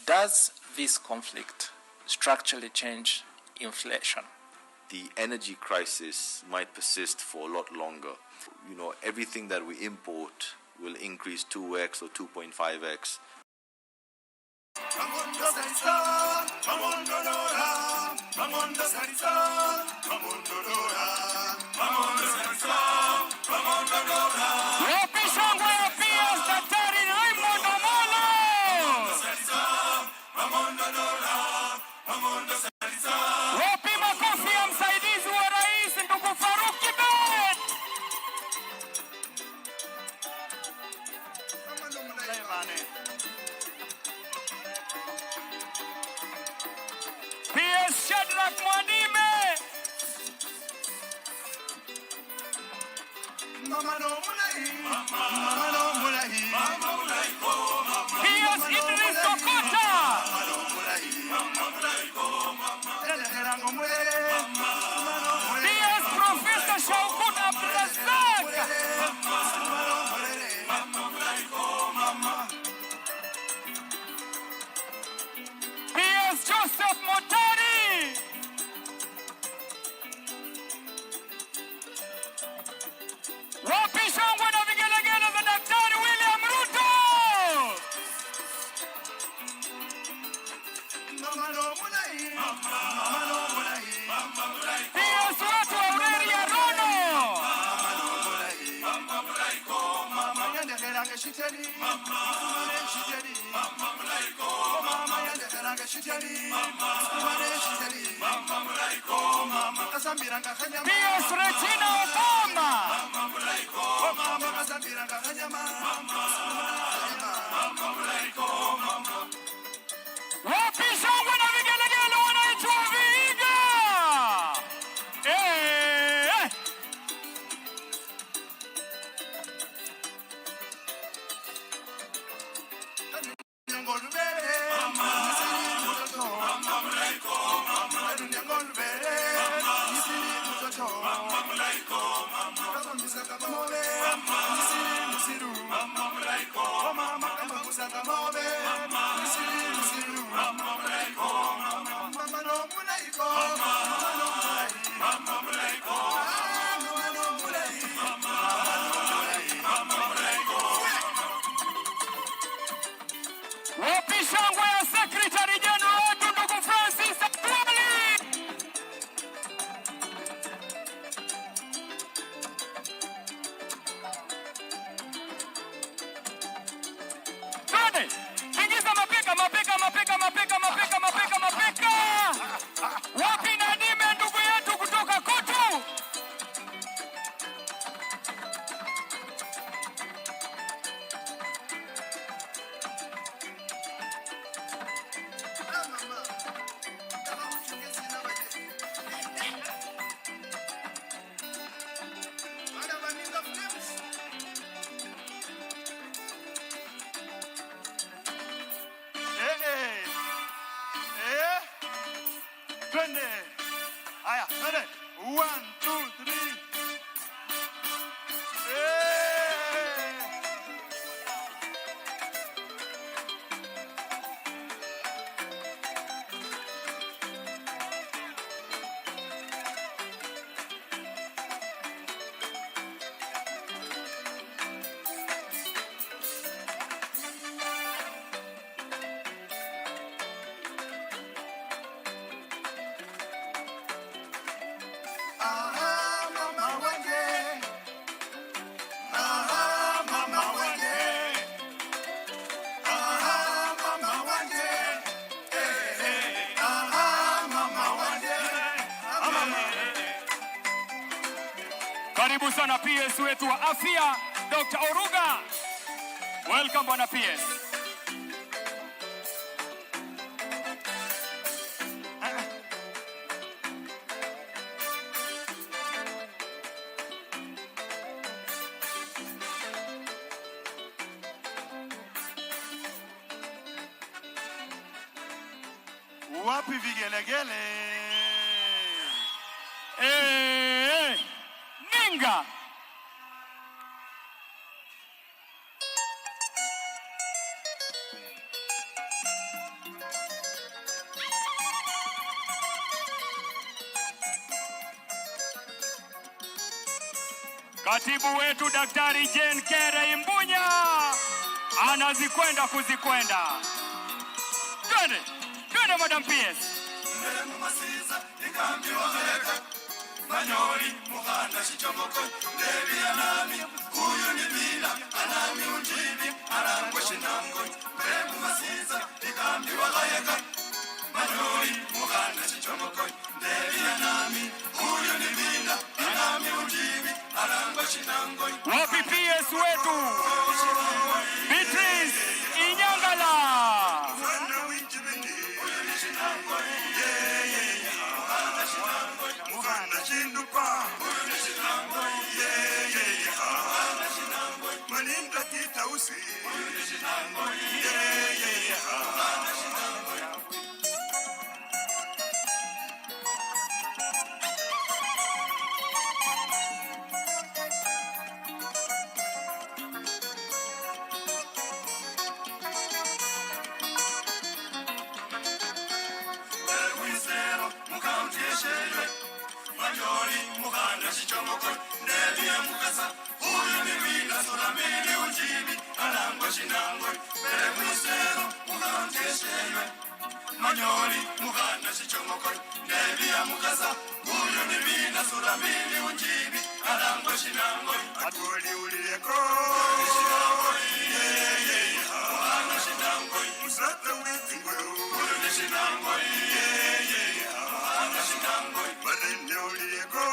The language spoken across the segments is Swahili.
Does this conflict structurally change inflation? The energy crisis might persist for a lot longer. Everything that we import will increase 2x or 2.5x. PS Shadrack Mwanime. PS Idris Okota. PS Professor Shaukut Abdulrazak. PS Joseph Motari. Wapi shangwe na vigelegele za Daktari William Ruto. PS watu wa Ureria Rono. PS Regina Obama. Wapi shangwe na vigelegele wananchi wa Vihiga. Wapi shangwe ya Secretary General wetu ndugu Francis Atwoli. Tone, ingiza mapeka. Wapi Nadime ndugu yetu kutoka Kutu. Twende. Haya, twende. 1, 2, 3. Karibu sana PS wetu wa afya, Dr. Oruga. Welcome bwana PS. Wapi vigelegele? Ninga. Katibu wetu Daktari Jane Kere Imbunya anazikwenda kuzikwenda. Twende Madam PS. Manyori muhanda shichomoko ndebi anami huyu ni bila anami unjibi arangwe shinango mbemu masiza ikambi wakayeka. Manyori muhanda shichomoko ndebi anami huyu ni bila anami unjibi arangwe shinango. Wapi PS wetu Beatrice Inyangala. Manyori muhanda shichomoko ndebi amukasa huyu ni bila suramili unjibi arangwa shinangwe mbere mwisero mukaonjeshewe. Manyori muhanda shichomoko ndebi amukasa huyu ni bila suramili unjibi arangwa shinangwe. Atwoli uliyeko muhanda shinangwe musata witingwe huyu ni shinangwe muhanda shinangwe. Marende uliyeko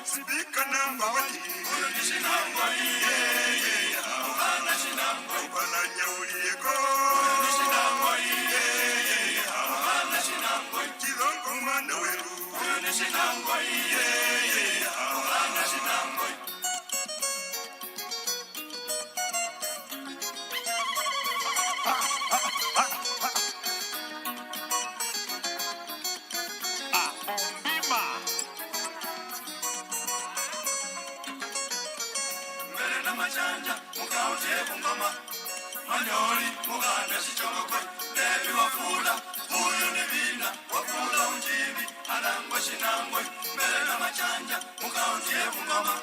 Sibika namba wati Upananya uliyeko Chilongo mwana weru Machanja mukaute bungoma. Manyori muganda shichomoko ndebi wafula huyu ni bina wafula unjibi arangwa shinangwe mbele na machanja mukaute bungoma.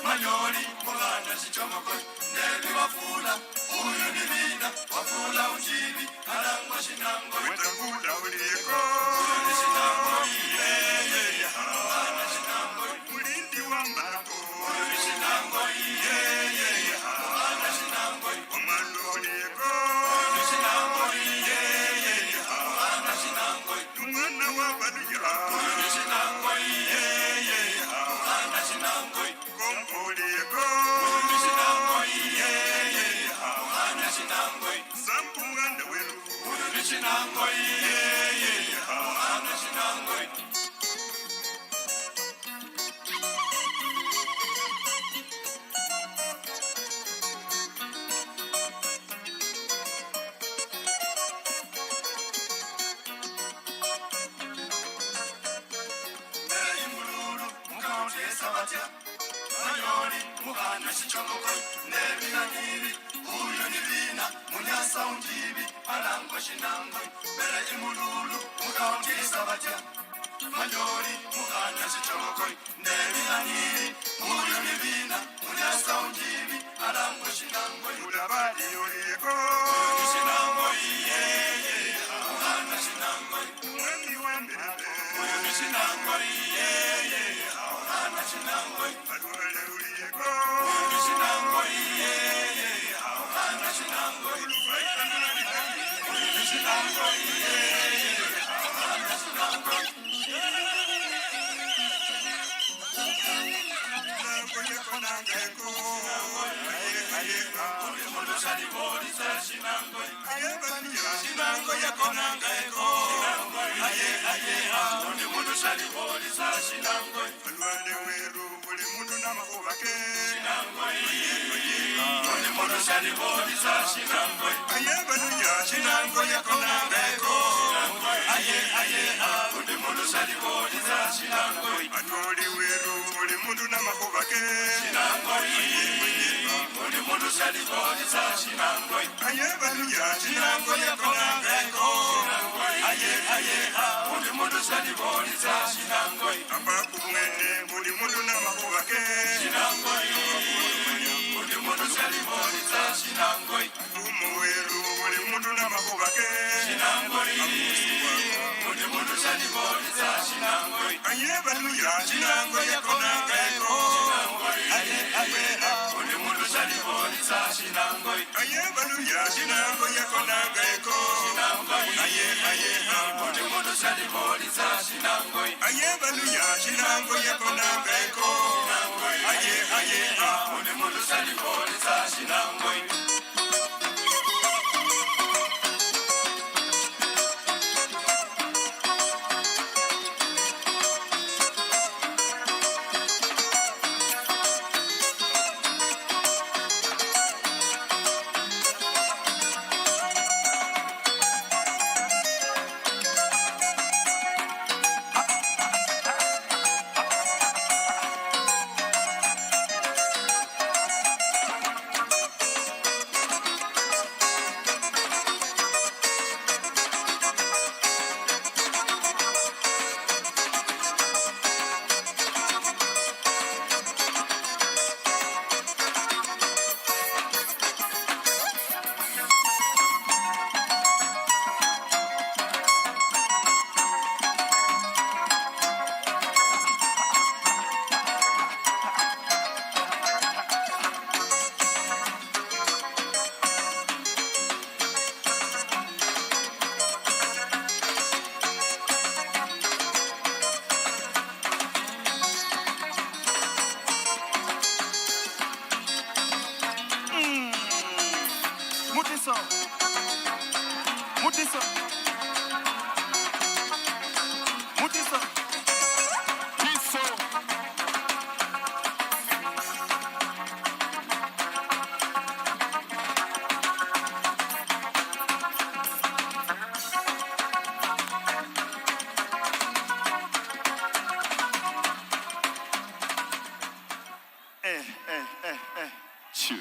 Manyori muganda shichomoko ndebi wafula huyu ni bina wafula unjibi arangwa shinangwe. Wetangula uliyeko mulindi wa mbapo Manyori muhanda shichomoko ndebi naniri huyu ni bina munyasa unjibi arangwa shinangwe mbere imululu mukautisa batya. Manyori muhanda shichomoko ndebi naniri huyu ni bina munyasa unjibi arangwa shinangwe. Udabadi uliyeko shinangwe muhanda shinangwe mwami wa mbirabe huyu shinangwe shinangwe. Adwale uliyeko shinangwe hana shinangwe ulufaita nani shinangwe hana shinangwe. Nangoye konangeko ulimudu salibori sa shinangwe shinangwe konangeko ulimudu salibori sa shinangwe. Adwale weru ulimudu na mahubake shinangwe ulimudu salibori sa shinangwe. Ayabanuya shinangwe konangeko ulimudu salibori sa shinangwe. Adwale weru ulimudu na mahubake shinangwe ulimudu salibori sa shinangwe. Ayabanuya shinangwe konangeko aye aye ha buli mundu saliboliza shinangoi abakumwene buli mundu namabubake shinangoi buli mundu saliboliza shinangoi umuweru buli mundu namabubake shinangoi buli mundu saliboliza shinangoi aye baluya shinangoi yakonangaeko aye aye ha buli mundu saliboliza shinangoi aye baluya shinangoi yakonangaeko aye aye ha buli mundu saliboliza shinangoi aye baluya shinangoi yakonangaeko aye aye ha buli mundu saliboliza shinangoi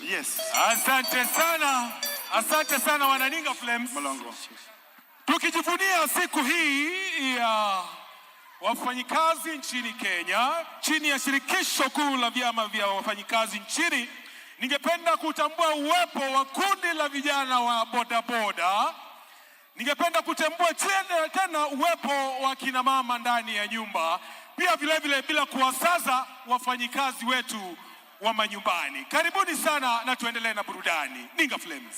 Yes. Asante sana wananinga Flames. Mlongo. Tukijivunia siku hii ya wafanyikazi nchini Kenya chini ya shirikisho kuu la vyama vya wafanyikazi nchini, ningependa kutambua uwepo wa kundi la vijana wa bodaboda. Ningependa kutambua tena uwepo wa kina mama ndani ya nyumba, pia vile vile bila kuwasaza wafanyikazi wetu wa manyumbani. Karibuni sana na tuendelee na burudani. Ninga Flames.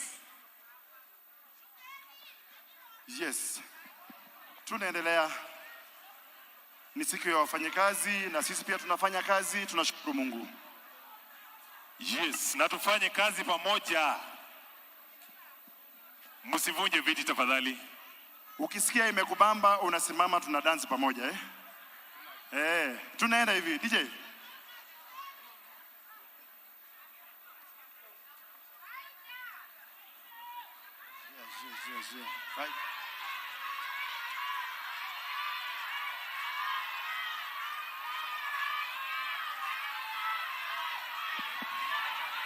Yes. Tunaendelea. Ni siku ya wafanyakazi na sisi pia tunafanya kazi, tunashukuru Mungu. Yes, na tufanye kazi pamoja. Msivunje viti tafadhali. Ukisikia imekubamba unasimama, tuna dance pamoja tunaenda hivi DJ. Yes. Right.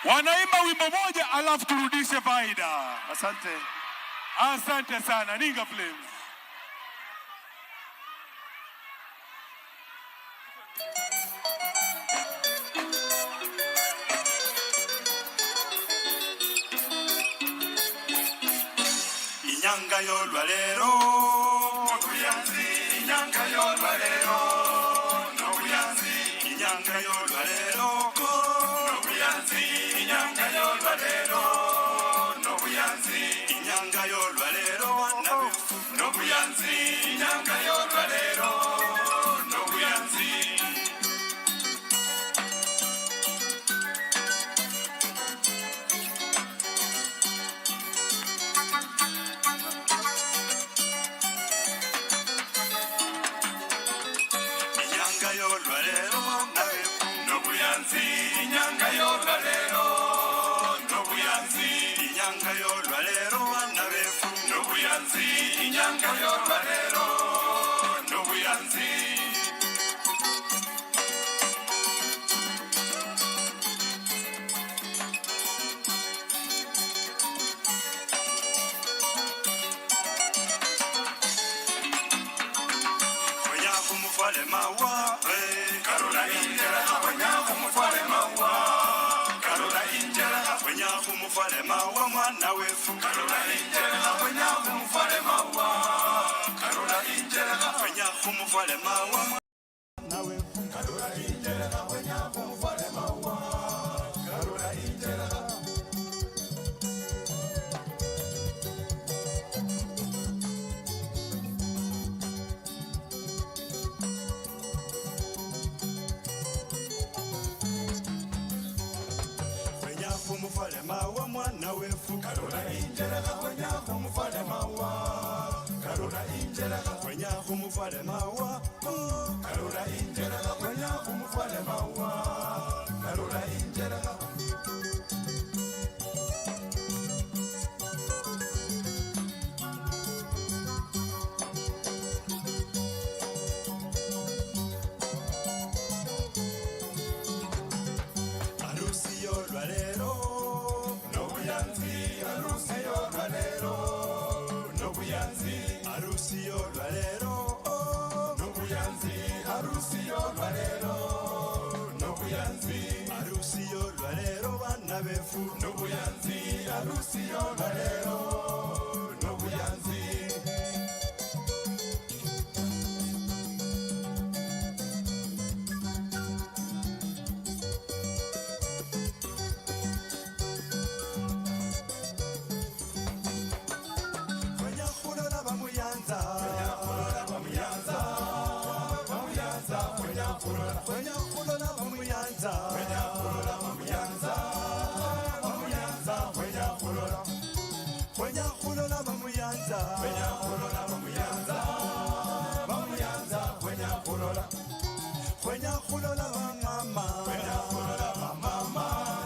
Wanaimba wimbo moja alafu turudishe faida. Asante sana Ninga Flames. Inyanga yolwa lero nobuyanzi, inyanga yolwa lero nobuyanzi, inyanga yolwa lero nobuyanzi, inyanga yolwa lero nobuyanzi, inyanga yolwa lero nobuyanzi, inyanga yolwa lero nobuyanzi. Inyanga yolwa lero nobuyanzi, inyanga yolwa lero bana befu nobuyanzi, inyanga yolwa lero nobuyanzi. mawa mwana wefu Karula injereka kwenya kumufale mawa Karula injereka kwenya kumufale mawa mwana wefu Karula injereka kwenya kumufale mawa Karula injereka kumufale mawa mwana wefu Karula injereka kwenya kumufale mawa Karula injereka kwenya kumufale mawa Karula injereka kwenya kumufale mawa Karula injereka Arusi yolwa lero Arusi yolwa lero Nubuyanzi Arusi yolwa lero Nubuyanzi Arusi yolwa lero bana befu Nubuyanzi Arusi yolwa lero Nubuyanzi Kwenya kulola bamuyanza Kwenya kulola bamuyanza Bamuyanza Kwenya kulola Kwenya kulola bamuyanza Kwenya kulola bamuyanza Bamuyanza Kwenya kulola Kwenya kulola bamama Kwenya kulola bamama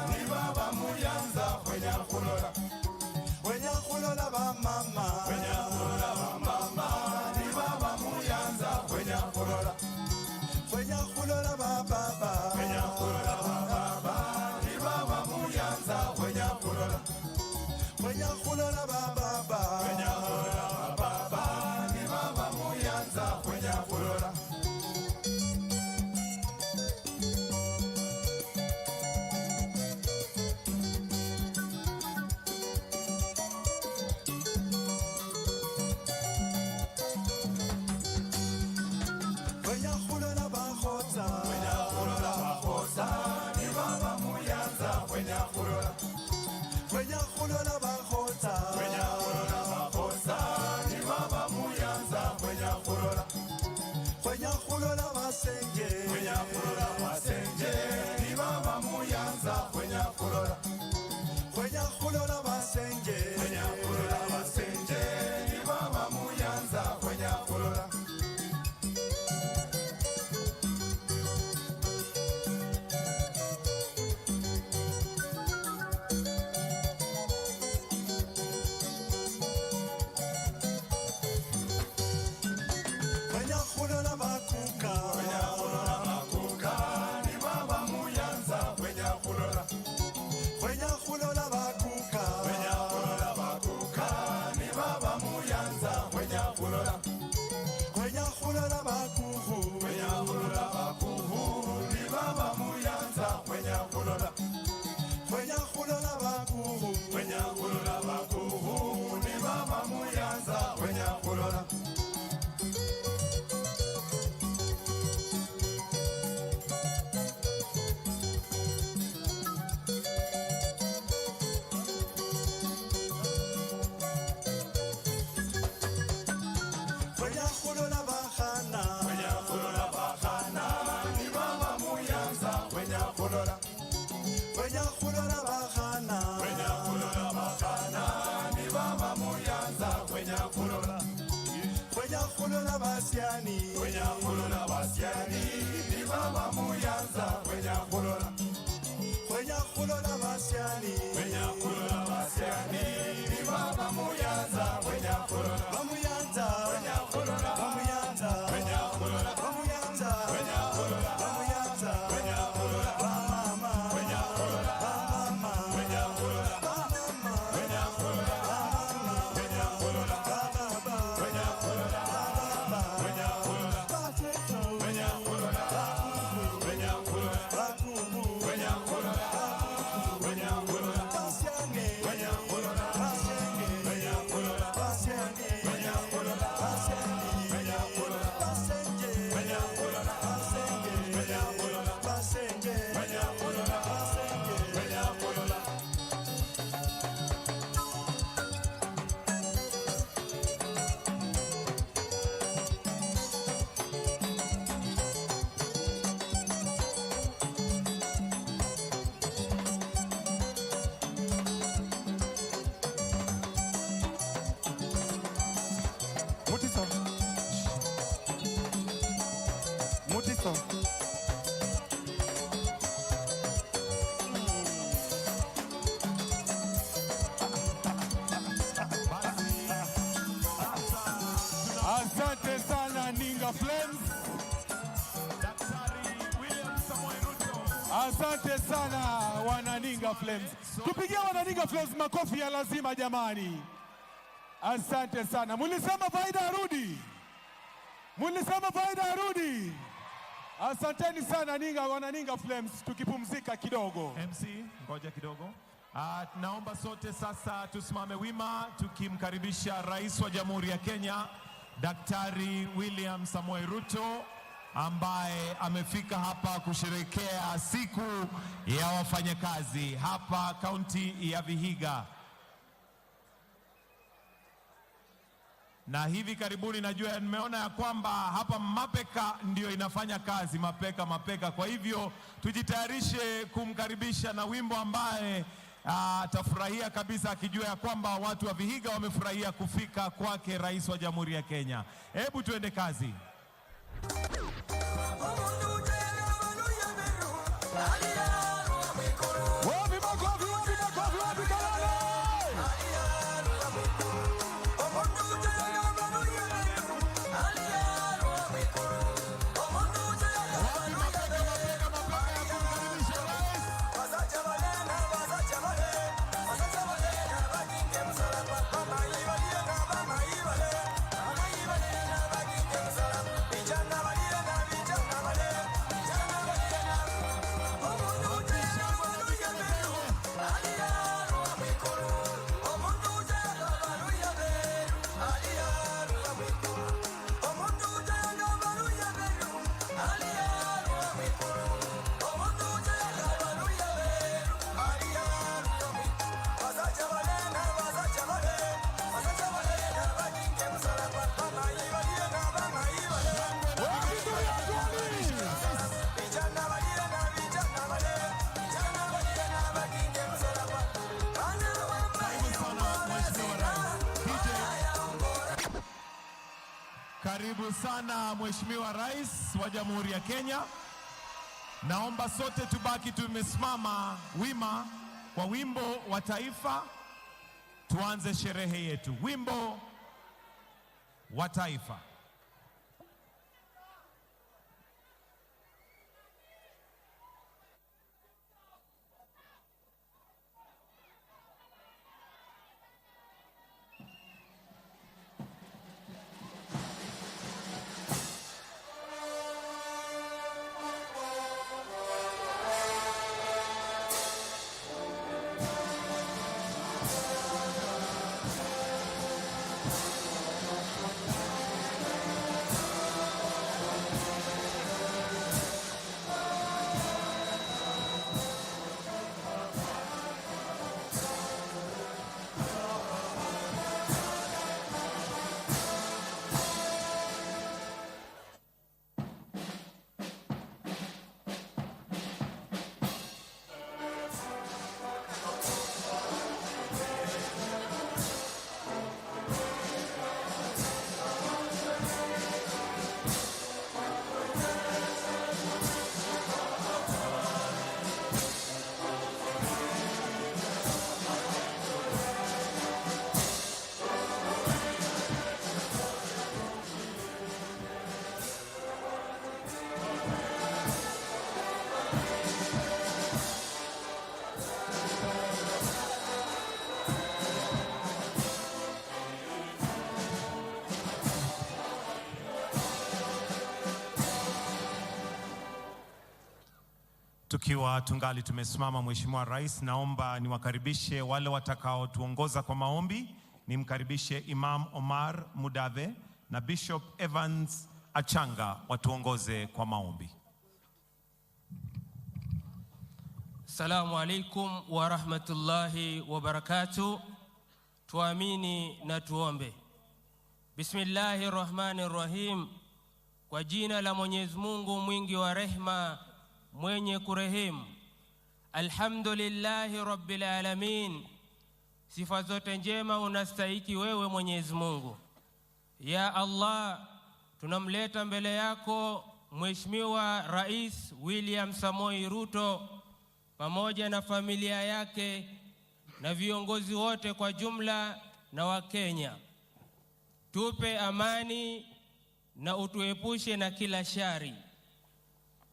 Niba bamuyanza Kwenya kulola Kwenya kulola bamama Kwenya kulola bamama Niba bamuyanza Kwenya kulola Kwenya kulola baba Kwenya kulola baba Ni baba muyanza Kwenya kulola Kwenya kulola baba Kwenya kulola baba Ni baba muyanza Kwenya kulola Kwenya kulola bakhotsa Kwenya kulola bakhotsa Ni baba muyanza Kwenya kulola Kwenya kulola basenge Kwenya kulola basenge Ni baba muyanza Kwenya kulola Kwenya kulola basenge Kwenya kulola basenge Ni baba muyanza Kwenya kulola Kwenya kulola basiani Ni baba muyanza Kwenya kulola Kwenya kulola basiani Kwenya kulola basiani Ni baba muyanza Kwenya kulola Bamuyanza Kwenya kulola Bamuyanza Kwenya kulola Bamuyanza Kwenya kulola Bamuyanza Kwenya kulola Bamama Kwenya kulola Bamama Kwenya kulola Bamama Kwenya kulola Bamama Kwenya kulola Baba Kwenya kulola Kwenya kulola Kwenya kulola Asante sana wananinga Flames. Tupigie wananinga Flames makofi ya lazima jamani. Asante sana. Mulisema Faida arudi. Mulisema Faida arudi. Asanteni sana wananinga Flames, tukipumzika kidogo. MC, ngoja kidogo. Naomba sote sasa tusimame wima tukimkaribisha Rais wa Jamhuri ya Kenya Daktari William Samoei Ruto ambaye amefika hapa kusherehekea siku ya wafanyakazi hapa kaunti ya Vihiga. Na hivi karibuni najua nimeona ya kwamba hapa Mapeka ndio inafanya kazi, Mapeka. Kwa hivyo tujitayarishe kumkaribisha na wimbo ambaye atafurahia kabisa akijua ya kwamba watu wa Vihiga wamefurahia kufika kwake Rais wa Jamhuri ya Kenya. Hebu tuende kazi. Karibu sana Mheshimiwa Rais wa Jamhuri ya Kenya. Naomba sote tubaki tumesimama wima kwa wimbo wa taifa. Tuanze sherehe yetu. Wimbo wa taifa. Tukiwa tungali tumesimama, Mheshimiwa Rais, naomba niwakaribishe wale watakao tuongoza kwa maombi. Nimkaribishe Imam Omar Mudave na Bishop Evans Achanga watuongoze kwa maombi. Assalamu alaikum wa rahmatullahi wa barakatuh. Tuamini na tuombe. Bismillahirrahmanirrahim. Kwa jina la Mwenyezi Mungu mwingi wa rehma mwenye kurehemu. Alhamdulillahi rabbil alamin. Sifa zote njema unastahiki wewe Mwenyezi Mungu. Ya Allah, tunamleta mbele yako Mheshimiwa Rais William Samoei Ruto pamoja na familia yake na viongozi wote kwa jumla na Wakenya. Tupe amani na utuepushe na kila shari.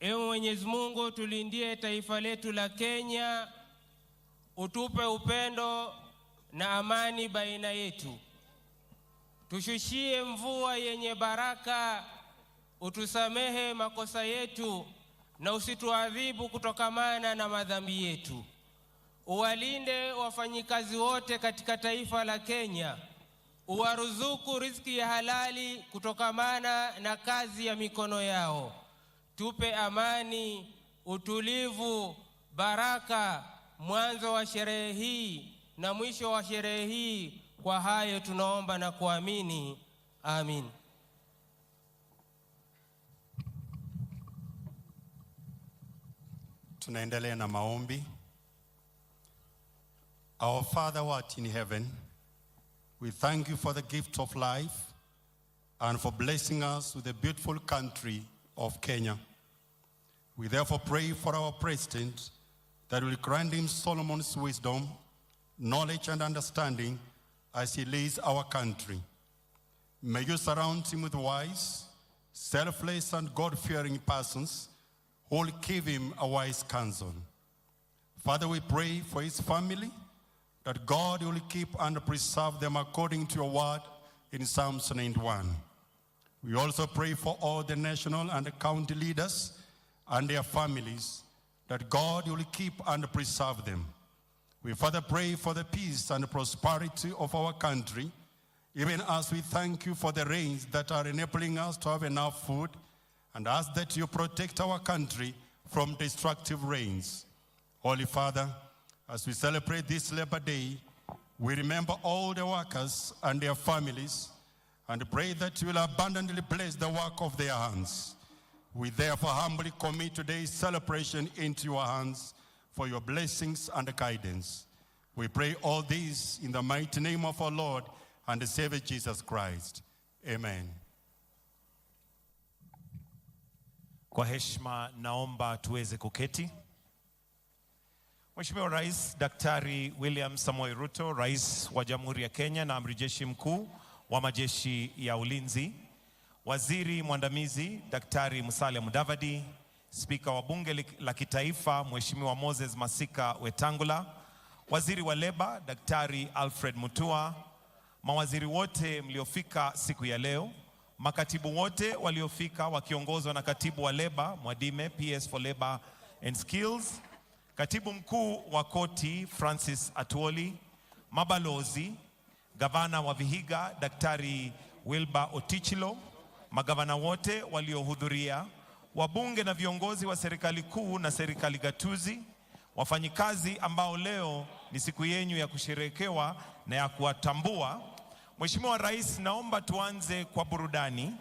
Ewe Mwenyezi Mungu, tulindie taifa letu la Kenya, utupe upendo na amani baina yetu. Tushushie mvua yenye baraka, utusamehe makosa yetu na usituadhibu kutokamana na madhambi yetu. Uwalinde wafanyikazi wote katika taifa la Kenya, uwaruzuku riziki ya halali kutokamana na kazi ya mikono yao. Tupe amani, utulivu, baraka mwanzo wa sherehe hii na mwisho wa sherehe hii. Kwa hayo tunaomba na kuamini. Amin. Tunaendelea na maombi. Our Father who art in heaven, we thank you for the gift of life and for blessing us with the beautiful country of Kenya. We therefore pray for our president that will grant him Solomon's wisdom, knowledge and understanding as he leads our country. May you surround him with wise, selfless and God-fearing persons who will give him a wise counsel. Father, we pray for his family, that God will keep and preserve them according to your word in Psalms 91. We also pray for all the national and the county leaders and their families, that God will keep and preserve them. We further pray for the peace and prosperity of our country, even as we thank you for the rains that are enabling us to have enough food, and ask that you protect our country from destructive rains. Holy Father, as we celebrate this Labor Day, we remember all the workers and their families, and pray that you will abundantly bless the work of their hands. We therefore humbly commit today's celebration into your hands for your blessings and guidance. We pray all this in the mighty name of our Lord and the Savior Jesus Christ. Amen. Kwa heshima naomba tuweze kuketi. Mheshimiwa Rais Daktari William Samoei Ruto, Rais wa Jamhuri ya Kenya na Amiri Jeshi Mkuu wa Majeshi ya Ulinzi, Waziri Mwandamizi Daktari Musalia Mudavadi, Spika wa Bunge la Kitaifa Mheshimiwa Moses Masika Wetangula, Waziri wa Leba Daktari Alfred Mutua, mawaziri wote mliofika siku ya leo, makatibu wote waliofika wakiongozwa na Katibu wa Leba Mwadime PS for Labor and Skills, Katibu Mkuu wa Koti Francis Atuoli, mabalozi, Gavana wa Vihiga Daktari Wilbur Otichilo, magavana wote waliohudhuria, wabunge na viongozi wa serikali kuu na serikali gatuzi, wafanyikazi ambao leo ni siku yenu ya kusherekewa na ya kuwatambua. Mheshimiwa Rais, naomba tuanze kwa burudani.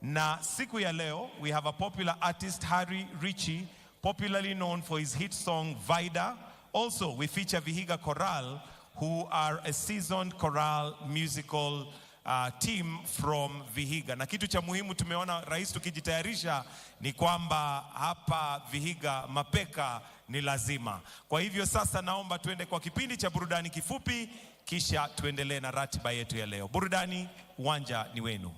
Na siku ya leo we have a popular artist, Harry Ritchie, popularly known for his hit song Vida. Also we feature Vihiga Chorale, who are a seasoned chorale musical team from Vihiga. Na kitu cha muhimu tumeona Rais tukijitayarisha ni kwamba hapa Vihiga mapeka ni lazima. Kwa hivyo sasa naomba tuende kwa kipindi cha burudani kifupi, kisha tuendelee na ratiba yetu ya leo. Burudani, uwanja ni wenu.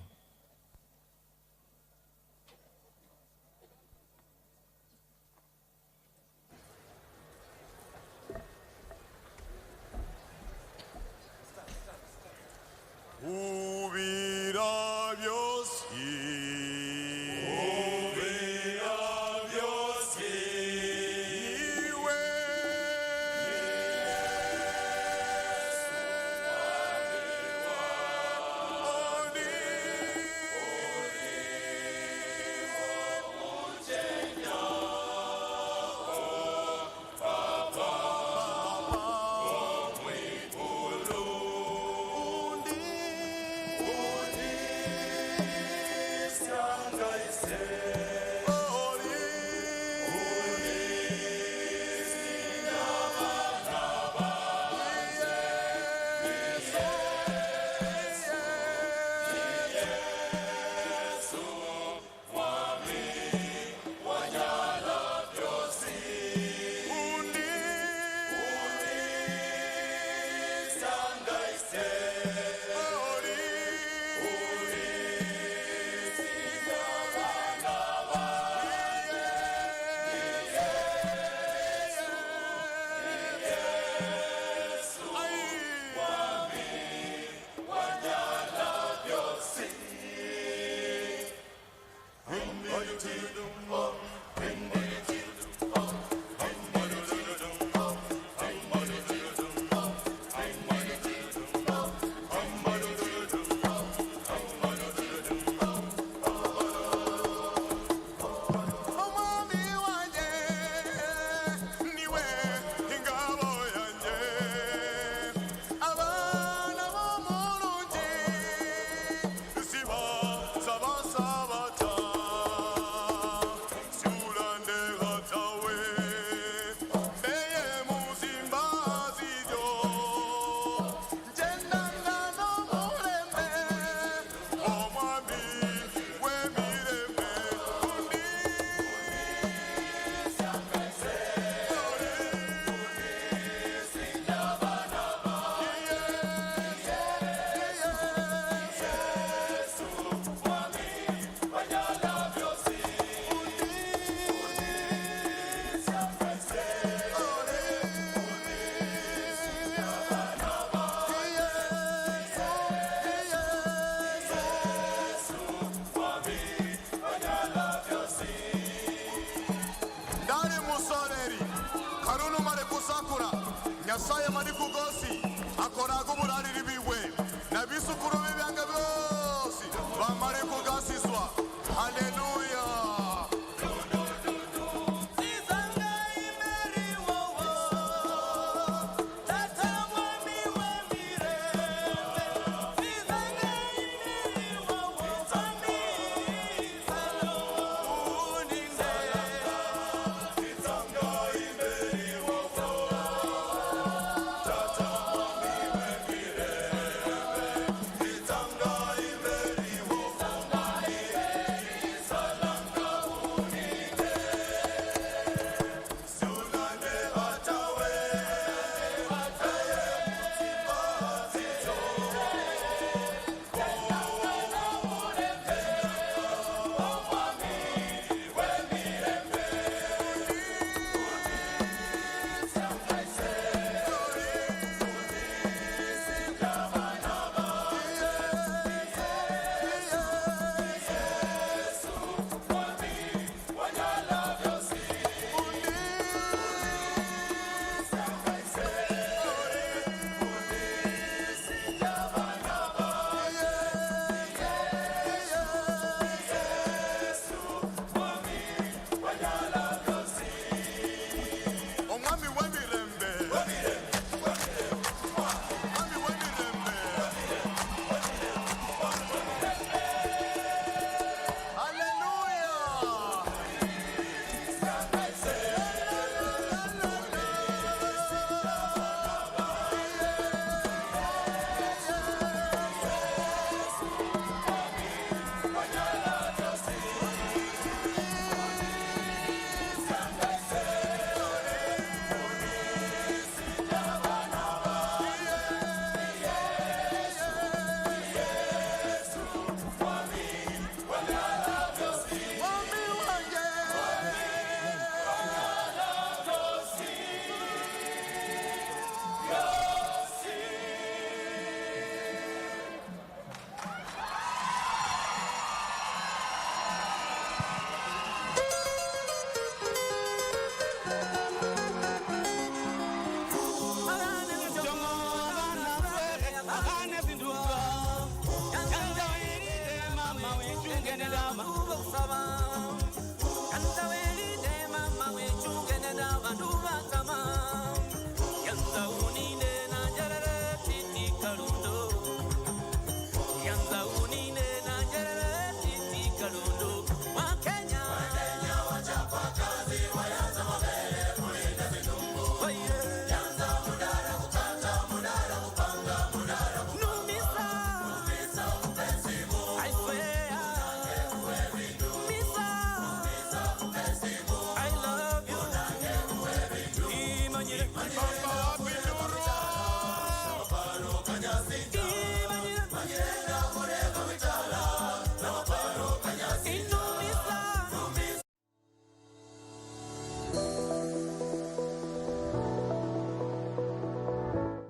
Amen.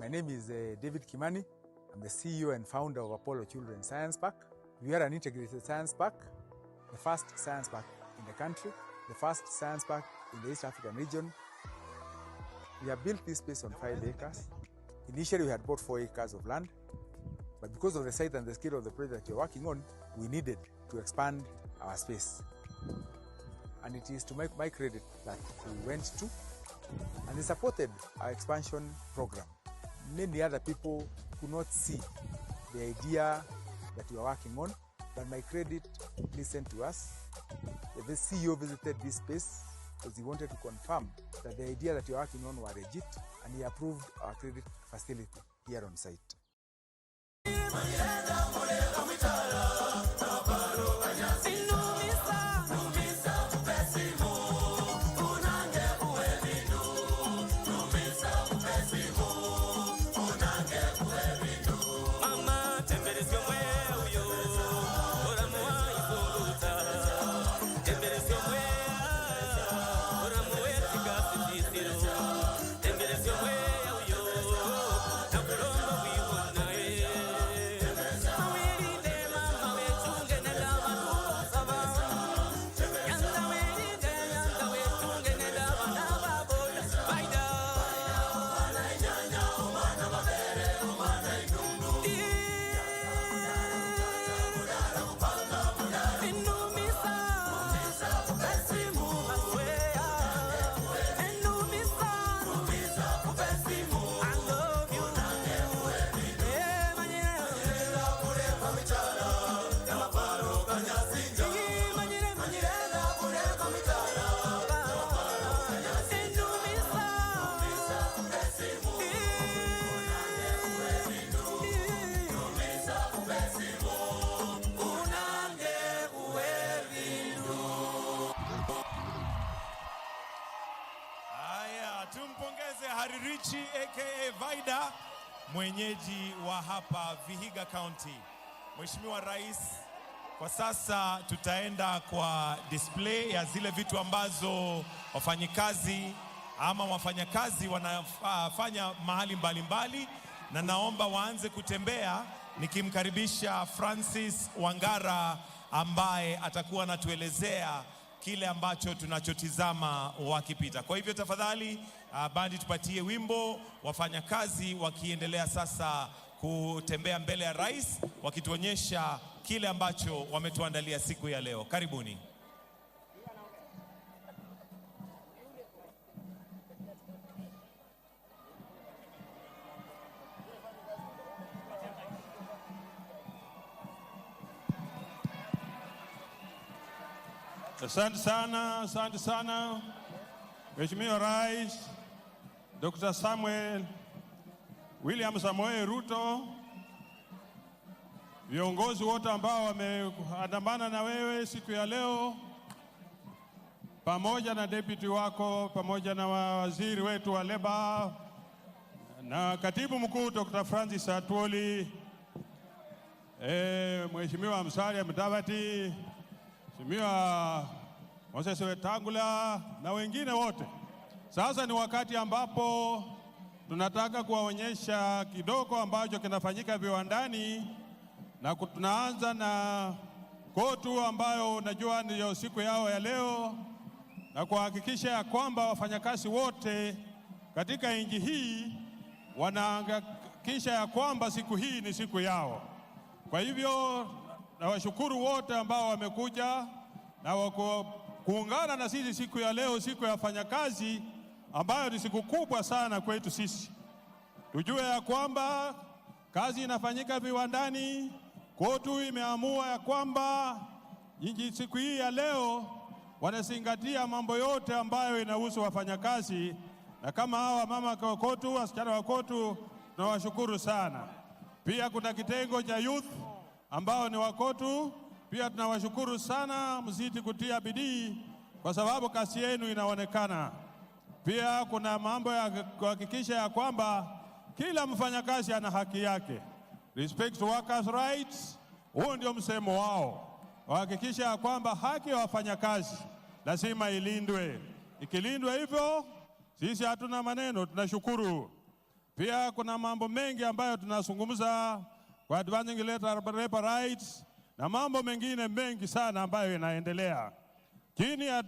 My name is David Kimani. I'm the CEO and founder of Apollo Children's Science Park. We are an integrated science park, the first science park in the country, the first science park in the East African region. We have built this space on 5 acres. Initially, we had bought 4 acres of land, but because of the size and the scale of the project we're working on, we needed to expand our space. And it is to my credit that we went to, and they supported our expansion program. Many other people could not see the idea that we are working on, but my credit listened to us. The CEO visited this space because he wanted to confirm that the idea that we are working on were legit, and he approved our credit facility here on site. aka Vaida, mwenyeji wa hapa Vihiga County. Mheshimiwa Rais, kwa sasa tutaenda kwa display ya zile vitu ambazo wafanyikazi ama wafanyakazi wanafanya mahali mbalimbali, na naomba waanze kutembea nikimkaribisha Francis Wangara ambaye atakuwa anatuelezea kile ambacho tunachotizama wakipita. Kwa hivyo tafadhali bandi tupatie wimbo, wafanyakazi wakiendelea sasa kutembea mbele ya rais wakituonyesha kile ambacho wametuandalia siku ya leo. Karibuni. Asante sana. Mheshimiwa Rais Dr. Samuel William Samoei Ruto, viongozi wote ambao wameandamana na wewe siku ya leo, pamoja na deputy wako, pamoja na waziri wetu wa Leba na katibu mkuu Dr. Francis Atwoli, Mheshimiwa Musalia Mudavadi, Mheshimiwa Moses Wetangula na wengine wote. Sasa ni wakati ambapo tunataka kuwaonyesha kidogo ambacho kinafanyika viwandani, na tunaanza na KOTU ambayo unajua ndio siku yao ya leo, na kuhakikisha ya kwamba wafanyakazi wote katika nchi hii wanahakikisha ya kwamba siku hii ni siku yao. Kwa hivyo nawashukuru wote ambao wamekuja na kuungana na sisi siku ya leo, siku ya wafanyakazi, ambayo ni siku kubwa sana kwetu sisi. Tujue ya kwamba kazi inafanyika viwandani. KOTU imeamua ya kwamba siku hii ya leo wanazingatia mambo yote ambayo inahusu wafanyakazi, na kama hawa mama kwa KOTU, wasichana wa KOTU, tunawashukuru sana. Pia kuna kitengo cha youth ambao ni wa KOTU, pia tunawashukuru sana, mzidi kutia bidii kwa sababu kazi yenu inaonekana. Pia kuna mambo ya kuhakikisha ya kwamba kila mfanyakazi ana haki yake. Respect workers' rights, huo ndio msemo wao. Wahakikisha ya kwamba haki ya wafanyakazi lazima ilindwe. Ikilindwa hivyo, sisi hatuna maneno, tunashukuru. Pia kuna mambo mengi ambayo tunazungumza kwa advancing labor rights na mambo mengine mengi sana ambayo inaendelea. Chini ya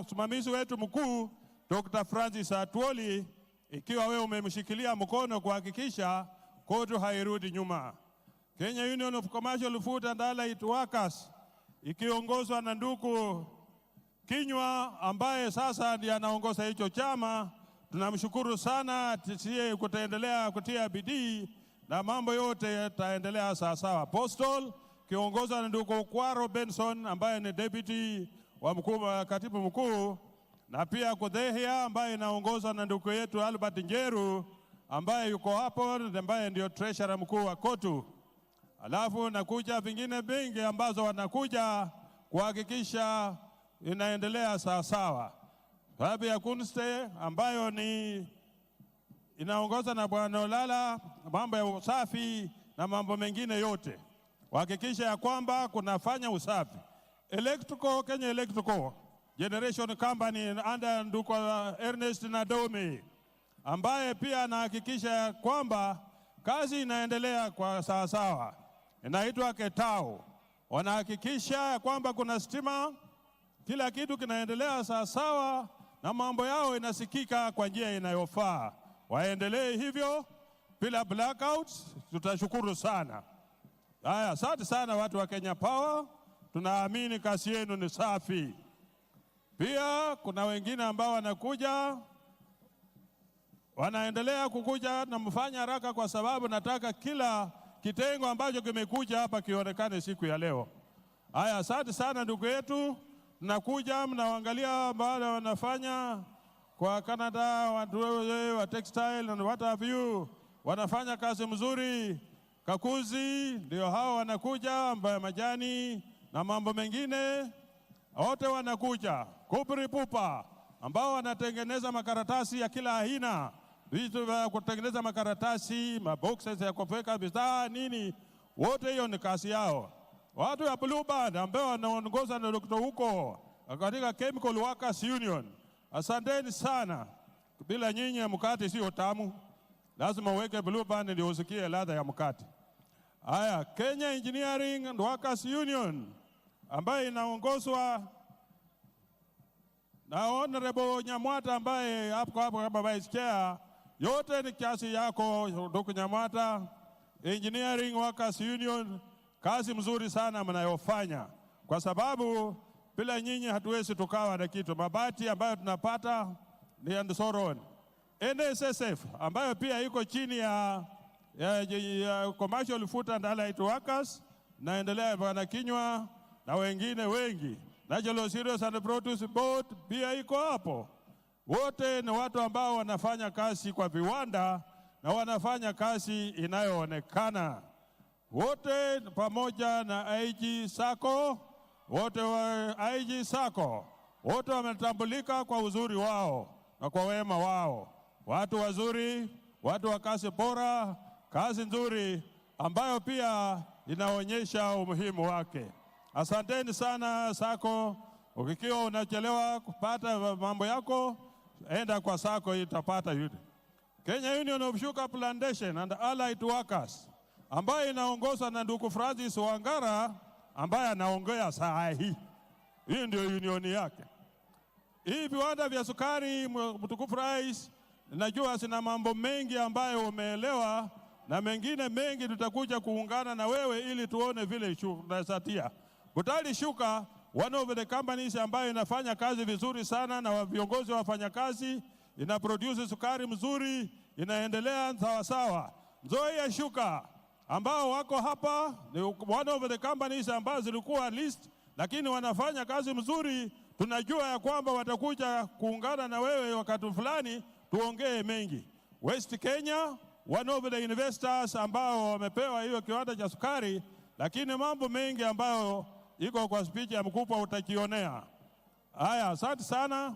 msimamizi wetu mkuu Dr. Francis Atwoli, ikiwa wewe umemshikilia mkono kuhakikisha KOTU hairudi nyuma. Kenya Union of Commercial Food and Allied Workers ikiongozwa na ndugu Kinyua ambaye sasa ndiye anaongoza hicho chama, tunamshukuru sana. Sisi kutaendelea kutia bidii na mambo yote yataendelea sawa. Postal kiongozwa na ndugu Kwaro Benson ambaye ni deputy wa katibu mkuu, na pia Kudhehia ambaye inaongozwa na ndugu yetu Albert Njeru ambaye yuko hapo, ambaye ndio treasurer mkuu wa KOTU. Alafu nakuja vingine vingi ambazo wanakuja kuhakikisha inaendelea sawa. Sababu ya Kunste ambayo ni inaongozwa na Bwana Olala, mambo ya usafi na mambo mengine yote, kuhakikisha ya kwamba kunafanya usafi. Kenya Electrical Generation Company under ndugu Ernest Nadome ambaye pia anahakikisha ya kwamba kazi inaendelea kwa sawa. Inaitwa Ketao. Wanahakikisha ya kwamba kuna stima, kila kitu kinaendelea sawa na mambo yao inasikika kwa njia inayofaa. Waendelee hivyo bila blackouts, tutashukuru sana. Haya, asante sana watu wa Kenya Power, tunaamini kazi yenu ni safi. Pia kuna wengine ambao wanaendelea kukuja, na mfanya haraka kwa sababu nataka kila kitengo ambacho kimekuja hapa kionekane siku ya leo. Haya, asante sana ndugu yetu. Mnakuja mnaangalia baada wanafanya kwa Canada, watu wa textile and what have you, wanafanya kazi mzuri. Kakuzi ndio hao wanakuja, majani na mambo mengine wote wanakuja. Kupri Pupa ambao wanatengeneza makaratasi ya kila aina, vitu vya kutengeneza makaratasi, maboxes ya kuweka bidhaa nini, wote hiyo ni kazi yao. Watu ya Blue Band ambao wanaongoza na Dr. huko katika Chemical Workers Union, asanteni sana. Bila nyinyi mkate sio tamu. Lazima uweke Blue Band ndio usikie ladha ya mkate. Haya, Kenya Engineering and Workers Union ambaye inaongozwa na Honorable Nyamwata ambaye hapo kama vice chair. Yote ni kazi yako Dr. Nyamwata. Engineering Workers Union, kazi mzuri sana mnayofanya, kwa sababu bila nyinyi hatuwezi tukawa na kitu. Mabati ambayo tunapata ni Andosoron. NSSF ambayo pia iko chini ya Commercial Food and Allied Workers, naendelea Bwana Kinywa na wengine wengi. National Cereals and Produce Board pia iko hapo. Wote ni watu ambao wanafanya kazi kwa viwanda na wanafanya kazi inayoonekana. Wote pamoja na IG Sacco, wote wa IG Sacco, wote wametambulika kwa uzuri wao na kwa wema wao. Watu wazuri, watu wa kazi bora, kazi nzuri ambayo pia inaonyesha umuhimu wake. Asanteni sana Sacco. Ukikiwa unachelewa kupata mambo yako, enda kwa Sacco itapata yote. Kenya Union of Sugar Plantation and Allied Workers ambayo inaongozwa na ndugu Francis Wangara ambaye anaongea saa hii. Hii ndio union yake. Hii viwanda vya sukari, mtukufu Rais, najua sina mambo mengi ambayo umeelewa, na mengine mengi tutakuja kuungana na wewe ili tuone vile tunasatia. Butali Sugar, one of the companies ambayo inafanya kazi vizuri sana na viongozi wafanya kazi, ina produce sukari mzuri, inaendelea sawa sawa. Nzoia Sugar ambao wako hapa ni one of the companies ambazo zilikuwa list, lakini wanafanya kazi mzuri. Tunajua ya kwamba watakuja kuungana na wewe wakati fulani tuongee mengi. West Kenya, one of the investors ambao wamepewa hiyo kiwanda cha sukari, lakini mambo mengi ambayo iko kwa speech ya mkubwa utakionea. Haya, asante sana.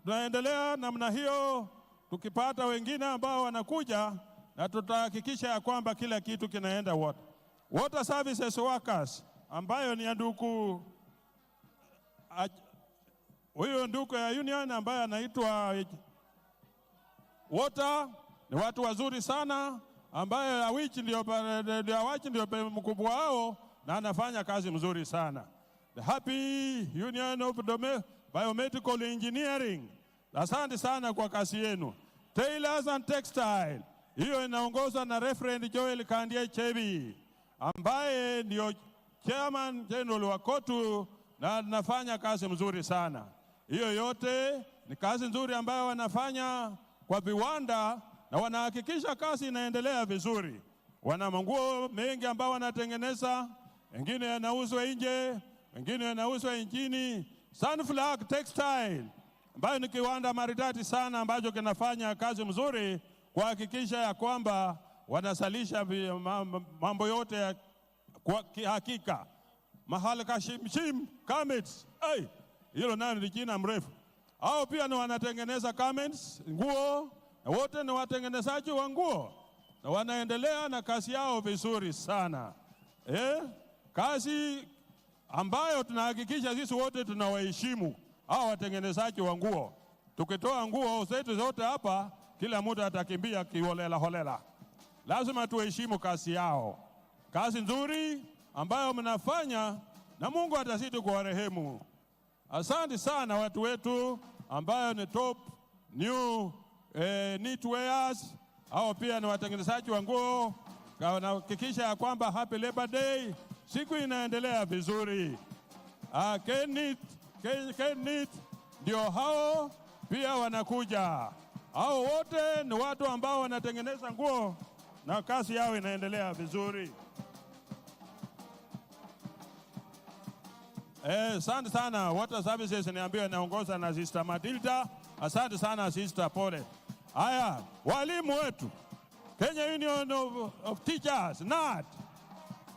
Tunaendelea namna hiyo tukipata wengine ambao wanakuja, na tutahakikisha ya kwamba kila kitu kinaenda wote. Water Services Workers ambayo ni ndugu huyo ndugu ya union ambaye anaitwa Water, ni watu wazuri sana ambaye Awichi ndio mkubwa wao na anafanya kazi mzuri sana. The Happy Union of Biomedical Engineering, asante sana kwa kazi yenu. Tailors and Textile, hiyo inaongozwa na Reverend Joel Kandie Chebi ambaye ndio chairman general wa KOTU na anafanya kazi mzuri sana. Hiyo yote ni kazi nzuri ambayo wanafanya kwa viwanda na wanahakikisha kazi inaendelea vizuri. Wana manguo mengi ambao wanatengeneza, wengine yanauzwa nje, wengine yanauzwa nchini. Sunflag Textile ambayo ni kiwanda maridadi sana ambacho kinafanya kazi mzuri kuhakikisha ya kwamba wanasalisha mambo yote ya kwa hakika. Mahali Kashimshim Garments, hilo nayo ni jina mrefu. Hao pia ni wanatengeneza garments, nguo, na wote ni watengenezaji wa nguo na wanaendelea na kazi yao vizuri sana. Kazi ambayo tunahakikisha sisi wote tunawaheshimu hao watengenezaji wa nguo. Tukitoa nguo zetu zote hapa, kila mtu atakimbia kiholela holela. Lazima tuheshimu kazi yao. Kazi nzuri ambayo mnafanya na Mungu atazidi kuwarehemu. Asante sana watu wetu ambayo ni top new knitwears, hao pia ni watengenezaji wa nguo. Nahakikisha ya kwamba Happy Labor Day siku inaendelea vizuri. Knit ndio hao pia wanakuja. Hao wote ni watu ambao wanatengeneza nguo na kazi yao inaendelea vizuri. Asante sana. Water Services niambiwa naongoza na Sister Matilda. Asante sana Sister, pole. Haya, walimu wetu Kenya Union of Teachers NAT,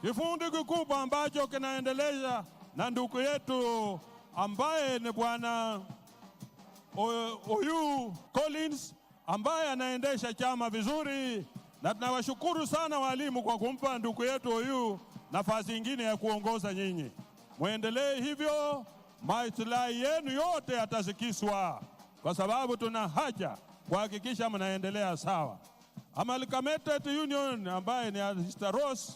kifundi kikubwa ambacho kinaendeleza na ndugu yetu ambaye ni Bwana Oyu Collins ambaye anaendesha chama vizuri, na tunawashukuru sana walimu kwa kumpa ndugu yetu huyu nafasi nyingine ya kuongoza nyinyi. Muendelee hivyo, maslahi yenu yote yatasikizwa, kwa sababu tuna haja kuhakikisha mnaendelea sawa. Amalgamated Union ambaye ni Sister Rose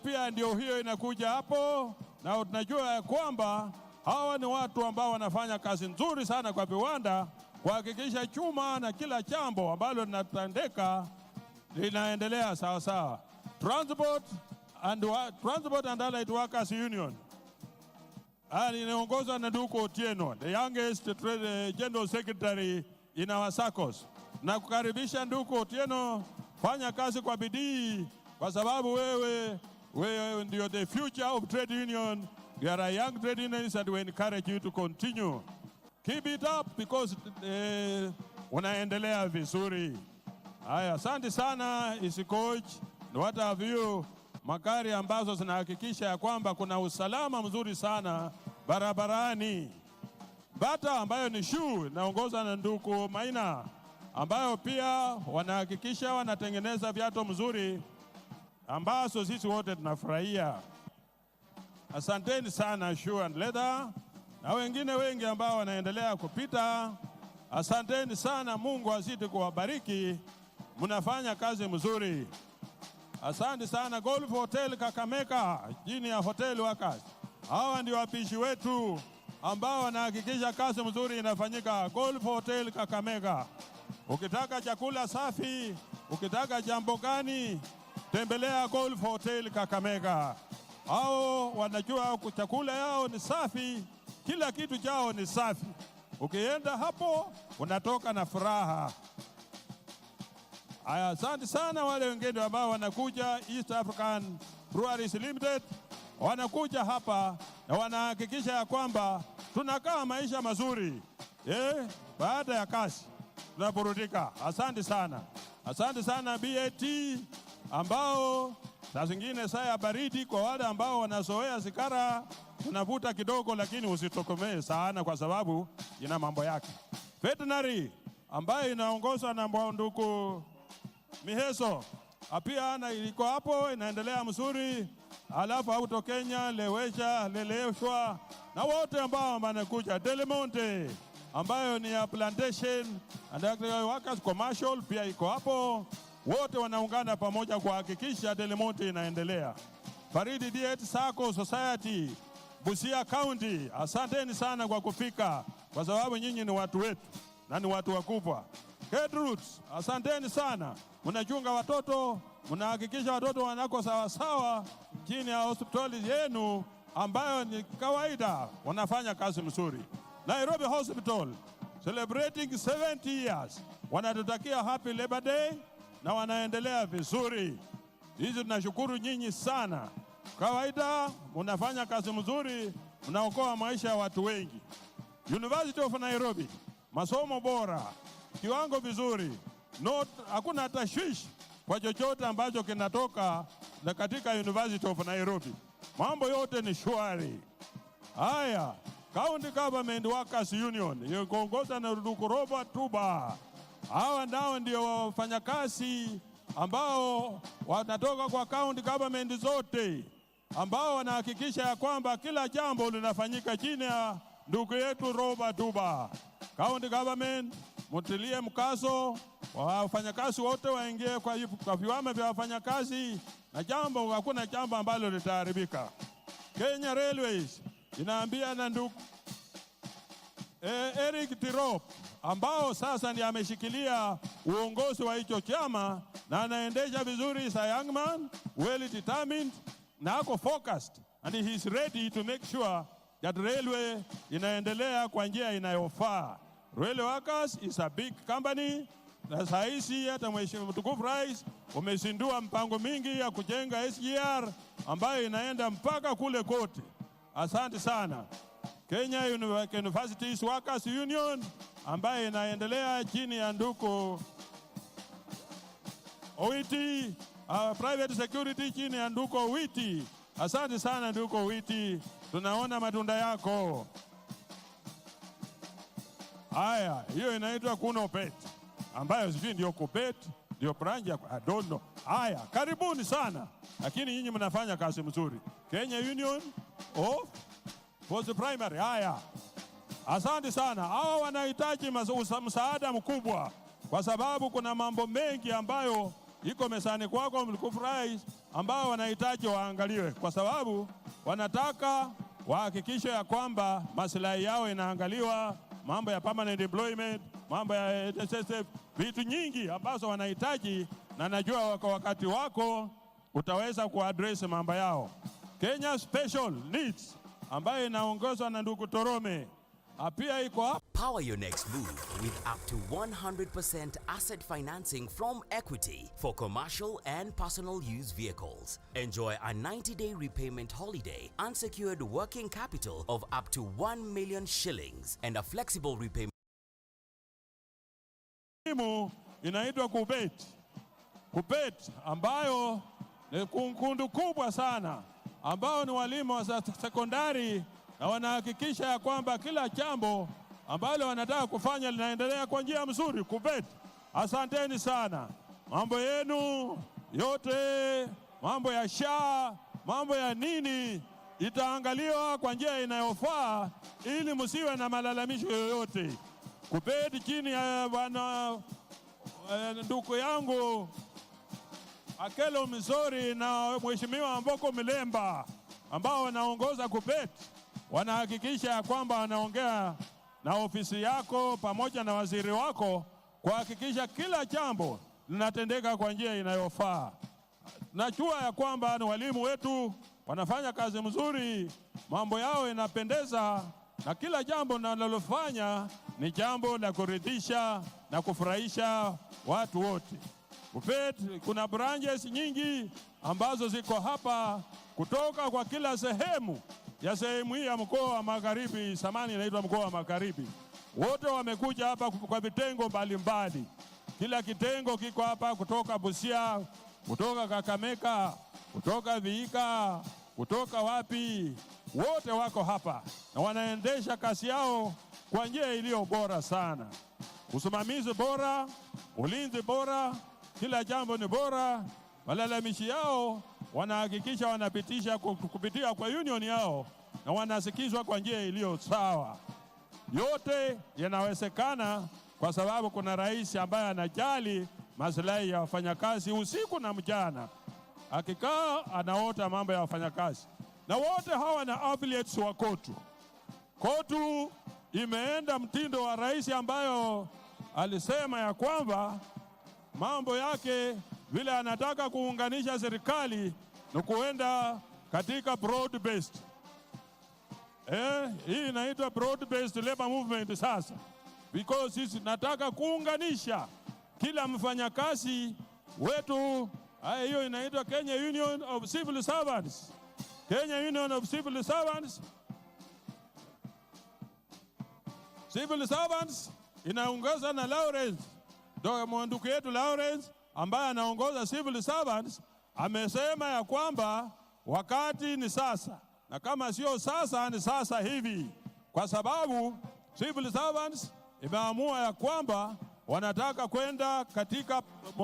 pia ndio hiyo inakuja hapo, na tunajua ya kwamba hawa ni watu ambao wanafanya kazi nzuri sana kwa viwanda kuhakikisha chuma na kila jambo ambalo linatendeka linaendelea sawa sawa. Transport and Allied Workers Union inaongozwa na ndugu Otieno, the youngest general secretary in our SACCOS. Na kukaribisha ndugu Otieno, fanya kazi kwa bidii, kwa sababu wewe ndio the future of trade union. You are a young trade unionist and we encourage you to continue. Keep it up because unaendelea vizuri. Haya, asante sana Isikoch, what have you, magari ambazo zinahakikisha ya kwamba kuna usalama mzuri sana barabarani. Bata ambayo ni shoe naongoza na ndugu Maina, ambayo pia wanahakikisha wanatengeneza viatu mzuri ambazo sisi wote tunafurahia. Asanteni sana Shoe and Leather na wengine wengi ambao wanaendelea kupita. Asanteni sana, Mungu azidi kuwabariki, mnafanya kazi mzuri. Asante sana Golf Hotel Kakamega, chini ya Hotel Workers. Hawa ndio wapishi wetu ambao wanahakikisha kazi mzuri inafanyika Golf Hotel Kakamega. Ukitaka chakula safi, ukitaka jambo gani, tembelea Golf Hotel Kakamega. Hao wanajua chakula yao ni safi, kila kitu chao ni safi. Ukienda hapo unatoka na furaha. Aya, asante sana wale wengine ambao wanakuja East African Breweries Limited, wanakuja hapa na wanahakikisha ya kwamba tunakaa maisha mazuri. Baada ya kazi tunaburudika. Asante sana. Asante sana BAT ambao saa zingine saa ya baridi kwa wale ambao wanazoea sigara tunavuta kidogo, lakini usitokomee sana kwa sababu ina mambo yake. Veterinary ambayo inaongozwa na ndugu Miheso pia iko hapo, inaendelea mzuri. Alafu Auto Kenya, Leleshwa na wote ambao wanakuja. Delimonte ambayo ni ya plantation and agricultural workers commercial pia iko hapo. Wote wanaungana pamoja kuhakikisha Delimonte inaendelea. Faridi Diet Sacco Society Busia County, asanteni sana kwa kufika, kwa sababu nyinyi ni watu wetu na ni watu wakubwa. Roots, asanteni sana, mnachunga watoto, mnahakikisha watoto wanako sawa sawa chini ya hospitali yenu ambayo ni kawaida, wanafanya kazi mzuri. Nairobi Hospital celebrating 70 years, wanatutakia happy Labor Day na wanaendelea vizuri. Hizi tunashukuru nyinyi sana. Kawaida mnafanya kazi mzuri, mnaokoa maisha ya watu wengi. University of Nairobi, masomo bora, kiwango vizuri, hakuna tashwishi kwa chochote ambacho kinatoka na katika University of Nairobi. Mambo yote ni shwari. Haya, County Government Workers Union inaongozwa na ndugu Robert Tuba. Hawa ndio wafanyakazi ambao wanatoka kwa county government zote, ambao wanahakikisha ya kwamba kila jambo linafanyika chini ya ndugu yetu Robert Tuba. County government mutilie mkazo, wafanyakazi wote waingie kwa viwanda vya wafanyakazi, na hakuna jambo ambalo litaharibika. Kenya Railways inaambia na ndugu Eric Tirop ambao sasa ndiye ameshikilia uongozi wa hicho chama na anaendesha vizuri. Is a young man, well determined, na ako focused, and he is ready to make sure that railway inaendelea kwa njia inayofaa. Railway Workers is a big company, na sahizi hata Mheshimiwa Mtukufu Rais umezindua mpango mingi ya kujenga SGR ambayo inaenda mpaka kule kote. Asante sana. Kenya Universities Workers Union ambayo inaendelea chini ya ndugu Owiti, private security chini ya ndugu Owiti. Asante sana ndugu Owiti, tunaona matunda yako. Haya, hiyo inaitwa Kuno Pet. ambayo sijui ndio KUPPET, ndio branch ya I don't know. Haya, karibuni sana, lakini nyinyi mnafanya kazi mzuri. Kenya Union of Post Primary. Haya, asante sana. Hawa wanahitaji msaada mkubwa, kwa sababu kuna mambo mengi ambayo iko mesani kwako Mtukufu Rais, ambao wanahitaji waangaliwe, kwa sababu wanataka wahakikishe ya kwamba maslahi yao inaangaliwa, mambo ya permanent employment, mambo ya SSF, vitu nyingi ambazo wanahitaji, na najua kwa wakati wako utaweza kuaddress mambo yao. Kenya Special Needs ambayo inaongozwa na ndugu Torome pia iko hapa. Power your next move with up to 100% asset financing from Equity for commercial and personal use vehicles. Enjoy a 90-day repayment holiday, unsecured working capital of up to 1 million shillings, and a flexible repayment. Inaitwa KUPPET. KUPPET ambayo ni kundu kubwa sana, ambao ni walimu wa sekondari, na wanahakikisha ya kwamba kila jambo ambalo wanataka kufanya linaendelea kwa njia nzuri. KUPPET, asanteni sana. Mambo yenu yote, mambo ya SHA, mambo ya nini, itaangaliwa kwa njia inayofaa ili msiwe na malalamisho yoyote. KUPPET chini ya bwana ndugu yangu Akelo Misori na Mheshimiwa Mboko Milemba, ambao wanaongoza KUPPET, wanahakikisha ya kwamba wanaongea na ofisi yako pamoja na waziri wako kuhakikisha kila jambo linatendeka kwa njia inayofaa. Najua ya kwamba ni walimu wetu wanafanya kazi mzuri, mambo yao inapendeza, na kila jambo wanalofanya ni jambo la kuridhisha na kufurahisha watu wote. KUPPET kuna branches nyingi ambazo ziko hapa kutoka kwa kila sehemu ya sehemu hii ya mkoa wa Magharibi, samani inaitwa mkoa wa Magharibi. Wote wamekuja hapa kwa vitengo mbalimbali. Kila kitengo kiko hapa, kutoka Busia, kutoka Kakamega, kutoka Vihiga, kutoka wapi, wote wako hapa na wanaendesha kazi yao kwa njia iliyo bora sana. Usimamizi bora, ulinzi bora, kila jambo ni bora. Malalamishi yao wanahakikisha wanapitisha kupitia kwa union yao na wanasikizwa kwa njia iliyo sawa. Yote yanawezekana kwa sababu kuna rais ambaye anajali maslahi ya wafanyakazi usiku na mchana. Akikaa anaota mambo ya wafanyakazi. Na wote hawa na affiliates wa KOTU. KOTU imeenda mtindo wa rais ambayo alisema ya kwamba mambo yake vile anataka kuunganisha serikali na kuenda katika broad based. Hii inaitwa broad based labor movement sasa, because sisi nataka kuunganisha kila mfanyakazi wetu. Hiyo inaitwa Kenya Union of Civil Servants. Kenya Union of Civil Servants. Civil Servants inaongoza na Lawrence, ndio ndugu yetu Lawrence ambaye anaongoza Civil Servants. Amesema ya kwamba wakati ni sasa, na kama sio sasa ni sasa hivi, kwa sababu Civil Servants imeamua ya kwamba wanataka kwenda katika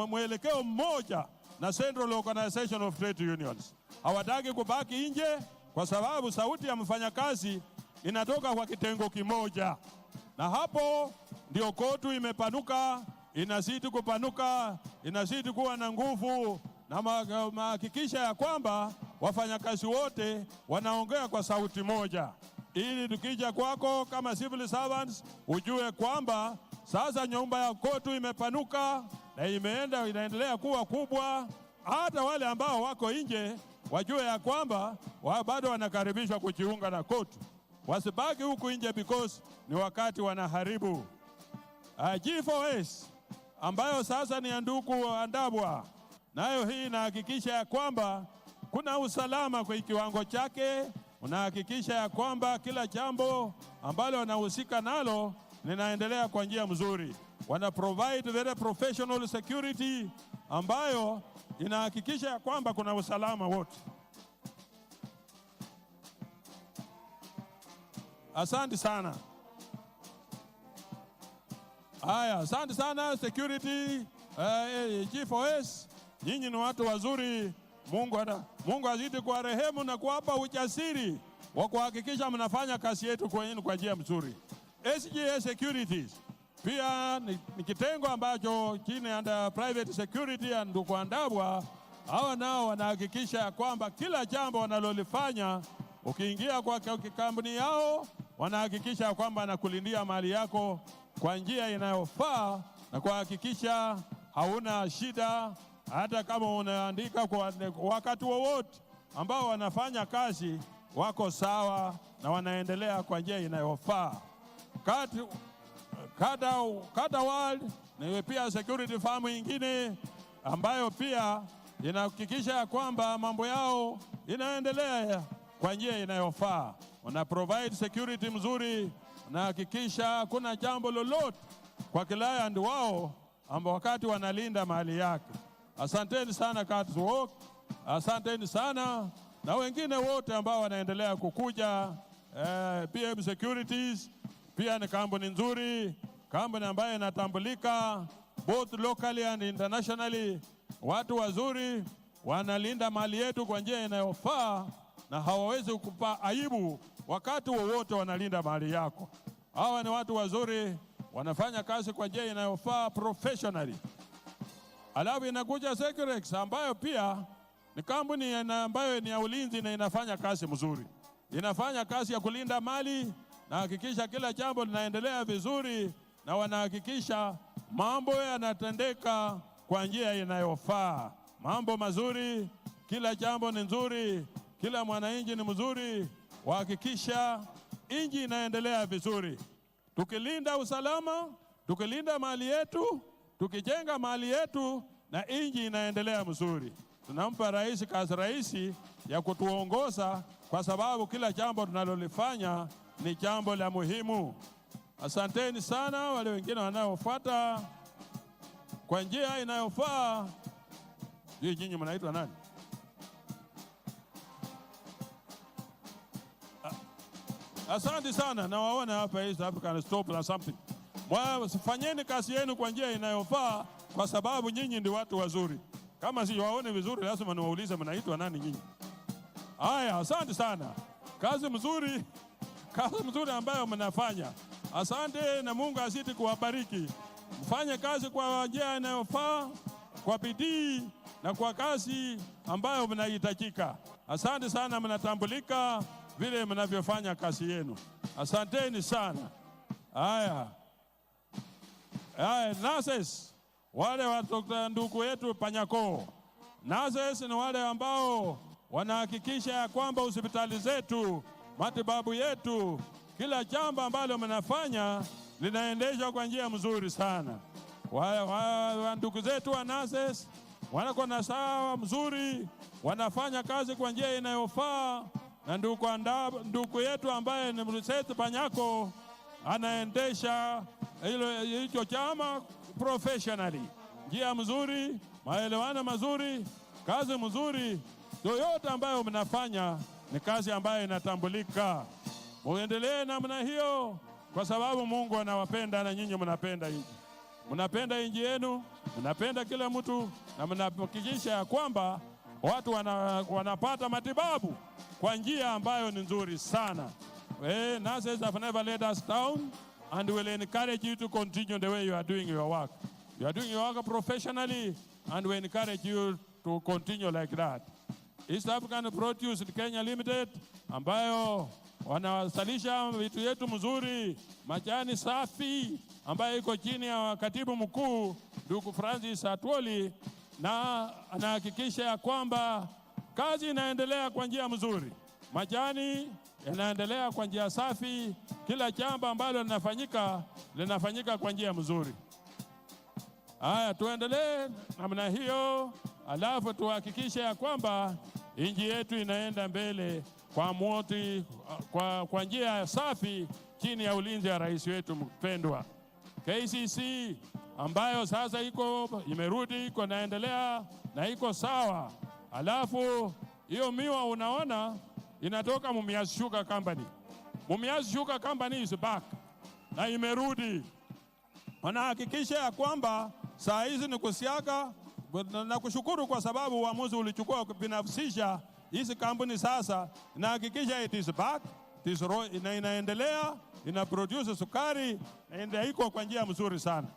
mwelekeo mmoja na Central Organization of Trade Unions. Hawataki kubaki nje, kwa sababu sauti ya mfanyakazi inatoka kwa kitengo kimoja, na hapo ndio KOTU imepanuka, inazidi kupanuka, inazidi kuwa na nguvu, na mahakikisha ya kwamba wafanyakazi wote wanaongea kwa sauti moja, ili tukija kwako kama civil servants ujue kwamba sasa nyumba ya KOTU imepanuka na inaendelea kuwa kubwa. Hata wale ambao wako nje wajue ya kwamba bado wanakaribishwa kujiunga na KOTU, wasibaki huku nje because ni wakati wanaharibu. G4S ambayo sasa ni ya ndugu Andabwa, nayo hii inahakikisha ya kwamba kuna usalama kwa kiwango chake. Unahakikisha ya kwamba kila jambo ambalo wanahusika nalo linaendelea kwa njia mzuri. Wana provide very professional security ambayo inahakikisha ya kwamba kuna usalama wote. Asante sana. Haya, asante sana security, Chief OS. Nyinyi ni watu wazuri. Mungu azidi kwa rehemu na kuwapa ujasiri wa kuhakikisha mnafanya kazi yetu kwa njia mzuri. SGA Securities pia ni kitengo ambacho chini ya private security and kuandabwa. Hawa nao wanahakikisha kwamba kila jambo wanalolifanya ukiingia kwa kampuni yao wanahakikisha kwamba wanakulindia mali yako kwa njia inayofaa na kuhakikisha hauna shida, hata kama unaandika kwa wakati wowote ambao wanafanya kazi wako sawa na wanaendelea kwa njia inayofaa. Kata World ni pia security firm nyingine ambayo pia inahakikisha kwamba mambo yao inaendelea kwa njia inayofaa. Wana provide security mzuri, wanahakikisha kuna jambo lolote kwa client wao ambao wakati wanalinda mali yake. Asanteni sana Catwalk, asanteni sana na wengine wote ambao wanaendelea kukuja. PM Securities pia ni kampuni nzuri, kampuni ambayo inatambulika both locally and internationally. Watu wazuri wanalinda mali yetu kwa njia inayofaa na hawawezi kukupa aibu wakati wowote wanalinda mali yako. Hawa ni watu wazuri, wanafanya kazi kwa njia inayofaa professionally. Alafu inakuja Securex ambayo pia ni kampuni ambayo ni ya ulinzi na inafanya kazi mzuri. Inafanya kazi ya kulinda mali na hakikisha kila jambo linaendelea vizuri na wanahakikisha mambo yanatendeka kwa njia inayofaa. Mambo mazuri, kila jambo ni nzuri, kila mwananchi ni mzuri, wahakikisha nchi inaendelea vizuri. Tukilinda usalama, tukilinda mali yetu, tukijenga mali yetu na nchi inaendelea mzuri. Tunampa rais kazi rahisi ya kutuongoza kwa sababu kila jambo tunalolifanya ni jambo la muhimu. Asanteni sana wale wengine wanaofuata kwa njia inayofaa. Nyinyi mnaitwa nani? Asante sana, na waona hapa East African Stop na something. Fanyeni kazi yenu kwa njia inayofaa kwa sababu nyinyi ndi watu wazuri. Kama siwaone vizuri lazima niwaulize mnaitwa nani nyinyi. Haya, asante sana. Kazi mzuri ambayo mnafanya. Asante na Mungu azidi kuwabariki. Mfanye kazi kwa njia inayofaa, kwa bidii na kwa kazi ambayo mnahitajika. Asante sana, mnatambulika vile mnavyofanya kazi yenu. Asanteni sana. Haya, nurses, wale watoka ndugu yetu Panyako. Nurses ni wale ambao wanahakikisha ya kwamba hospitali zetu, matibabu yetu, kila jambo ambalo mnafanya linaendeshwa kwa njia mzuri sana. Ndugu zetu wa nurses wanakuwa na sawa mzuri, wanafanya kazi kwa njia inayofaa, na ndugu yetu ambaye ni Mseti Panyako anaendesha hicho chama professionally. Njia mzuri, maelewano mazuri, kazi mzuri. Yoyote ambayo mnafanya ni kazi ambayo inatambulika. Muendelee namna hiyo kwa sababu Mungu anawapenda na nyinyi mnapenda nchi. Mnapenda nchi yenu, mnapenda kila mtu na mnahakikisha ya kwamba watu wanapata matibabu kwa njia ambayo ni nzuri sana. Nurses have never let us down and will encourage you to continue the way you are doing your work. You are doing your work professionally and we encourage you to continue like that. East African Produce Kenya Limited ambayo wanawasalisha vitu yetu mzuri, majani safi ambayo iko chini ya katibu mkuu ndugu Francis Atwoli, na anahakikisha ya kwamba kazi inaendelea kwa njia mzuri, majani yanaendelea kwa njia safi, kila jambo ambalo linafanyika kwa njia mzuri. Haya, tuendelee namna hiyo, alafu tuhakikishe ya kwamba nchi yetu inaenda mbele kwa njia safi chini ya ulinzi wa rais wetu mpendwa. KCC ambayo sasa imerudi naendelea na iko sawa. Alafu hiyo miwa unaona inatoka Mumias Sugar Company. Mumias Sugar Company is back na imerudi. wanahakikisha ya kwamba saa hizi ni kusiaga na kushukuru kwa sababu uamuzi ulichukua kubinafsisha hizi kampuni. Sasa inahakikisha it is back, inaendelea, ina produce sukari na iko kwa njia mzuri sana.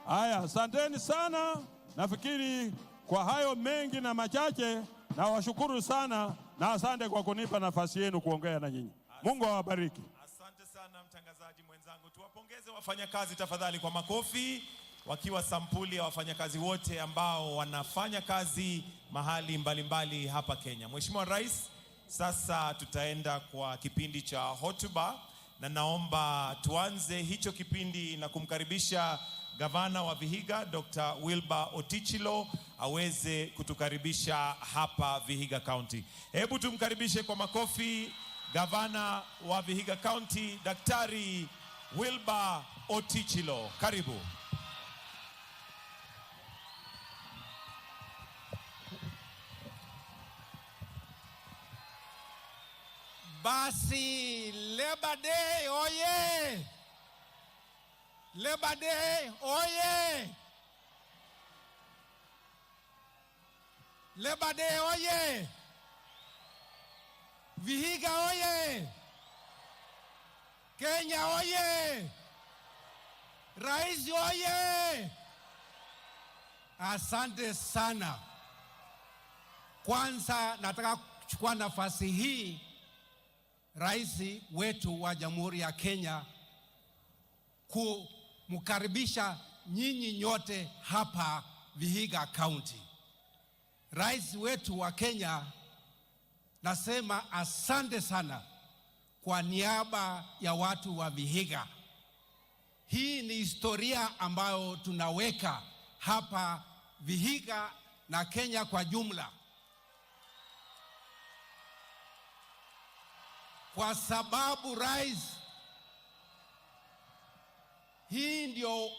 Haya, asanteni sana. Nafikiri kwa hayo mengi na machache, na washukuru sana na asante kwa kunipa nafasi yenu kuongea na nyinyi. Mungu awabariki. Asante sana mtangazaji mwenzangu. Tuwapongeze wafanyakazi tafadhali kwa makofi, wakiwa sampuli ya wafanyakazi wote ambao wanafanya kazi mahali mbalimbali hapa Kenya. Mheshimiwa Rais, sasa tutaenda kwa kipindi cha hotuba, na naomba tuanze hicho kipindi na kumkaribisha Gavana wa Vihiga Dr. Wilbur Otichilo aweze kutukaribisha hapa Vihiga County. Hebu tumkaribishe kwa makofi Gavana wa Vihiga County Daktari Wilbur Otichilo. Karibu. Basi Labor Day oye! Labor Day oye! Labor Day oye! Vihiga oye! Kenya oye! Rais oye! Asante sana. Kwanza nataka kuchukua nafasi hii, Rais wetu wa Jamhuri ya Kenya, kumkaribisha nyinyi nyote hapa Vihiga County. Rais wetu wa Kenya, nasema asante sana kwa niaba ya watu wa Vihiga. Hii ni historia ambayo tunaweka hapa Vihiga na Kenya kwa jumla, kwa sababu Rais, hii ndio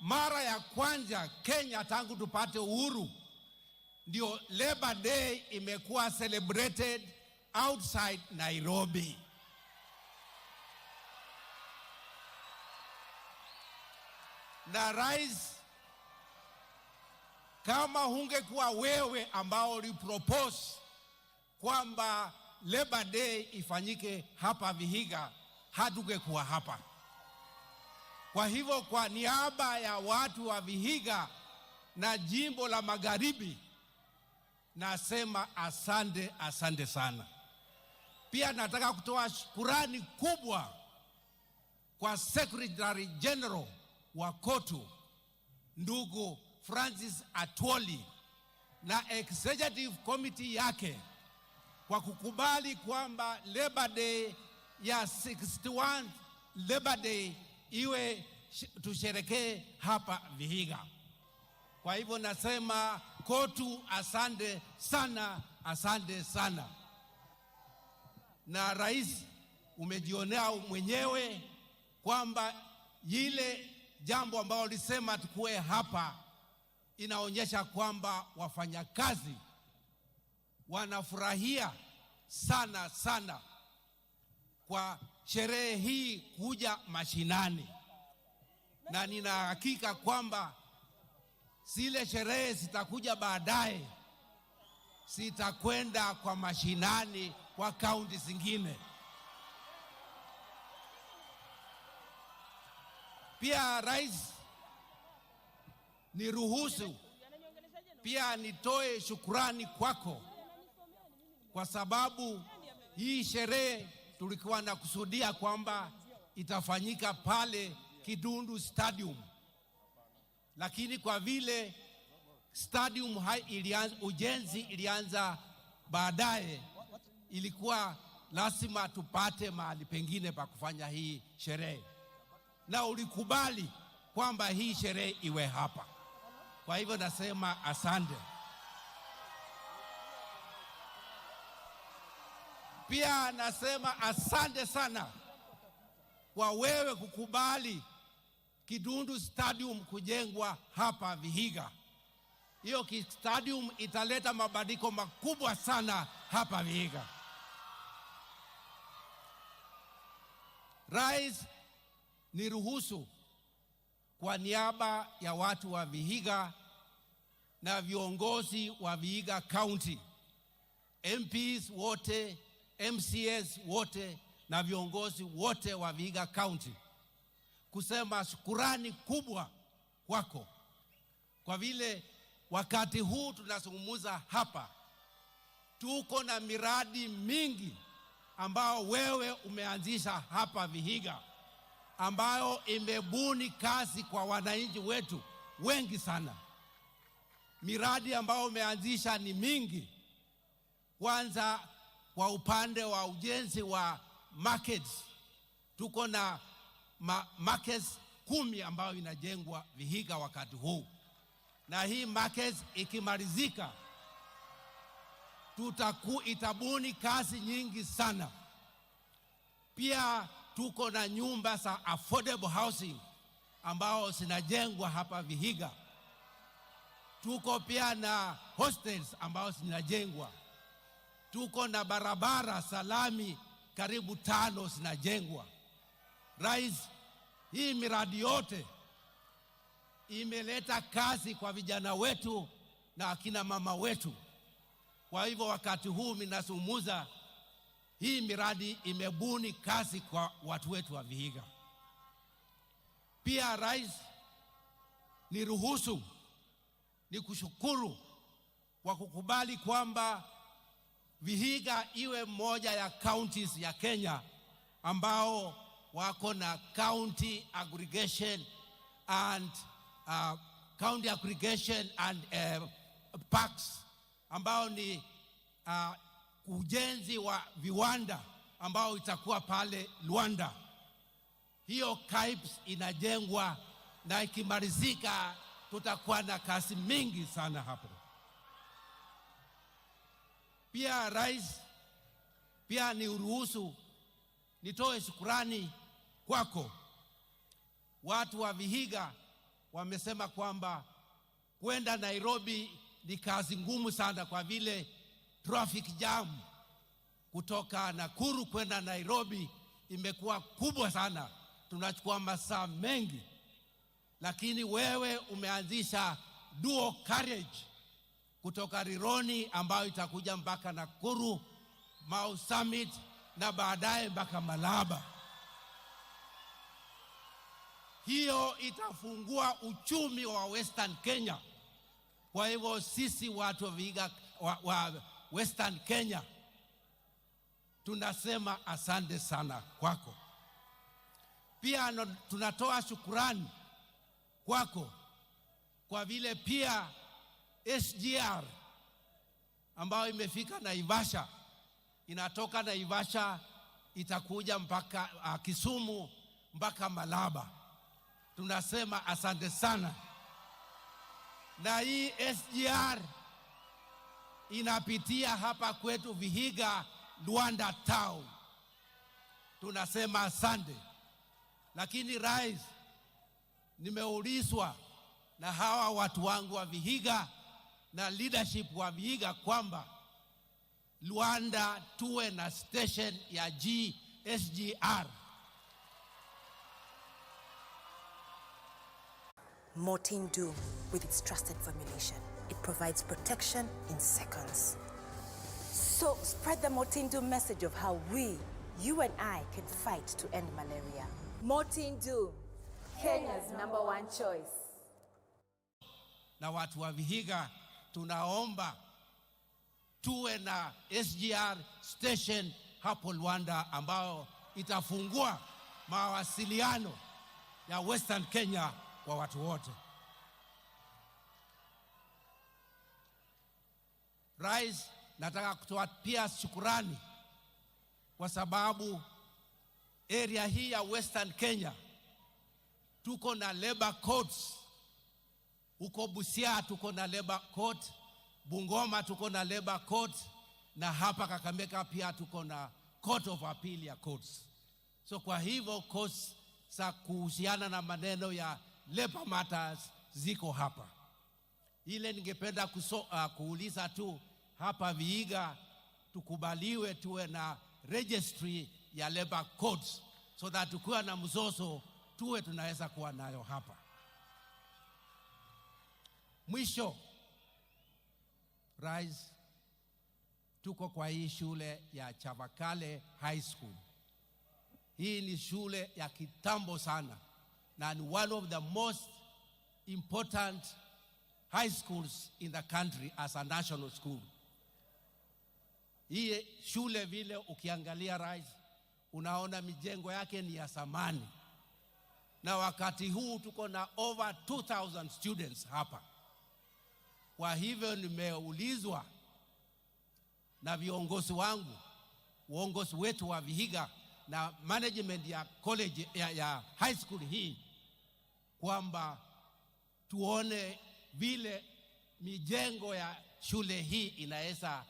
mara ya kwanza Kenya tangu tupate uhuru ndio Labor Day imekuwa celebrated outside Nairobi. Na Rais, kama hungekuwa wewe ambao ulipropose kwamba Labor Day ifanyike hapa Vihiga, hatungekuwa hapa. Kwa hivyo kwa niaba ya watu wa Vihiga na jimbo la Magharibi, nasema asante, asante sana. Pia nataka kutoa shukrani kubwa kwa Secretary General wa KOTU ndugu Francis Atwoli na Executive Committee yake kwa kukubali kwamba Labor Day ya 61 Labor Day iwe tusherekee hapa Vihiga. Kwa hivyo nasema KOTU asante sana, asante sana. Na Rais, umejionea mwenyewe kwamba ile jambo ambalo ulisema tukue hapa inaonyesha kwamba wafanyakazi wanafurahia sana sana kwa sherehe hii kuja mashinani, na nina hakika kwamba zile sherehe zitakuja baadaye, zitakwenda kwa mashinani kwa kaunti zingine. Pia Rais, niruhusu pia nitoe shukrani kwako, kwa sababu hii sherehe tulikuwa na kusudia kwamba itafanyika pale Kidundu Stadium, lakini kwa vile stadium ujenzi ilianza baadaye, ilikuwa lazima tupate mahali pengine pa kufanya hii sherehe, na ulikubali kwamba hii sherehe iwe hapa. Kwa hivyo nasema asante. Pia nasema asante sana kwa wewe kukubali Kidundu Stadium kujengwa hapa Vihiga. Hiyo stadium italeta mabadiliko makubwa sana hapa Vihiga. Rais, niruhusu kwa niaba ya watu wa Vihiga na viongozi wa Vihiga County, MPs wote, MCAs wote na viongozi wote wa Vihiga County kusema shukrani kubwa kwako kwa vile wakati huu tunazungumza hapa tuko na miradi mingi ambao wewe umeanzisha hapa Vihiga, ambayo imebuni kazi kwa wananchi wetu wengi sana. Miradi ambayo umeanzisha ni mingi. Kwanza kwa upande wa ujenzi wa markets, tuko na markets 10 ambayo inajengwa Vihiga wakati huu, na hii markets ikimalizika itabuni kazi nyingi sana. Pia tuko na nyumba za affordable housing ambao zinajengwa hapa Vihiga. Tuko pia na hostels ambao zinajengwa. Tuko na barabara salami karibu 5 zinajengwa. Rais, hii miradi yote imeleta kazi kwa vijana wetu na akina mama wetu. Kwa hivyo wakati huu ninazungumza, hii miradi imebuni kazi kwa watu wetu wa Vihiga. Pia Rais, niruhusu nikushukuru kwa kukubali kwamba Vihiga iwe moja ya counties ya Kenya ambao wako na county aggregation and parks ambao ni ujenzi wa viwanda ambao itakuwa pale Luanda. Hiyo KAIPS inajengwa na ikimalizika tutakuwa na kazi mingi sana hapo. Pia Rais, pia ni uruhusu nitoe shukrani kwako. Watu wa Vihiga wamesema kwamba kwenda Nairobi ni kazi ngumu sana kwa vile traffic jam kutoka Nakuru kwenda Nairobi imekuwa kubwa sana, tunachukua masaa mengi. Lakini wewe umeanzisha dual carriage kutoka Rironi ambayo itakuja mpaka Nakuru, Mau Summit na baadaye mpaka Malaba. Hiyo itafungua uchumi wa Western Kenya. Kwa hivyo sisi watu wa Vihiga wa Western Kenya tunasema asante sana kwako. Pia tunatoa shukrani kwako kwa vile pia SGR ambayo imefika Naivasha, inatoka Naivasha itakuja mpaka Kisumu mpaka Malaba. Tunasema asante sana. Na hii SGR inapitia hapa kwetu Vihiga, Luanda Town. Tunasema asante. Lakini Rais, nimeulizwa na hawa watu wangu wa Vihiga na leadership wa Vihiga kwamba Luanda tuwe na station ya SGR. Mortein Doom, with its trusted formulation, it provides protection in seconds. So spread the Mortein Doom message of how you and I can fight to end malaria. Mortein Doom, Kenya's #1 choice. Na watu wa Vihiga tunaomba tuwe na SGR station hapo Luanda ambao itafungua mawasiliano ya Western Kenya kwa watu wote. Rais, nataka kutoa pia shukrani kwa sababu area hii ya Western Kenya tuko na labor courts. Huko Busia tuko na labor court, Bungoma tuko na labor court, na hapa Kakamega pia tuko na court of appeal ya courts. So kwa hivyo courts za kuhusiana na maneno ya labor matters ziko hapa. Ile ningependa kuuliza tu hapa Vihiga tukubaliwe tuwe na registry ya labor courts so that tukiwa na mzozo tuwe tunaweza kuwa nayo hapa. Mwisho, Rais, tuko kwa hii shule ya Chavakale High School. Hii ni shule ya kitambo sana na ni one of the most important high schools in the country as a national school. Hii shule vile ukiangalia, Rais, unaona mijengo yake ni ya zamani, na wakati huu tuko na over 2,000 students hapa. Kwa hivyo nimeulizwa na viongozi wangu, uongozi wetu wa Vihiga na management ya college ya high school hii, kwamba tuone vile mijengo ya shule hii inaweza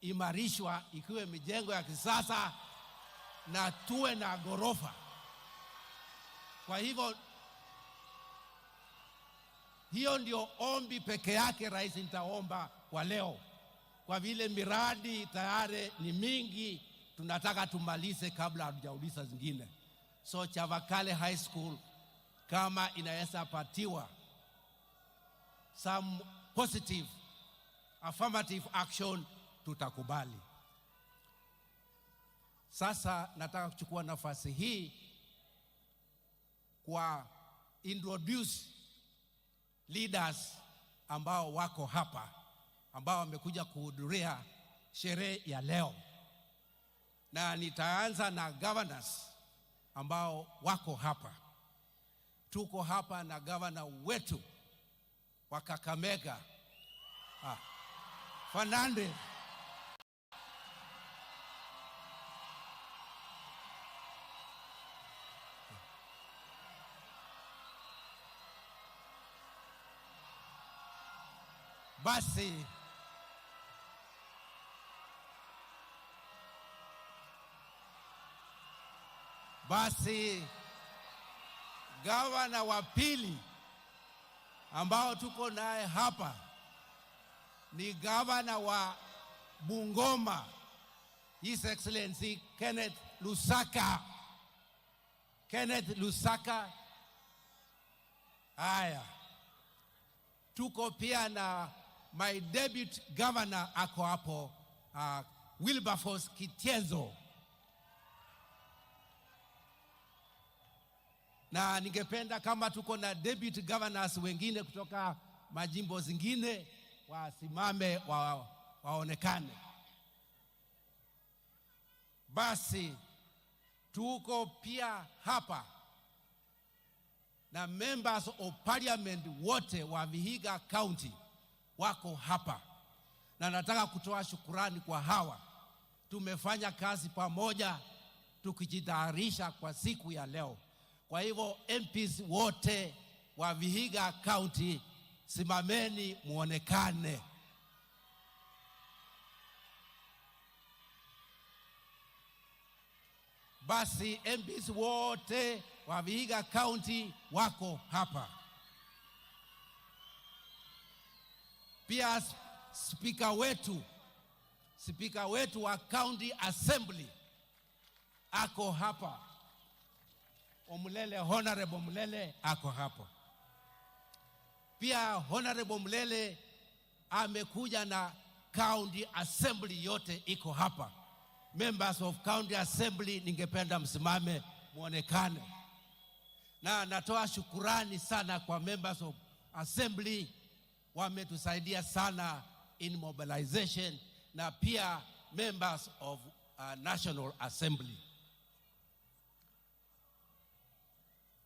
imarishwa ikiwe mijengo ya kisasa na tuwe na ghorofa. Kwa hivyo hiyo ndio ombi peke yake, Rais, nitaomba kwa leo, kwa vile miradi tayari ni mingi, tunataka tumalize kabla hatujauliza zingine. So Chavakale High School kama inaweza patiwa some positive affirmative action, tutakubali. Sasa nataka kuchukua nafasi hii kwa introduce leaders ambao wako hapa, ambao wamekuja kuhudhuria sherehe ya leo, na nitaanza na governors ambao wako hapa. Tuko hapa na governor wetu wa Kakamega, Fernandez. Basi gavana wa pili ambao tuko naye hapa ni gavana wa Bungoma, His Excellency Kenneth Lusaka. Kenneth Lusaka. Haya, tuko pia na my deputy governor ako hapo, Wilberforce Kitienzo. Na ningependa kama tuko na deputy governors wengine kutoka majimbo zingine wasimame waonekane. Basi tuko pia hapa na members of parliament wote wa Vihiga County wako hapa, na nataka kutoa shukurani kwa hawa. Tumefanya kazi pamoja tukijitayarisha kwa siku ya leo. Kwa hivyo MPs wote wa Vihiga County, simameni muonekane. Basi MPs wote wa Vihiga County wako hapa. Pia speaker wetu wa County Assembly ako hapa. Omulele, Honorable Mulele ako hapo. Pia Honorable Mulele amekuja na County Assembly yote iko hapa. Members of County Assembly, ningependa msimame muonekane. Na natoa shukurani sana kwa members of Assembly, wametusaidia sana in mobilization, na pia members of National Assembly.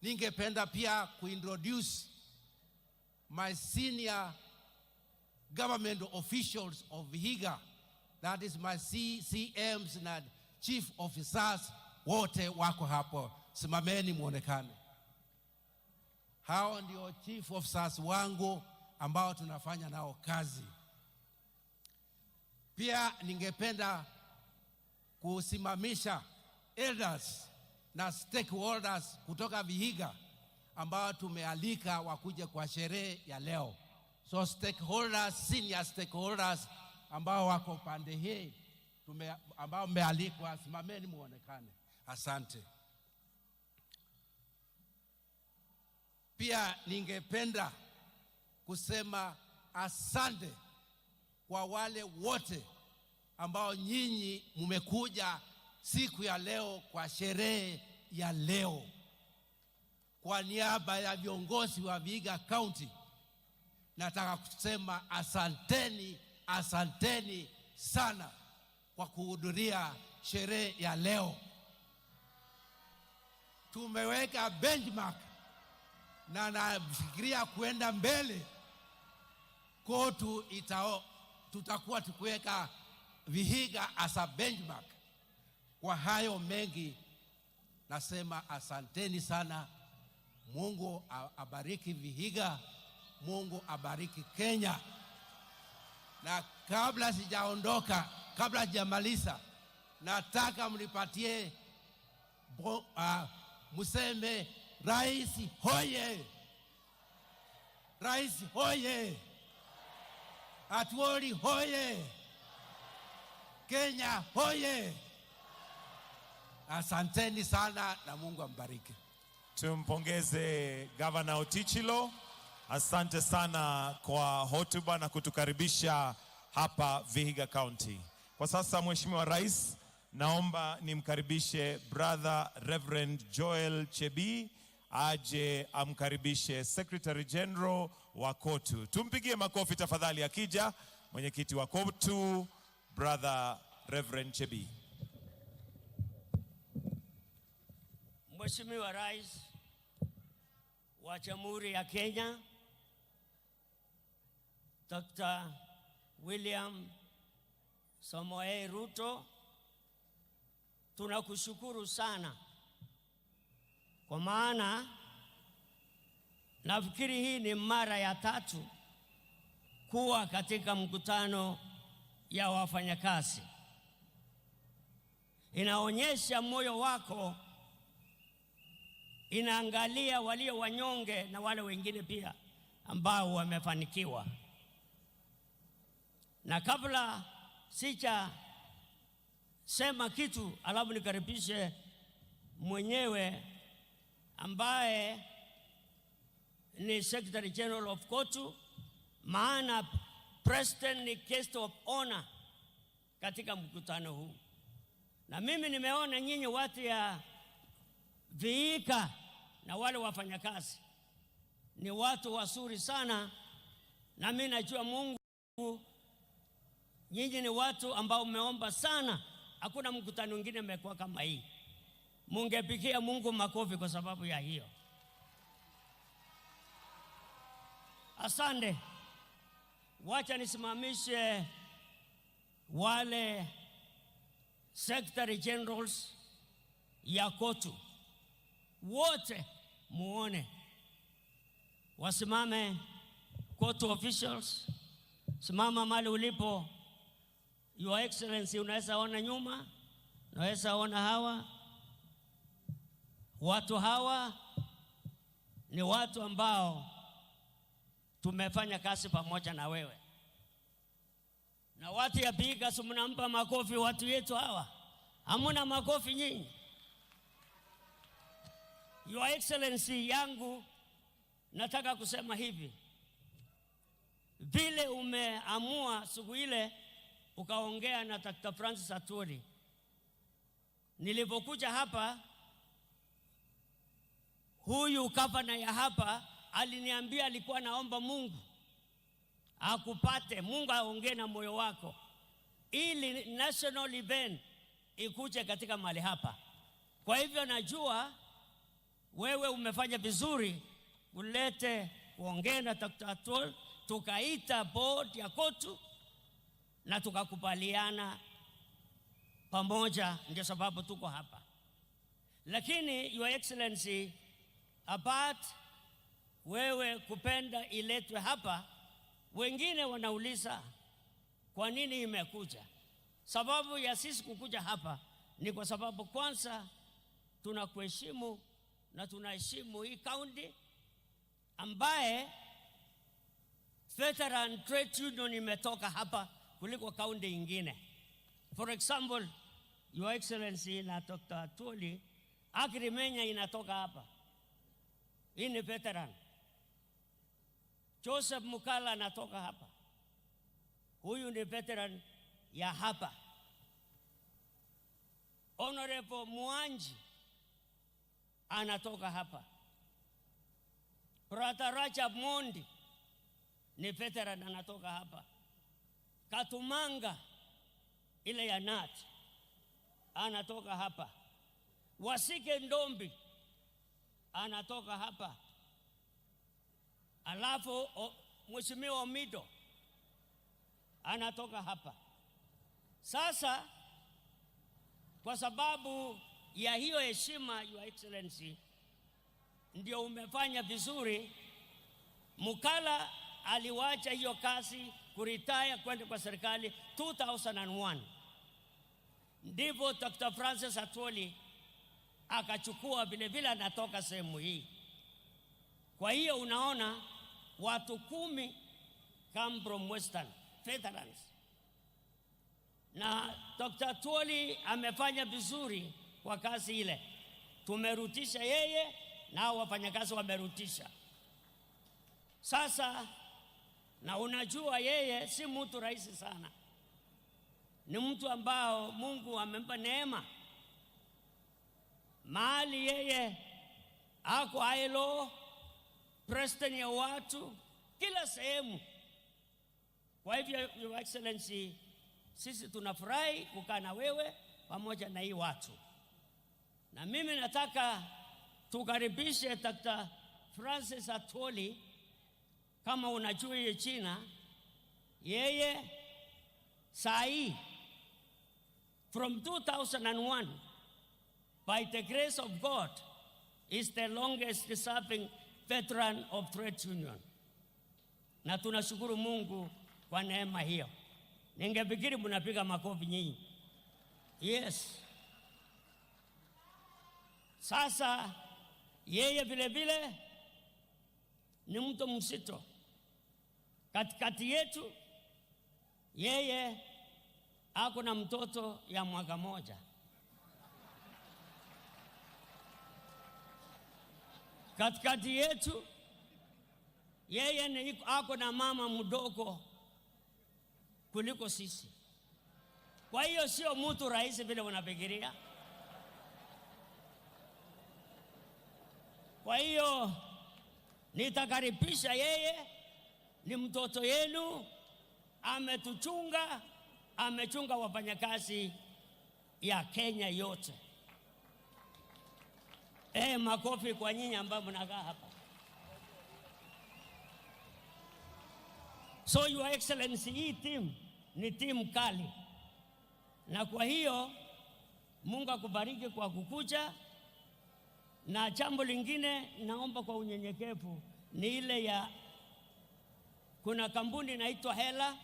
Ningependa pia kuintroduce my senior government officials of Vihiga, that is my CCMs na chief officers, wote wako hapo. Simameni muonekane. Hao ndio chief officers wangu ambao tunafanya nao kazi. Pia ningependa kusimamisha elders na stakeholders kutoka Vihiga ambao tumealika wakuje kwa sherehe ya leo. So stakeholders, senior stakeholders ambao wako pande hii ambao mmealikwa, simameni muonekane. Asante. Pia ningependa kusema asante kwa wale wote ambao nyinyi mmekuja siku ya leo kwa sherehe ya leo. Kwa niaba ya viongozi wa Vihiga County nataka kusema asanteni, asanteni sana kwa kuhudhuria sherehe ya leo. Tumeweka benchmark na nafikiria kuenda mbele. Kotu tutakuwa tukiweka Vihiga as a benchmark. Kwa hayo mengi nasema asanteni sana. Mungu abariki Vihiga, Mungu abariki Kenya. Na kabla sijaondoka, kabla sijamaliza, nataka mnipatie museme rais hoye, rais hoye, Atuoli hoye, Kenya hoye. Asanteni sana na Mungu ambariki. Tumpongeze Governor Otichilo. Asante sana kwa hotuba na kutukaribisha hapa Vihiga County. Kwa sasa Mheshimiwa Rais, naomba nimkaribishe Brother Reverend Joel Chebii aje amkaribishe Secretary General wa KOTU. Tumpigie makofi tafadhali akija mwenyekiti wa KOTU Brother Reverend Chebii. Mheshimiwa Rais wa Jamhuri ya Kenya Dr. William Samoei Ruto, tunakushukuru sana kwa maana nafikiri hii ni mara ya 3 kuwa katika mkutano ya wafanyakazi. Inaonyesha moyo wako inaangalia walio wanyonge na wale wengine pia ambao wamefanikiwa. Na kabla sija sema kitu, alafu nikaribishe mwenyewe ambaye ni Secretary General of KOTU, maana President ni guest of honor katika mkutano huu. Na mimi nimeona nyinyi watu ya Vihiga na wale wafanyakazi ni watu wazuri sana, na mimi najua Mungu, nyinyi ni watu ambao umeomba sana. Hakuna mkutano mwingine umekuwa kama hii. Mungepigia Mungu makofi kwa sababu ya hiyo. Asante. Wacha nisimamishe wale Secretary Generals ya KOTU wote, muone wasimame. KOTU officials, simama mahali ulipo. Your Excellency, unaweza ona nyuma, unaweza ona hawa. Watu hawa ni watu ambao tumefanya kazi pamoja na wewe. Na watu ya Vihiga, mnampa makofi watu yetu hawa. Hamuna makofi nyinyi. Your Excellency yangu, nataka kusema hivi. Vile umeamua siku ile ukaongea na Dr. Francis Atuoli, nilipokuja hapa, huyu gavana ya hapa aliniambia alikuwa naomba Mungu akupate, Mungu aongee na moyo wako ili national event ikuje katika mahali hapa. Kwa hivyo najua wewe umefanya vizuri kulete kuongea na Dr. Atuoli, tukaita board ya KOTU na tukakubaliana pamoja, ndio sababu tuko hapa. Lakini Your Excellency, apart wewe kupenda iletwe hapa, wengine wanauliza kwa nini imekuja. Sababu ya sisi kukuja hapa ni kwa sababu kwanza tunakuheshimu na tunaheshimu hii county ambaye Veteran Trade Union imetoka hapa kuliko county ingine. For example, Your Excellency na Dr. Atuoli, Agrimenya inatoka hapa. Hii ni veteran. Joseph Mukala anatoka hapa. Huyu ni veteran ya hapa. Honorable Mwanji anatoka hapa. Brother Rajab Mondi ni veteran anatoka hapa. Katumanga ile ya NAT anatoka hapa. Wasike Ndombi anatoka hapa. Alafu Mheshimiwa Omido anatoka hapa. Sasa kwa sababu ya hiyo heshima, Your Excellency, ndio umefanya vizuri. Mukala aliwacha hiyo kazi kuretire kwenda kwa serikali 2001. Ndipo Dr. Francis Atwoli akachukua vile vile, anatoka sehemu hii. Kwa hiyo unaona watu 10 come from Western veterans. Na Dr. Atwoli amefanya vizuri kwa kazi ile. Tumerutisha yeye na wafanyakazi wamerutisha. Sasa na unajua yeye si mtu rahisi sana. Ni mtu ambao Mungu amempa neema. Mahali yeye ako ILO, president ya watu, kila sehemu. Kwa hivyo, Your Excellency, sisi tunafurahi kukaa na wewe pamoja na hii watu. Na mimi nataka tukaribishe Dr. Francis Atwoli. Kama unajua hiyo China, yeye sai from 2001, by the grace of God, is the longest serving veteran of trade union. Na tunashukuru Mungu kwa neema hiyo. Ningefikiri mnapiga makofi nyinyi. Yes. Sasa yeye vile vile ni mtu msito katikati yetu. Yeye ako na mtoto ya mwaka moja. Katikati yetu yeye ako na mama mdogo kuliko sisi. Kwa hiyo sio mtu rahisi vile unafikiria. Kwa hiyo nitakaribisha yeye, ni mtoto yenu, ametuchunga, amechunga wafanyakazi ya Kenya yote. Makofi kwa nyinyi ambao mnakaa hapa. So Your Excellency, hii team ni team kali. Na kwa hiyo Mungu akubariki kwa kukuja. Na jambo lingine naomba kwa unyenyekevu ni ile ya, kuna kampuni inaitwa Hela,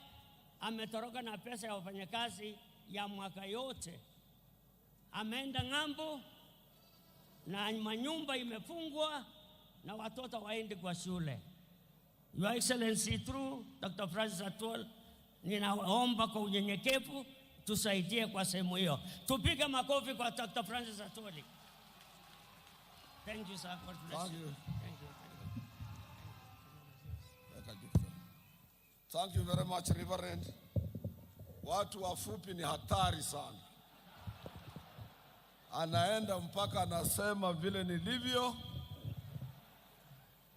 ametoroka na pesa ya wafanyakazi ya mwaka yote. Ameenda ng'ambo na manyumba imefungwa na watoto waende kwa shule. Your Excellency, through Dr. Francis Atwoli, ninaomba kwa unyenyekevu tusaidie kwa sehemu hiyo. Tupige makofi kwa Dr. Francis Atwoli. Thank you, sir. God bless you. Thank you. Thank you very much, Reverend. Watu wafupi ni hatari sana. Anaenda mpaka anasema vile nilivyo,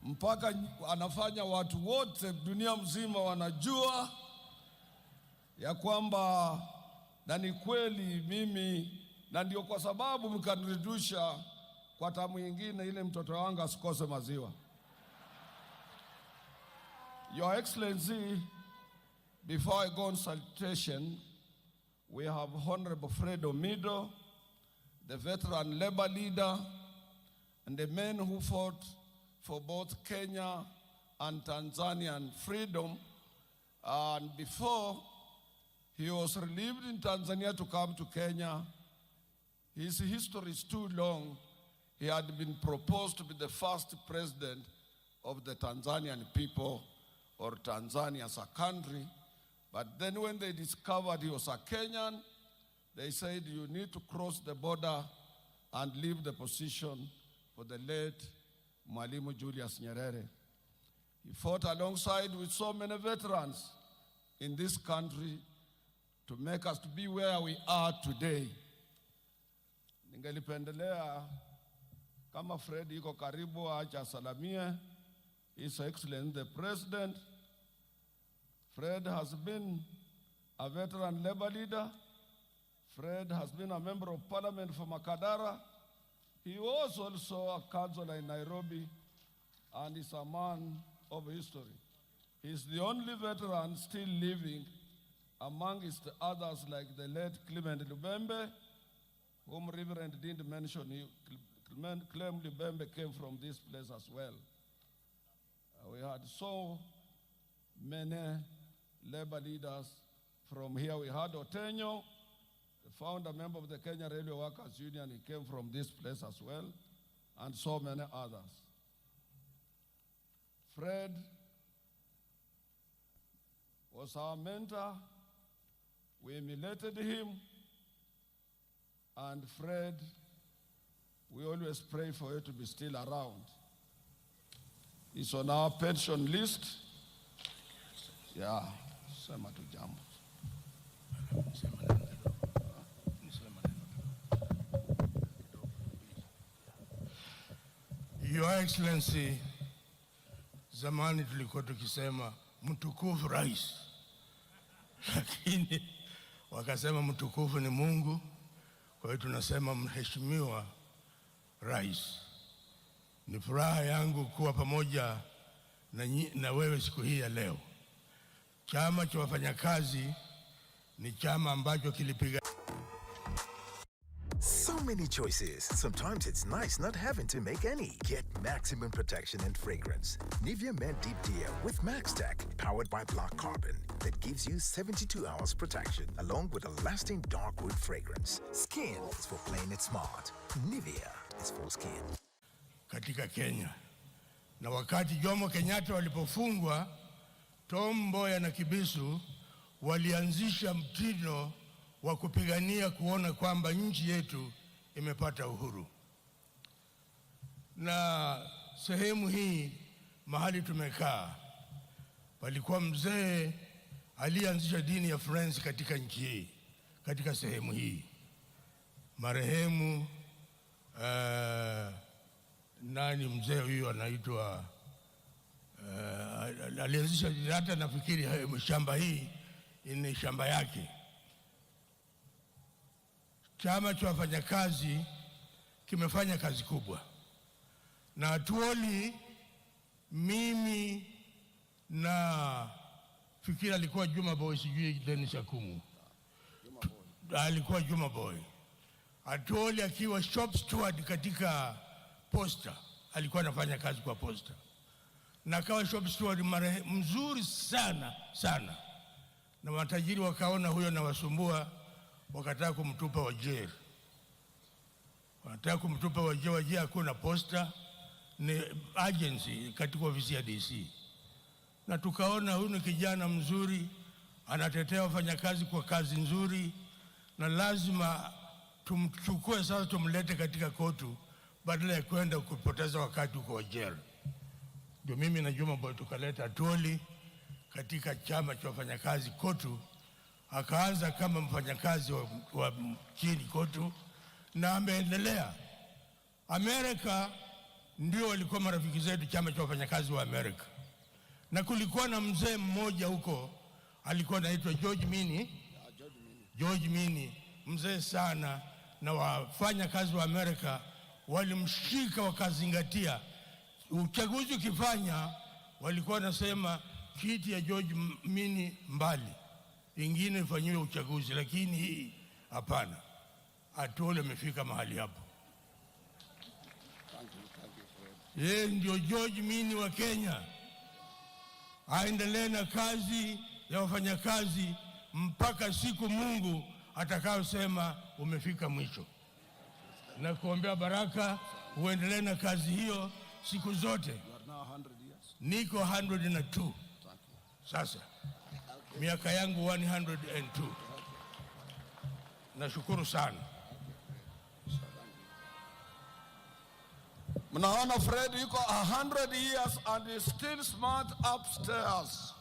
mpaka anafanya watu wote dunia mzima wanajua ya kwamba na ni kweli mimi, na ndio kwa sababu mkanirudisha kwa tamu nyingine ile mtoto wangu asikose maziwa. Your Excellency, before I go on salutation, we have Honorable Fred Omido, the veteran labor leader, and the men who fought for both Kenya and Tanzanian freedom. And before he was relieved in Tanzania to come to Kenya, his history is too long. He had been proposed to be the first president of the Tanzanian people, or Tanzania as a country. But then when they discovered he was a Kenyan, they said, you need to cross the border and leave the position for the late Mwalimu Julius Nyerere. He fought alongside with so many veterans in this country to make us to be where we are today. Ningelipendelea kama Fred yuko karibu acha salamie His Excellency the President. Fred has been a veteran labor leader. Fred has been a member of parliament for Makadara. He was also a councillor in Nairobi and is a man of history. He is the only veteran still living amongst others like the late Clement Lubembe, whom Reverend didn't mention. Clement Lubembe came from this place as well. We had so many labor leaders from here. We had Otenyo, the founder member of the Kenya Railway Workers Union. He came from this place as well, and so many others. Fred was our mentor. We emulated him. And Fred, we always pray for you to be still around. He's on our pension list. Yeah, sema tu jambo. Your Excellency, zamani tulikuwa tukisema mtukufu rais, lakini wakasema mtukufu ni Mungu, kwa hiyo tunasema mheshimiwa rais. Ni furaha yangu kuwa pamoja na wewe siku hii ya leo. Chama cha wafanyakazi ni chama ambacho kilipiga. So many choices. Sometimes it's nice not having to make any. Get maximum protection and fragrance. Nivea Men Deep Deer with MaxTech, powered by Black Carbon, that gives you 72 hours protection, along with a lasting dark wood fragrance. Skin is for playing it smart. Nivea is for skin. Katika Kenya. Na wakati Jomo Kenyatta walipofungwa, Tom Mboya na Kibisu walianzisha mtindo wa kupigania kuona kwamba nchi yetu imepata uhuru. Na sehemu hii mahali tumekaa palikuwa mzee alianzisha dini ya Friends katika nchi hii, katika sehemu hii. Marehemu nani mzee huyu anaitwa alianzisha, hata nafikiri shamba hii ni shamba yake. Chama cha wafanyakazi kimefanya kazi kubwa, na hatuoni, mimi na fikiri alikuwa Juma Boy, sijui Dennis Akumu, alikuwa Juma Boy. Hatuoni akiwa shop steward katika posta, alikuwa anafanya kazi kwa posta, na akawa shop steward mzuri sana sana, na matajiri wakaona huyo na wasumbua, wakataka kumtupa Wajir. Wanataka kumtupa Wajir. Wajir hakuna posta, ni agency katika ofisi ya DC. Na tukaona huyu ni kijana mzuri, anatetea wafanyakazi kwa kazi nzuri, na lazima tumchukue sasa, tumlete katika kotu badala ya kwenda kupoteza wakati kwa Wajir. Ndio mimi na Juma Boy tukaleta Atwoli katika chama cha wafanyakazi kotu. Akaanza kama mfanyakazi wa chini kotu, na ameendelea. Amerika ndio walikuwa marafiki zetu, chama cha wafanyakazi wa Amerika. Na kulikuwa na mzee mmoja huko alikuwa anaitwa George Mini. George Mini, mzee sana, na wafanyakazi wa Amerika walimshika wakazingatia. Uchaguzi ukifanya walikuwa nasema kiti ya George Mini mbali, ingine ifanyiwe uchaguzi, lakini hii hapana. Atwoli amefika mahali hapo. Yeye ndio George Mini wa Kenya. Aendelee na kazi ya wafanyakazi mpaka siku Mungu atakayosema umefika mwisho. Na kuombea baraka uendelee na kazi hiyo siku zote. Niko 102 sasa, miaka yangu 102. Nashukuru sana. Mnaona Fred yuko 100 years and is still smart upstairs.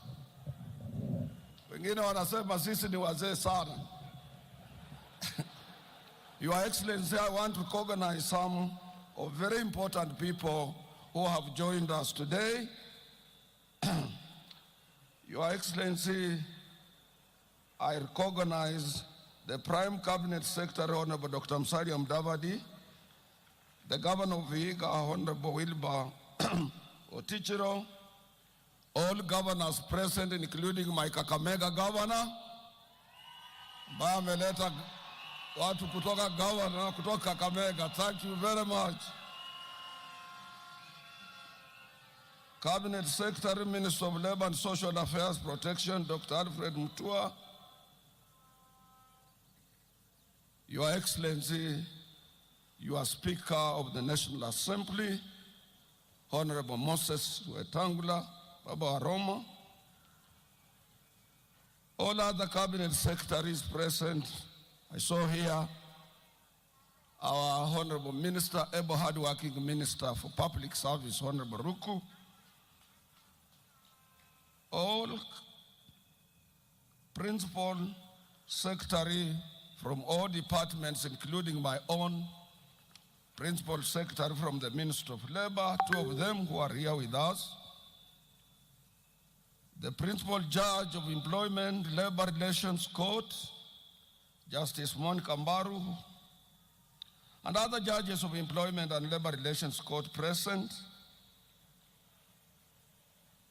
Wengine wanasema sisi ni wazee sana. Your Excellency, I want to recognize some of very important people who have joined us today. Your Excellency, I recognize the Prime Cabinet Secretary, Honorable Dr. Musalia Mudavadi, the Governor of Vihiga, Honorable Wilbur Otichiro, all governors present, including my Kakamega governor, ambaye ameleta watu kutoka governor kutoka Kakamega. Thank you very much. Cabinet Secretary, Minister of Labor and Social Affairs Protection, Dr. Alfred Mutua. Your Excellency, you are Speaker of the National Assembly, Honorable Moses Wetangula, Baba Aroma, all other cabinet secretaries present. I saw here our Honorable Minister, able hard-working Minister for Public Service, Honorable Ruku, all principal secretary from all departments, including my own principal secretary from the Ministry of Labor, two of them who are here with us, the principal judge of Employment Labor Relations Court, Justice Monica Mbaru, and other judges of Employment and Labor Relations Court present.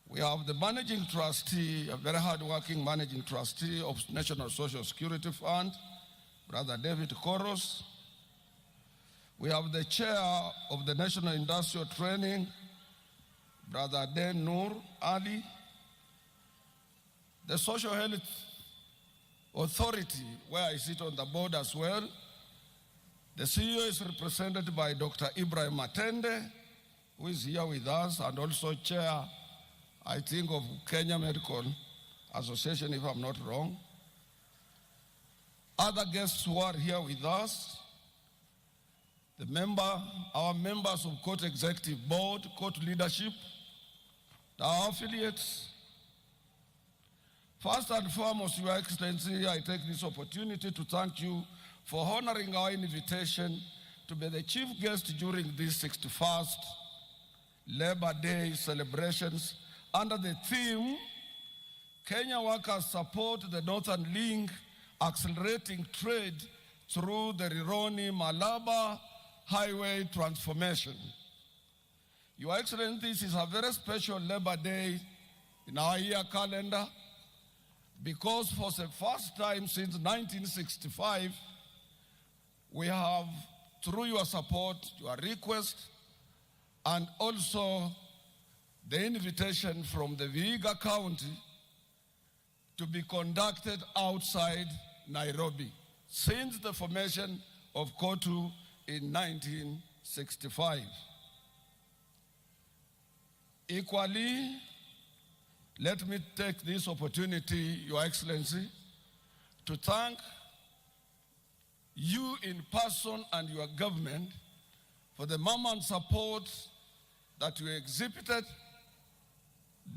We have the managing trustee, a very hard-working managing trustee of National Social Security Fund, Brother David Koros. We have the chair of the National Industrial Training, Brother Den Nur Ali. The Social Health Authority, where I sit on the board as well. The CEO is represented by Dr. Ibrahim Matende, who is here with us, and also chair, I think, of Kenya Medical Association, if I'm not wrong. Other guests who are here with us, our members of Court Executive Board, Court Leadership, our affiliates. First and foremost, Your Excellency, I take this opportunity to thank you for honoring our invitation to be the chief guest during this 61st Labor Day celebrations under the theme, Kenya Workers Support the Northern Link, Accelerating Trade Through the Rironi-Malaba Highway Transformation. Your Excellency, this is a very special Labor Day in our year calendar because for the first time since 1965, we have, through your support, your request, and also the invitation from the Vihiga County to be conducted outside Nairobi since the formation of COTU in 1965. Equally, let me take this opportunity, Your Excellency, to thank you in person and your government for the moment support that you exhibited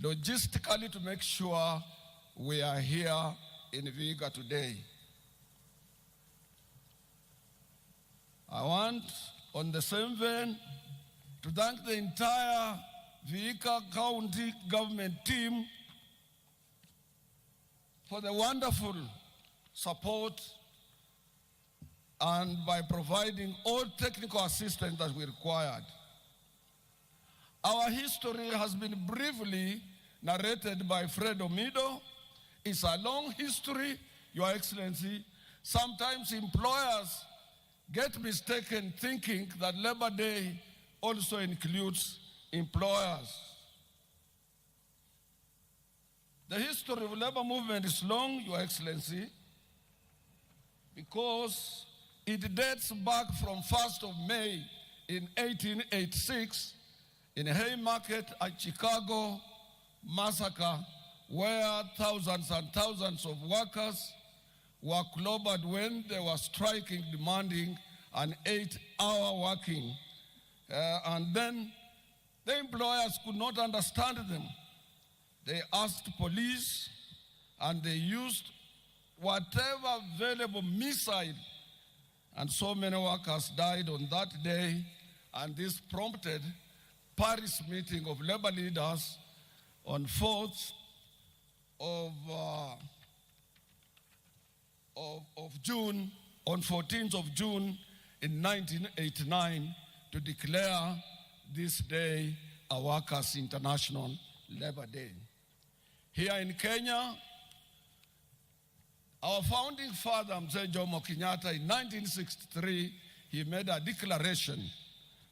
logistically to make sure we are here in Vihiga today. I want, on the same vein, to thank the entire Vihiga County government team for the wonderful support and by providing all technical assistance that we required. Our history has been briefly narrated by Fred Omido. It's a long history, Your Excellency. Sometimes employers get mistaken thinking that Labor Day also includes employers. The history of labor movement is long, Your Excellency, because it dates back from 1st of May in 1886 in Haymarket at Chicago massacre, where thousands and thousands of workers were clobbered when they were striking, demanding an 8-hour working And then the employers could not understand them. They asked police and they used whatever available missile, and so many workers died on that day, and this prompted Paris meeting of labor leaders on 4th of June, on 14th of June in 1989, to declare this day a Workers' International Labor Day. Here in Kenya, our founding father, Mzee Jomo Kenyatta, in 1963, he made a declaration.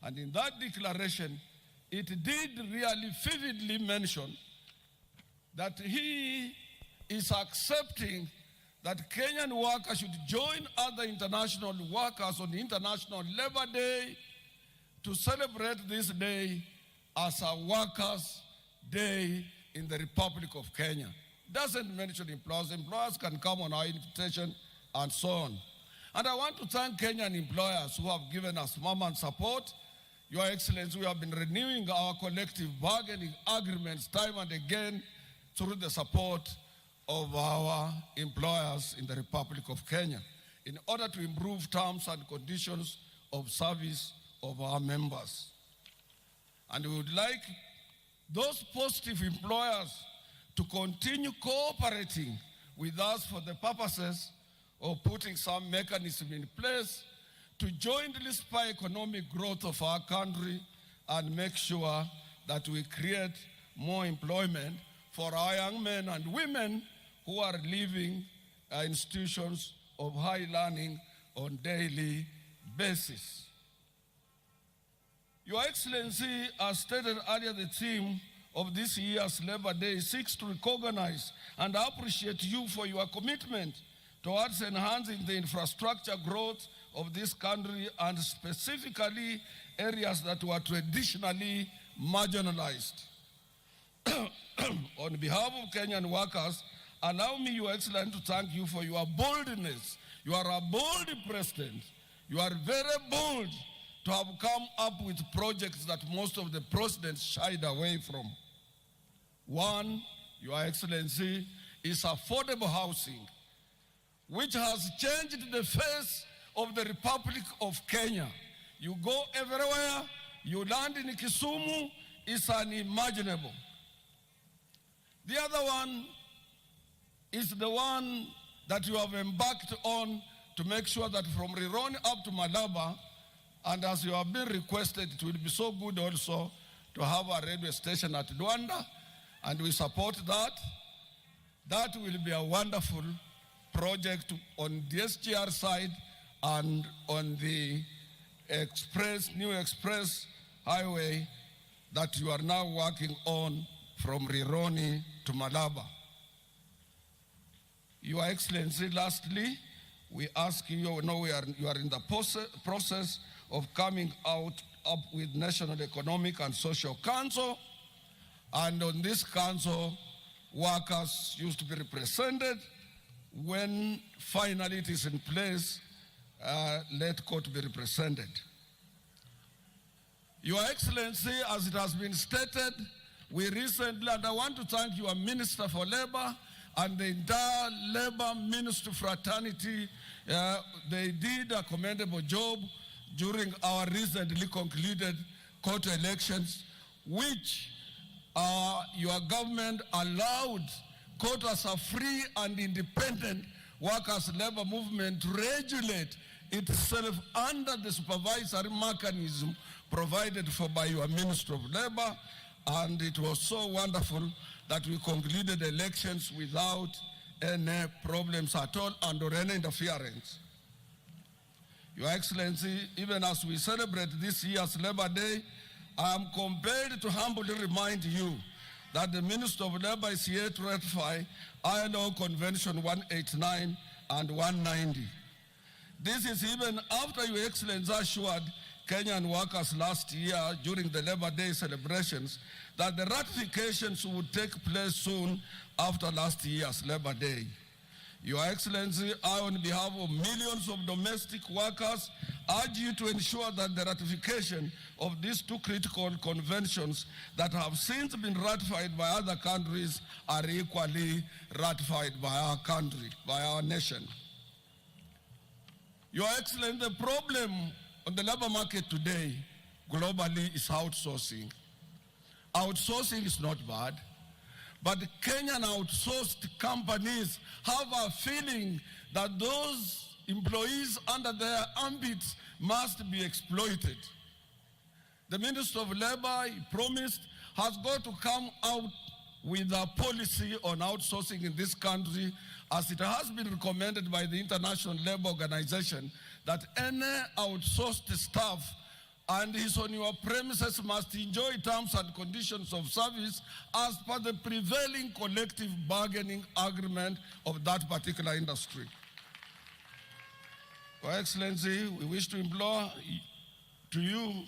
And in that declaration, it did really vividly mention that he is accepting that Kenyan workers should join other international workers on the International Labor Day to celebrate this day as a Workers' Day in the Republic of Kenya. Doesn't mention employers. Employers can come on our invitation and so on. And I want to thank Kenyan employers who have given us moment support. Your Excellency, we have been renewing our collective bargaining agreements time and again through the support of our employers in the Republic of Kenya in order to improve terms and conditions of service of our members. And we would like those positive employers to continue cooperating with us for the purposes of putting some mechanism in place to jointly spur economic growth of our country and make sure that we create more employment for our young men and women who are leaving institutions of high learning on daily basis. Your Excellency, as stated earlier, the theme of this year's Labor Day seeks to recognize and appreciate you for your commitment towards enhancing the infrastructure growth of this country, and specifically areas that were traditionally marginalized. On behalf of Kenyan workers, allow me, Your Excellency, to thank you for your boldness. You are a bold president. You are very bold to have come up with projects that most of the presidents shied away from. One, Your Excellency, is affordable housing, which has changed the face of the Republic of Kenya. You go everywhere, you land in Kisumu, it's unimaginable. The other one is the one that you have embarked on to make sure that from Rironi up to Malaba, and as you have been requested, it will be so good also to have a railway station at Luanda, and we support that. That will be a wonderful project on the SGR side and on the new express highway that you are now working on from Rironi to Malaba. Your Excellency, lastly, we ask you, you are in the process of coming up with National Economic and Social Council, and on this council, workers used to be represented. When finally it is in place, let court be represented. Your Excellency, as it has been stated, we recently, and I want to thank your Minister for Labor and the entire Labor Ministry fraternity, they did a commendable job during our recently concluded court elections, which your government allowed court as a free and independent workers' labor movement to regulate itself under the supervisory mechanism provided for by your Minister of Labor. And it was so wonderful that we concluded elections without any problems at all and or any interference. Your Excellency, even as we celebrate this year's Labor Day, I am compelled to humbly remind you that the Minister of Labor is here to ratify ILO Convention 189 and 190. This is even after Your Excellency assured Kenyan workers last year during the Labor Day celebrations that the ratifications would take place soon after last year's Labor Day. Your Excellency, I, on behalf of millions of domestic workers urge you to ensure that the ratification of these two critical conventions that have since been ratified by other countries are equally ratified by our country, by our nation. Your Excellency, the problem on the labor market today globally is outsourcing. Outsourcing is not bad, but Kenyan outsourced companies have a feeling that those employees under their ambits must be exploited. The Minister of Labor, he promised, has got to come out with a policy on outsourcing in this country, as it has been recommended by the International Labour Organization that any outsourced staff and is on your premises must enjoy terms and conditions of service as per the prevailing collective bargaining agreement of that particular industry. Your Excellency, we wish to implore to you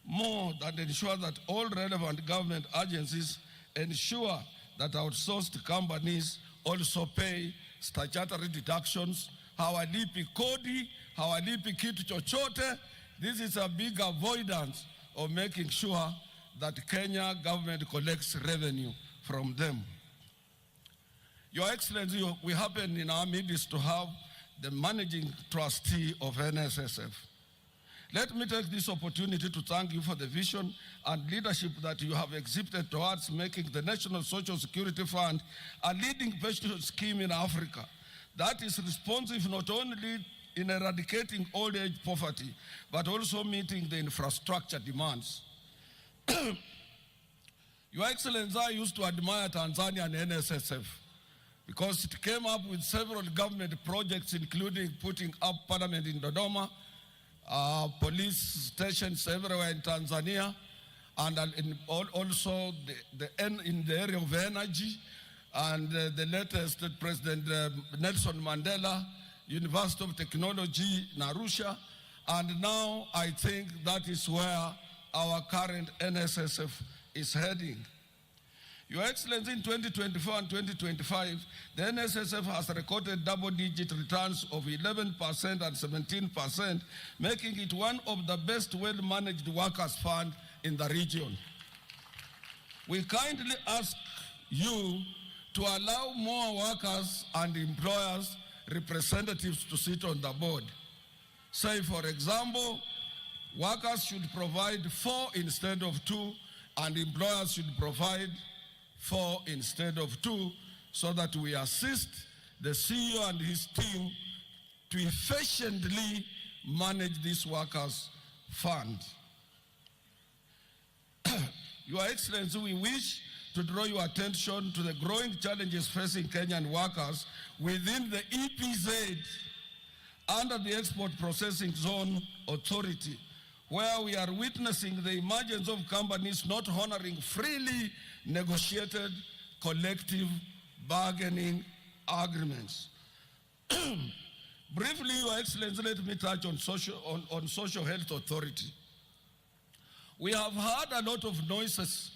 more than ensure that all relevant government agencies ensure that outsourced companies also pay statutory deductions. Hawalipi kodi, hawalipi kitu chochote. This is a big avoidance of making sure that Kenya government collects revenue from them. Your Excellency, we happen in our midst to have the managing trustee of NSSF. Let me take this opportunity to thank you for the vision and leadership that you have exhibited towards making the National Social Security Fund a leading pension scheme in Africa that is responsive not only in eradicating old age poverty, but also meeting the infrastructure demands. Your Excellency, I used to admire Tanzania and NSSF because it came up with several government projects, including putting up parliament in Dodoma, police stations everywhere in Tanzania, and also in the area of energy, and the latest President Nelson Mandela University of Technology in Arusha, and now I think that is where our current NSSF is heading. Your Excellency, in 2024 and 2025, the NSSF has recorded double-digit returns of 11% and 17%, making it one of the best well-managed workers' fund in the region. We kindly ask you to allow more workers and employers representatives to sit on the board. Say, for example, workers should provide 4 instead of 2, and employers should provide 4 instead of 2, so that we assist the CEO and his team to efficiently manage this workers' fund. Your Excellency, we wish to draw your attention to the growing challenges facing Kenyan workers within the EPZ under the Export Processing Zone Authority, where we are witnessing the emergence of companies not honoring freely negotiated collective bargaining agreements. Briefly, Your Excellency, let me touch on Social Health Authority. We have heard a lot of noises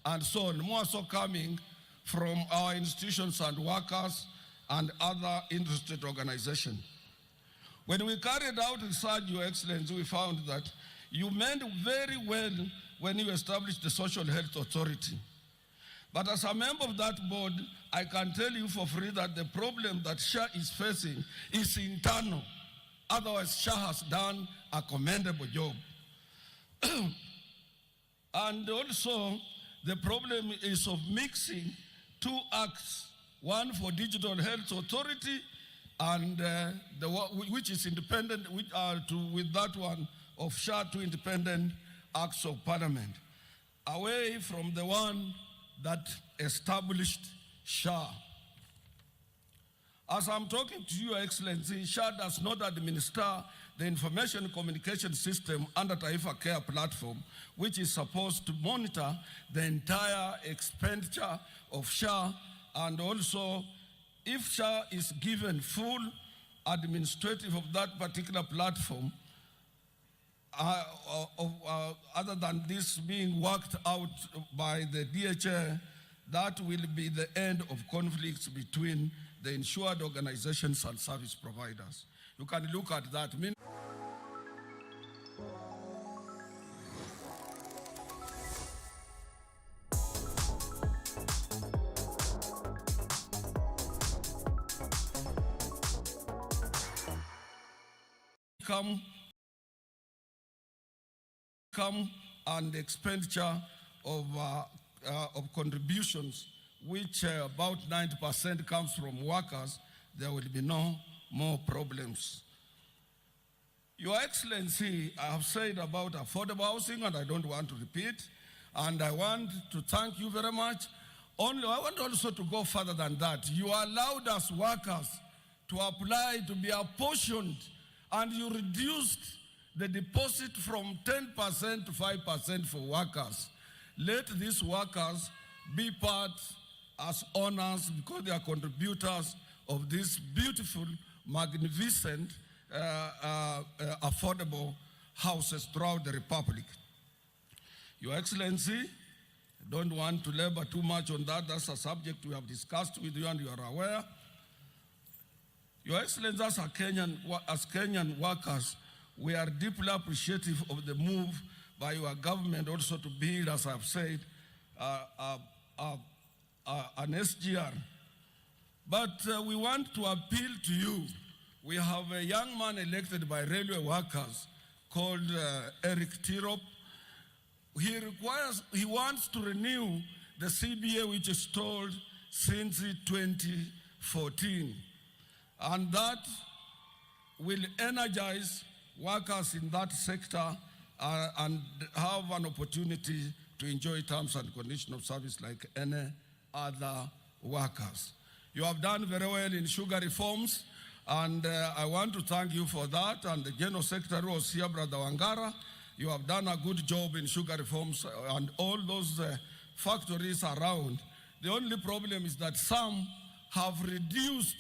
and so on, more so coming from our institutions and workers and other interested organizations. When we carried out research, Your Excellency, we found that you meant very well when you established the Social Health Authority. But as a member of that board, I can tell you for free that the problem that SHA is facing is internal. Otherwise, SHA has done a commendable job. And also, the problem is of mixing 2 acts, one for Digital Health Authority and which is independent, with that one of SHA, 2 independent acts of parliament, away from the one that established SHA. As I'm talking to you, Your Excellency, SHA does not administer the information communication system under Taifa Care platform, which is supposed to monitor the entire expenditure of SHA, and also if SHA is given full administrative of that particular platform, other than this being worked out by the DHA, that will be the end of conflicts between the insured organizations and service providers. You can look at that. Come and expenditure of contributions, which about 90% comes from workers, there will be no more problems. Your Excellency, I have said about affordable housing, and I don't want to repeat, and I want to thank you very much. I want also to go further than that. You allowed us workers to apply to be apportioned, and you reduced the deposit from 10% to 5% for workers. Let these workers be part as owners, because they are contributors of this beautiful, magnificent, affordable houses throughout the Republic. Your Excellency, I don't want to labor too much on that. That's a subject we have discussed with you and you are aware. Your Excellency, as Kenyan workers, we are deeply appreciative of the move by your government also to build, as I've said, an SGR. But we want to appeal to you. We have a young man elected by railway workers called Eric Tirop. He wants to renew the CBA, which is stalled since 2014. And that will energize workers in that sector and have an opportunity to enjoy terms and conditions of service like any other workers. You have done very well in sugar reforms, and I want to thank you for that. And the General Secretary was here, Brother Wangara. You have done a good job in sugar reforms and all those factories around. The only problem is that some have reduced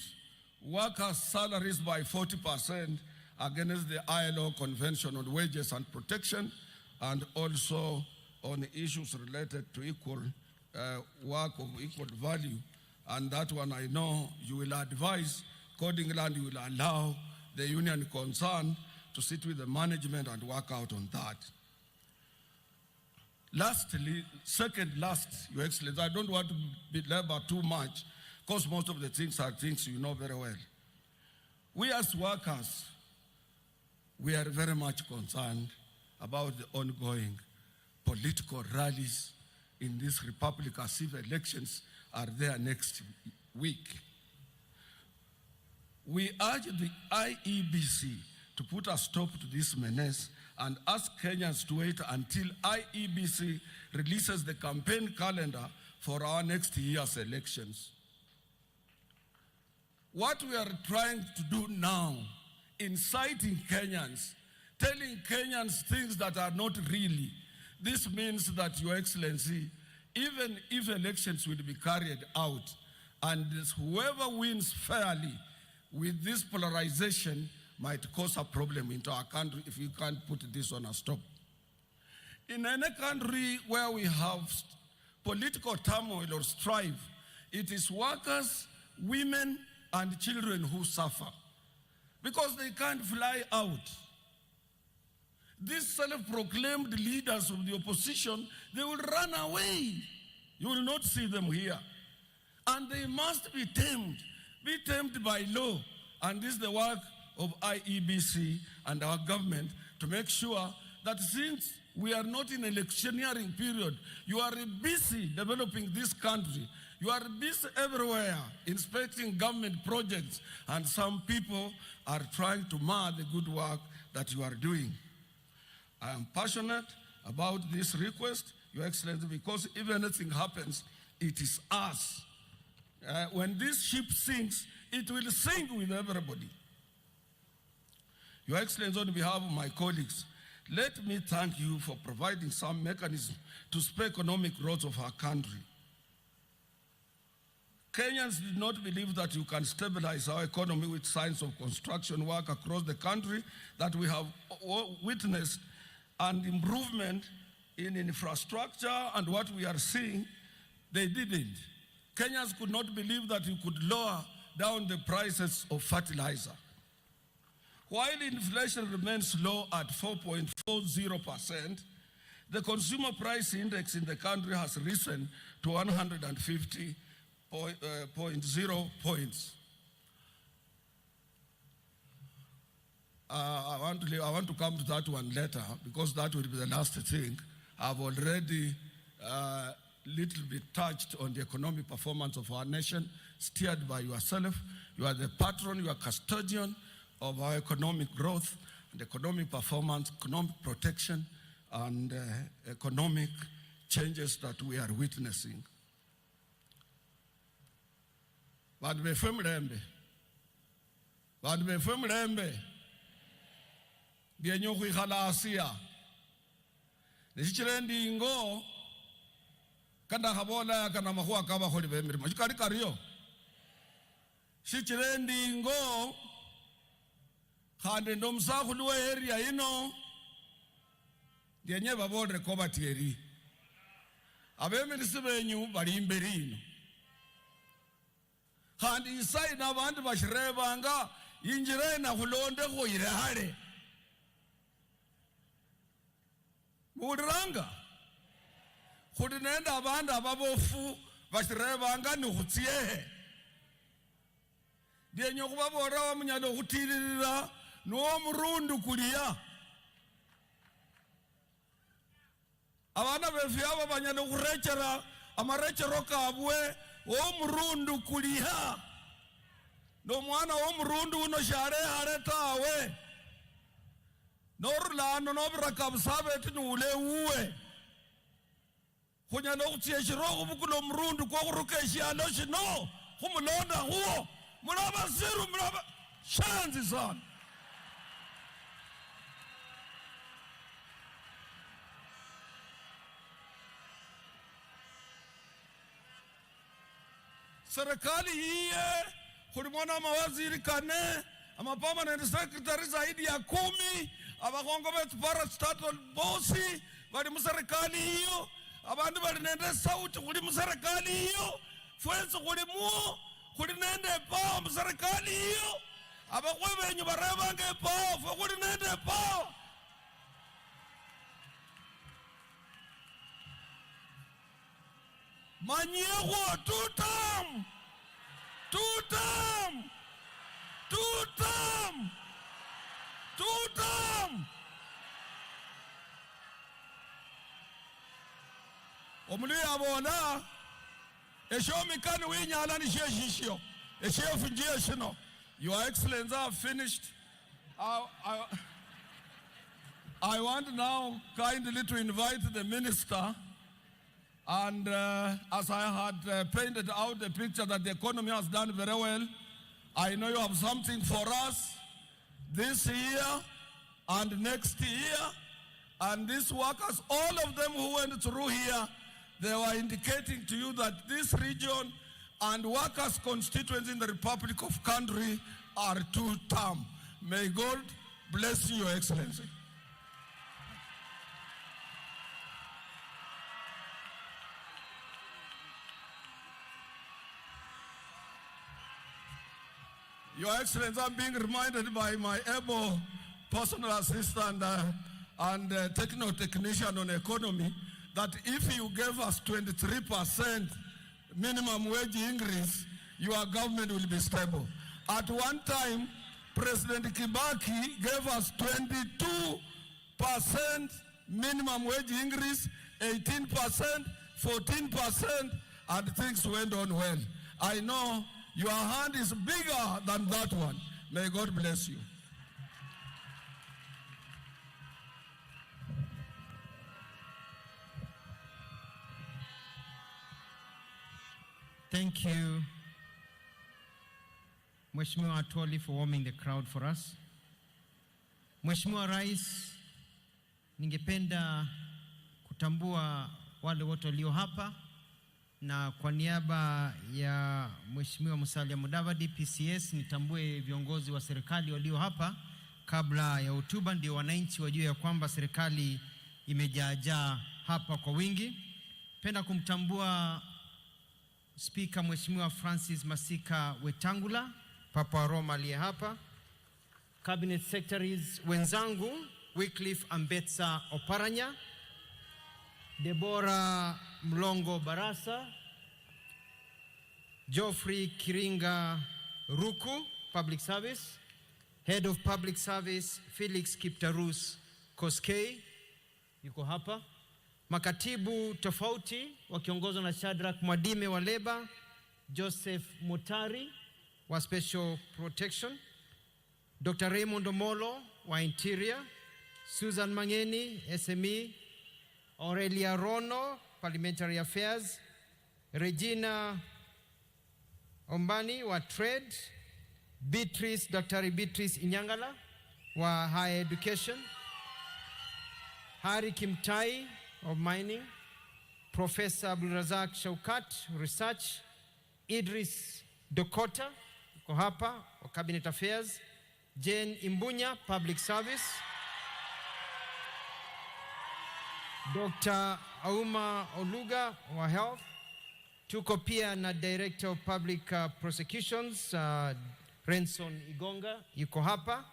workers' salaries by 40% against the ILO Convention on Wages and Protection, and also on issues related to equal work of equal value. And that one I know you will advise accordingly, and you will allow the union concerned to sit with the management and work out on that. Lastly, Your Excellency, I don't want to belabor too much because most of the things are things you know very well. We as workers, we are very much concerned about the ongoing political rallies in this republic as if elections are there next week. We urge the IEBC to put a stop to this menace and ask Kenyans to wait until IEBC releases the campaign calendar for our next year's elections. What we are trying to do now, inciting Kenyans, telling Kenyans things that are not really, this means that, Your Excellency, even if elections will be carried out and whoever wins fairly with this polarization might cause a problem into our country if you can't put this on a stop. In any country where we have political turmoil or strife, it is workers, women, and children who suffer because they can't fly out. These self-proclaimed leaders of the opposition, they will run away. You will not see them here. And they must be tamed by law. And this is the work of IEBC and our government to make sure that since we are not in electioneering period, you are busy developing this country. You are busy everywhere inspecting government projects, and some people are trying to mar the good work that you are doing. I am passionate about this request, Your Excellency, because if anything happens, it is us. When this ship sinks, it will sink with everybody. Your Excellency, on behalf of my colleagues, let me thank you for providing some mechanism to spur economic growth of our country. Kenyans did not believe that you can stabilize our economy with signs of construction work across the country that we have witnessed and improvement in infrastructure and what we are seeing. They didn't. Kenyans could not believe that you could lower down the prices of fertilizer. While inflation remains low at 4.40%, the consumer price index in the country has risen to 150.0 points. I want to come to that one later because that will be the last thing. I've already little bit touched on the economic performance of our nation, steered by yourself. You are the patron, you are custodian of our economic growth and economic performance, economic protection, and economic changes that we are witnessing. But bienyo kuikhala asia nisichirendi ingo kanda khabola kana mahua kaba kholi bemiri machikari kariyo sichirendi ingo khande ndomsakhulu we area ino ndienye babore koba tieri abemiri sibenyu bali imberi ino khandi isai na bantu bashirebanga injirena khulonde khoire hale Muranga khudinenda abantu ababofu bashirebanga ni khutsie bienyo kubabora wa munyalo khutilira no murundu kulia abana befu aba banyalo khurechera amarechero kabwe wo murundu kulia no mwana wo murundu uno share hare tawe Norlano nobraka busabeti nule uwe kunyalo kutsie shiroko bukulo mrundu kwa kuruke shialo shino kumulonda huo mulaba siru mulaba shanzi sana serikali hiye kulimona mawaziri kane ama permanent secretary zaidi ya 10 abakongo betu parastatal bosi bali muserikali hiyo abantu bali nende sauti kuli muserikali hiyo fwenzo kuli muo kuli nende pa muserikali hiyo abakwe benyu barebange pa fwe kuli nende pa manyego tutam Omuli abona eshomi kanu winyala ni sheshishio eshefu njie shino. Your Excellency, I have finished. I want now kindly to invite the minister, and as I had painted out the picture that the economy has done very well, I know you have something for us this year and next year, and these workers, all of them who went through here, they were indicating to you that this region and workers' constituents in the Republic of Country are two-term. May God bless you, Your Excellency. Your Excellency, I'm being reminded by my able personal assistant and technical technician on economy that if you gave us 23% minimum wage increase, your government will be stable. At one time, President Kibaki gave us 22% minimum wage increase, 18%, 14%, and things went on well. I know your hand is bigger than that one. May God bless you. Thank you, Mheshimiwa Atwoli, for warming the crowd for us. Mheshimiwa Rais, ningependa kutambua wale wote walio hapa, na kwa niaba ya Mheshimiwa Musalia Mudavadi PCS nitambue viongozi wa serikali walio hapa kabla ya hotuba, ndio wananchi wajue ya kwamba serikali imejaajaa hapa kwa wingi. Penda kumtambua Speaker Mheshimiwa Francis Masika Wetangula, Papa wa Roma aliye hapa. Cabinet Secretaries wenzangu Wycliffe Ambetsa Oparanya, Deborah Mlongo Barasa, Geoffrey Kiringa Ruku, Public Service, Head of Public Service Felix Kiptarus Koskei, yuko hapa. Makatibu tofauti wakiongozwa na Shadrack Mwadime wa Leba, Joseph Mutari wa Special Protection, Dr. Raymond Omolo wa Interior, Susan Mangeni, SME, Aurelia Rono, Parliamentary Affairs, Regina Ombani wa Trade, Dr. Beatrice Inyangala wa Higher Education, Hari Kimtai of Mining, Professor Abdulrazak Shaukat, Research, Idris Dokota, yuko hapa, wa Cabinet Affairs, Jane Imbunya, Public Service, Dr. Auma Oluga wa Health, tuko pia na Director of Public Prosecutions, Renson Igonga, yuko hapa,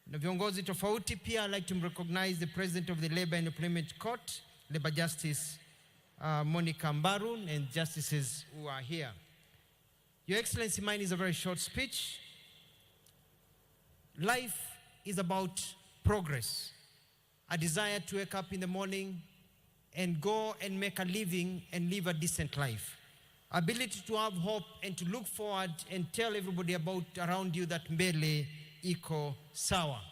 na viongozi tofauti pia. I'd like to recognize the President of the Labor and Employment Court, Labor Justice Monica Mbaru, and justices who are here. Your Excellency, mine is a very short speech. Life is about progress, a desire to wake up in the morning and go and make a living and live a decent life. Ability to have hope and to look forward and tell everybody about around you that mbele iko sawa.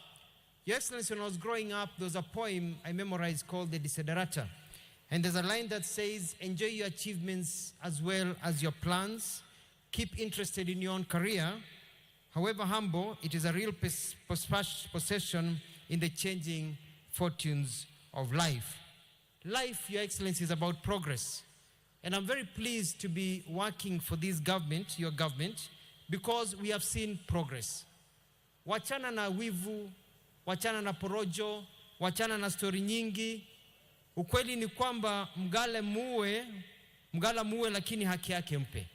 Your Excellency, when I was growing up, there was a poem I memorized called The Desiderata. And there's a line that says, enjoy your achievements as well as your plans. Keep interested in your own career. However humble, it is a real possession in the changing fortunes of life. Life, Your Excellency, is about progress. And I'm very pleased to be working for this government, your government, because we have seen progress. Wachana na wivu, wachana na porojo, wachana na story nyingi. Ukweli ni kwamba mgala muwe lakini haki yake mpe.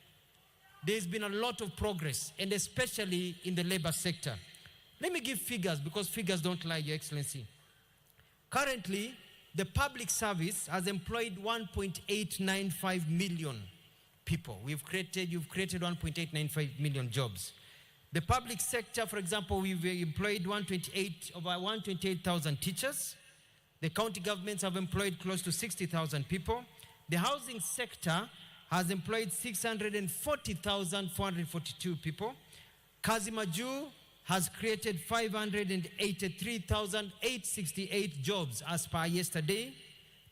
There's been a lot of progress, and especially in the labor sector. Let me give figures, because figures don't lie, Your Excellency. Currently, the public service has employed 1.895 million people. You've created 1.895 million jobs. The public sector, for example, we've employed over 128,000 teachers. The county governments have employed close to 60,000 people. The housing sector has employed 640,442 people. Kazi Maju has created 583,868 jobs as per yesterday.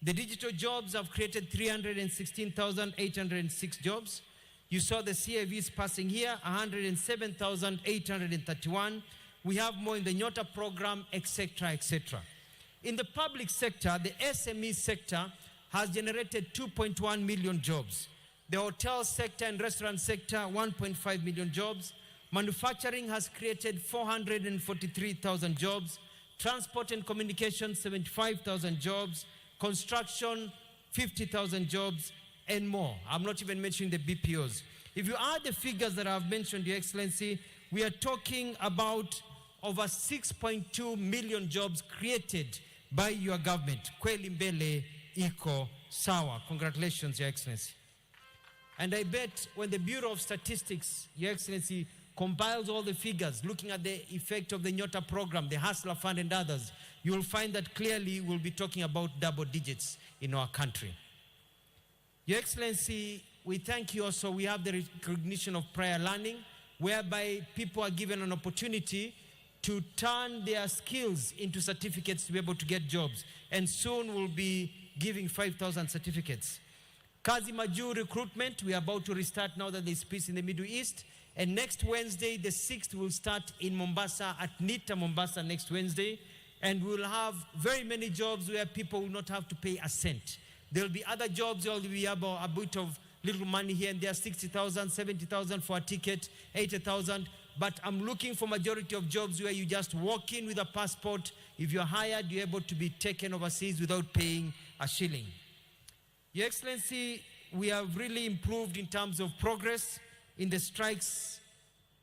The digital jobs have created 316,806 jobs. You saw the CAVs passing here, 107,831. We have more in the Nyota program, etc., etc. In the public sector, the SME sector has generated 2.1 million jobs. The hotel sector and restaurant sector, 1.5 million jobs. Manufacturing has created 443,000 jobs. Transport and communication, 75,000 jobs. Construction, 50,000 jobs, and more. I'm not even mentioning the BPOs. If you add the figures that I've mentioned, Your Excellency, we are talking about over 6.2 million jobs created by your government. Kweli mbele iko sawa. Congratulations, Your Excellency. And I bet when the Bureau of Statistics, Your Excellency, compiles all the figures, looking at the effect of the Nyota program, the Hustler Fund and others, you will find that clearly we'll be talking about double digits in our country. Your Excellency, we thank you also. We have the recognition of prior learning, whereby people are given an opportunity to turn their skills into certificates to be able to get jobs. And soon we'll be giving 5,000 certificates. Kazi Maju recruitment, we are about to restart now that there's peace in the Middle East. And next Wednesday, the 6th, will start in Mombasa, at NITA Mombasa next Wednesday. And we'll have very many jobs where people will not have to pay a cent. There will be other jobs, there will be a bit of little money here and there, 60,000, 70,000 for a ticket, 80,000. But I'm looking for majority of jobs where you just walk in with a passport. If you're hired, you're able to be taken overseas without paying a shilling. Your Excellency, we have really improved in terms of progress in the strikes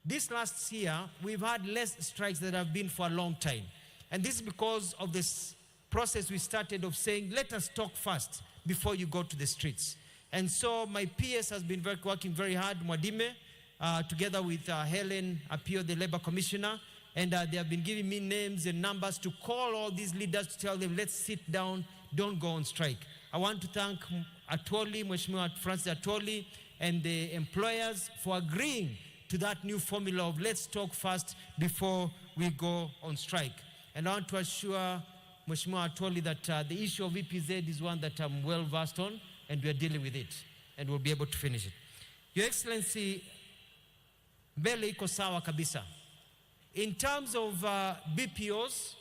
This last year, we've had less strikes than have been for a long time. And this is because of this process we started of saying, let us talk first before you go to the streets. And so my PS has been working very hard, Mwadime, together with Helen Apio, the Labor Commissioner, and they have been giving me names and numbers to call all these leaders to tell them, let's sit down, don't go on strike. I want to thank Atwoli, Mheshimiwa Francis Atwoli, and the employers for agreeing to that new formula of let's talk first before we go on strike. And I want to assure Mheshimiwa Atwoli that the issue of EPZ is one that I'm well versed on, and we are dealing with it, and we'll be able to finish it. Your Excellency, mbele iko sawa kabisa. In terms of BPOs,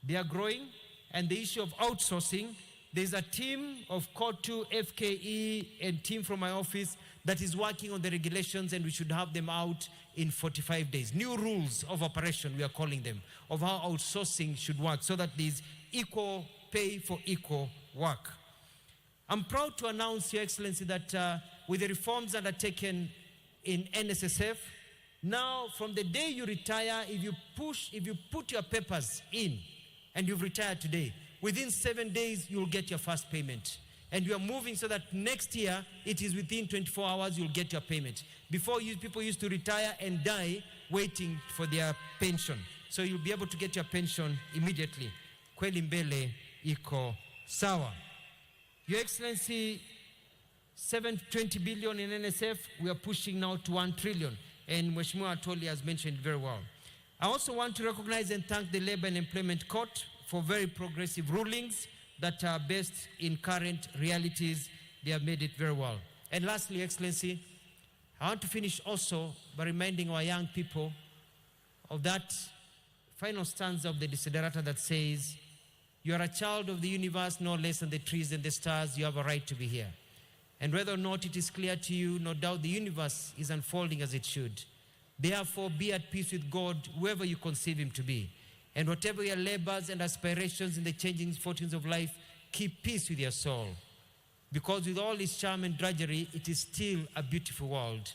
they are growing, and the issue of outsourcing, there's a team of COTU, FKE, and team from my office that is working on the regulations, and we should have them out in 45 days. New rules of operation, we are calling them, of how outsourcing should work so that there's equal pay for equal work. I'm proud to announce, Your Excellency, that with the reforms undertaken in NSSF, now from the day you retire, if you put your papers in and you've retired today, within 7 days you'll get your first payment. And we are moving so that next year it is within 24 hours you'll get your payment. Before, people used to retire and die waiting for their pension. So you'll be able to get your pension immediately. Kweli mbele iko sawa. Your Excellency, 720 billion in NSF, we are pushing now to 1 trillion. And Mheshimiwa Atwoli has mentioned very well. I also want to recognize and thank the Labor and Employment Court for very progressive rulings that are based in current realities. They have made it very well. And lastly, Excellency, I want to finish also by reminding our young people of that final stanza of the Desiderata that says, you are a child of the universe, no less than the trees and the stars. You have a right to be here. And whether or not it is clear to you, no doubt the universe is unfolding as it should. Therefore, be at peace with God, whoever you conceive him to be. And whatever your labors and aspirations in the changing fortunes of life, keep peace with your soul. Because with all its charm and drudgery, it is still a beautiful world.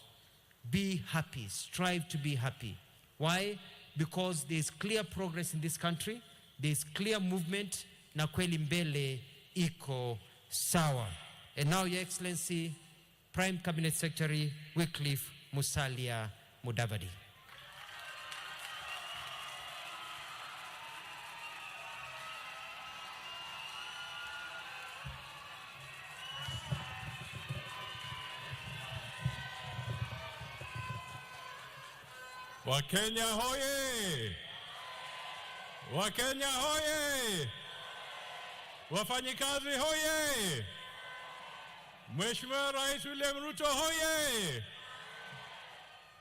Be happy. Strive to be happy. Why? Because there is clear progress in this country. There is clear movement. Na kweli mbele iko sawa. And now, Your Excellency, Prime Cabinet Secretary Wycliffe Musalia Mudavadi. Wakenya hoye! Wakenya hoye! Wafanyikazi hoye! Mheshimiwa Rais William Ruto hoye!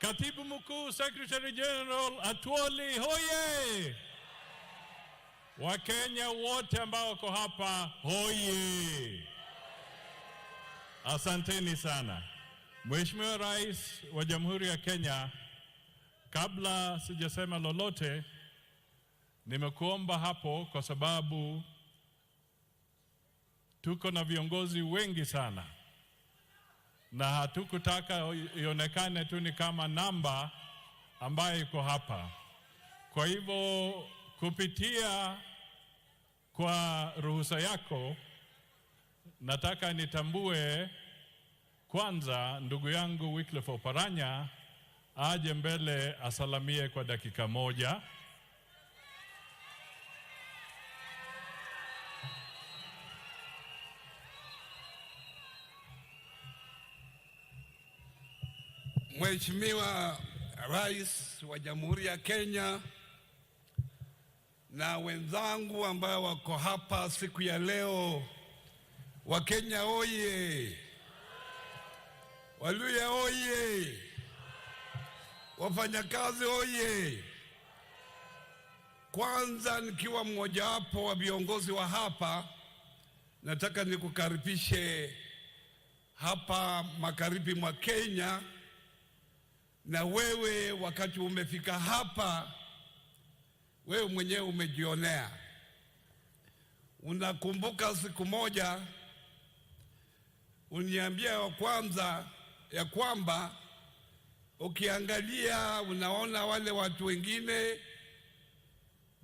Katibu Mkuu Secretary General Atwoli hoye! Wakenya wote ambao wako hapa hoye! Asanteni sana. Mheshimiwa Rais wa Jamhuri ya Kenya, kabla sijasema lolote, nimekuomba hapo kwa sababu tuko na viongozi wengi sana, na hatukutaka ionekane tu ni kama namba ambayo iko hapa. Kwa hivyo kupitia kwa ruhusa yako, nataka nitambue kwanza ndugu yangu Wycliffe Oparanya aje mbele asalamie kwa dakika moja. Mheshimiwa Rais wa Jamhuri ya Kenya na wenzangu ambao wako hapa siku ya leo, Wakenya oye! Waluya oye! Wafanyakazi oye! Kwanza nikiwa mmoja wapo wa viongozi wa hapa, nataka nikukaribishe hapa magharibi mwa Kenya. Na wewe wakati umefika hapa, wewe mwenyewe umejionea. Unakumbuka siku moja uniambia ya kwamba Ukiangalia unaona wale watu wengine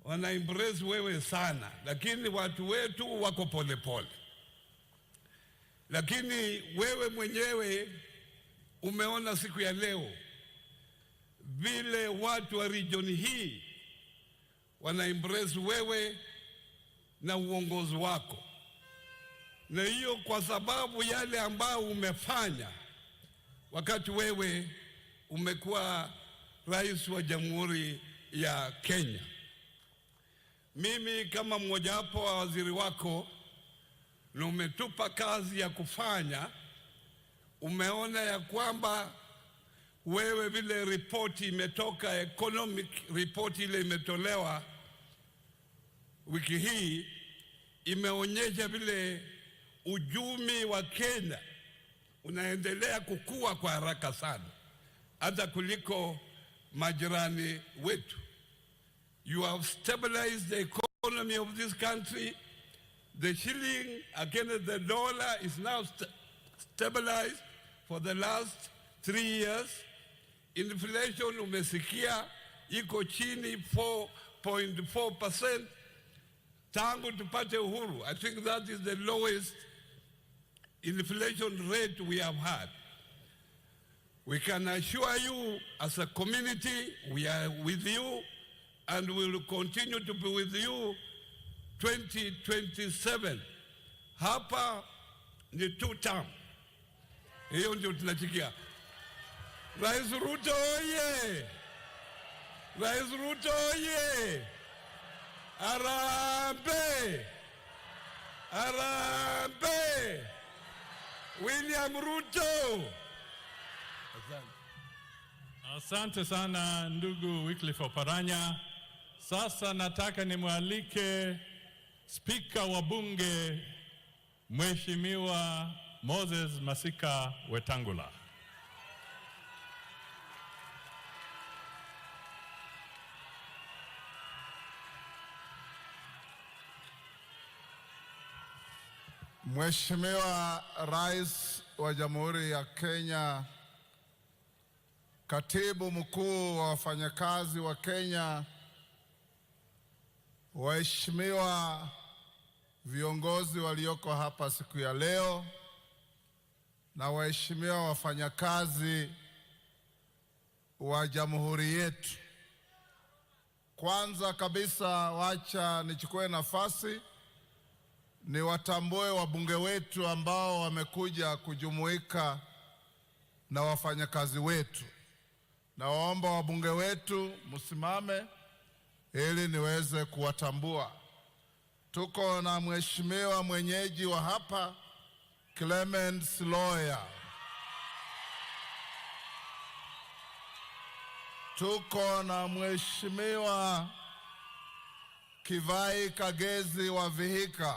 wana impress wewe sana, lakini watu wetu wako polepole. Lakini wewe mwenyewe umeona siku ya leo vile watu wa region hii wana impress wewe na uongozi wako, na hiyo kwa sababu yale ambayo umefanya wakati wewe umekuwa rais wa Jamhuri ya Kenya. Mimi kama mmojawapo wa waziri wako, na umetupa kazi ya kufanya, umeona ya kwamba wewe vile ripoti imetoka, economic report ile imetolewa wiki hii, imeonyesha vile uchumi wa Kenya unaendelea kukua kwa haraka sana, hata kuliko majirani wetu. You have stabilized the economy of this country. The shilling against the dollar is now stabilized for the last 3 years. Inflation umesikia iko chini 4.4% tangu tupate uhuru. I think that is the lowest inflation rate we have had. We can assure you as a community we are with you and we will continue to be with you 2027. Hapa ni 2 term. Hiyo ndio tunachikia. Rais Ruto oye! Rais Ruto oye! Arambe! Arambe! William Ruto! Asante sana ndugu Wycliffe Oparanya. Sasa nataka nimwalike Spika wa Bunge Mheshimiwa Moses Masika Wetangula. Mheshimiwa Rais wa Jamhuri ya Kenya, Katibu Mkuu wa wafanyakazi wa Kenya, waheshimiwa viongozi walioko hapa siku ya leo, na waheshimiwa wafanyakazi wa jamhuri yetu. Kwanza kabisa, wacha nichukue nafasi niwatambue wabunge wetu ambao wamekuja kujumuika na wafanyakazi wetu. Na waomba wabunge wetu msimame ili niweze kuwatambua. Tuko na mheshimiwa mwenyeji wa hapa Clement Lawyer. Tuko na mheshimiwa Kivai Kagezi wa Vihiga.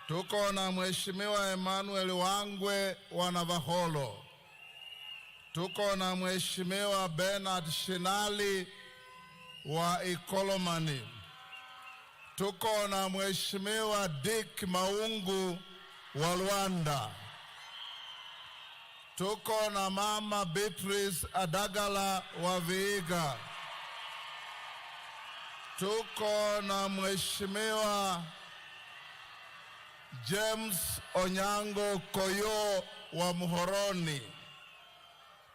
Tuko na mheshimiwa Emmanuel Wangwe wa Navaholo. Tuko na mheshimiwa Bernard Shinali wa Ikolomani. Tuko na mheshimiwa Dick Maungu wa Luanda. Tuko na mama Beatrice Adagala wa Vihiga. Tuko na mheshimiwa James Onyango Koyo wa Muhoroni.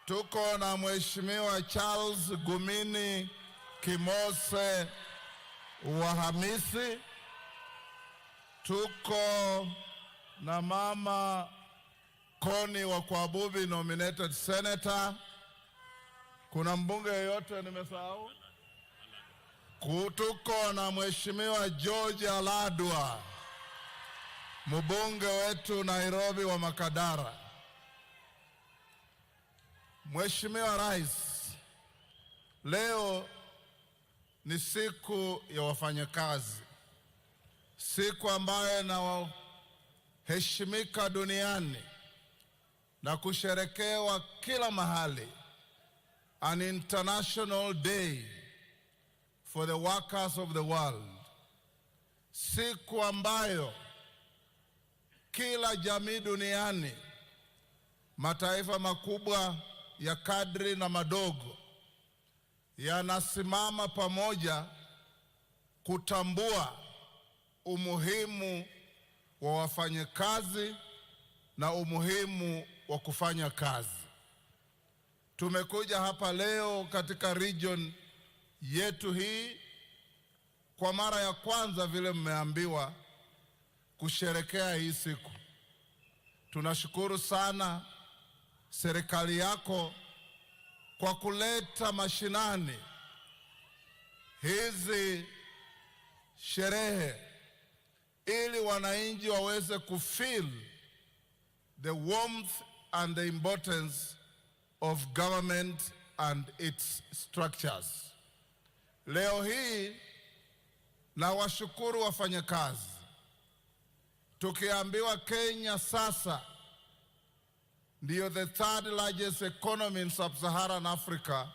Tuko na mheshimiwa Charles Gumini Kimose wa Hamisi. Tuko na mama Koni wa Kwabubi, nominated senator. Kuna mbunge yeyote nimesahau? Tuko na mheshimiwa George Aladwa, mbunge wetu Nairobi wa Makadara. Mheshimiwa Rais, leo ni siku ya wafanyakazi, siku ambayo inaheshimika duniani na kusherekewa kila mahali, an international day for the workers of the world, siku ambayo kila jamii duniani, mataifa makubwa ya kadri na madogo yanasimama pamoja kutambua umuhimu wa wafanyakazi na umuhimu wa kufanya kazi. Tumekuja hapa leo katika region yetu hii kwa mara ya kwanza, vile mmeambiwa, kusherekea hii siku. Tunashukuru sana serikali yako kwa kuleta mashinani hizi sherehe ili wananchi waweze kufeel the warmth and the importance of government and its structures. Leo hii na washukuru wafanyakazi. Tukiambiwa Kenya sasa ndiyo the third largest economy in sub-Saharan Africa,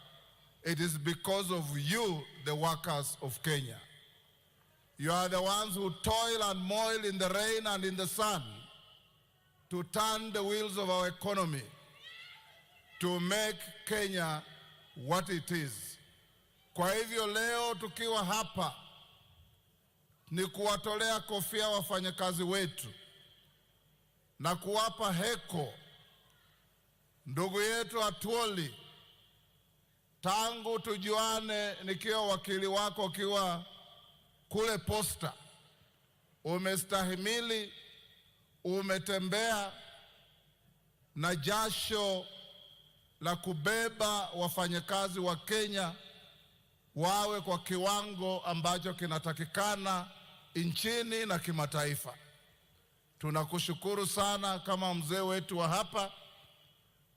it is because of you, the workers of Kenya. You are the ones who toil and moil in the rain and in the sun to turn the wheels of our economy to make Kenya what it is. Kwa hivyo leo tukiwa hapa ni kuwatolea kofia wafanyakazi wetu na kuwapa heko. Ndugu yetu Atuoli, tangu tujuane nikiwa wakili wako kiwa kule Posta, umestahimili, umetembea na jasho la kubeba wafanyakazi wa Kenya wawe kwa kiwango ambacho kinatakikana nchini na kimataifa. Tunakushukuru sana kama mzee wetu wa hapa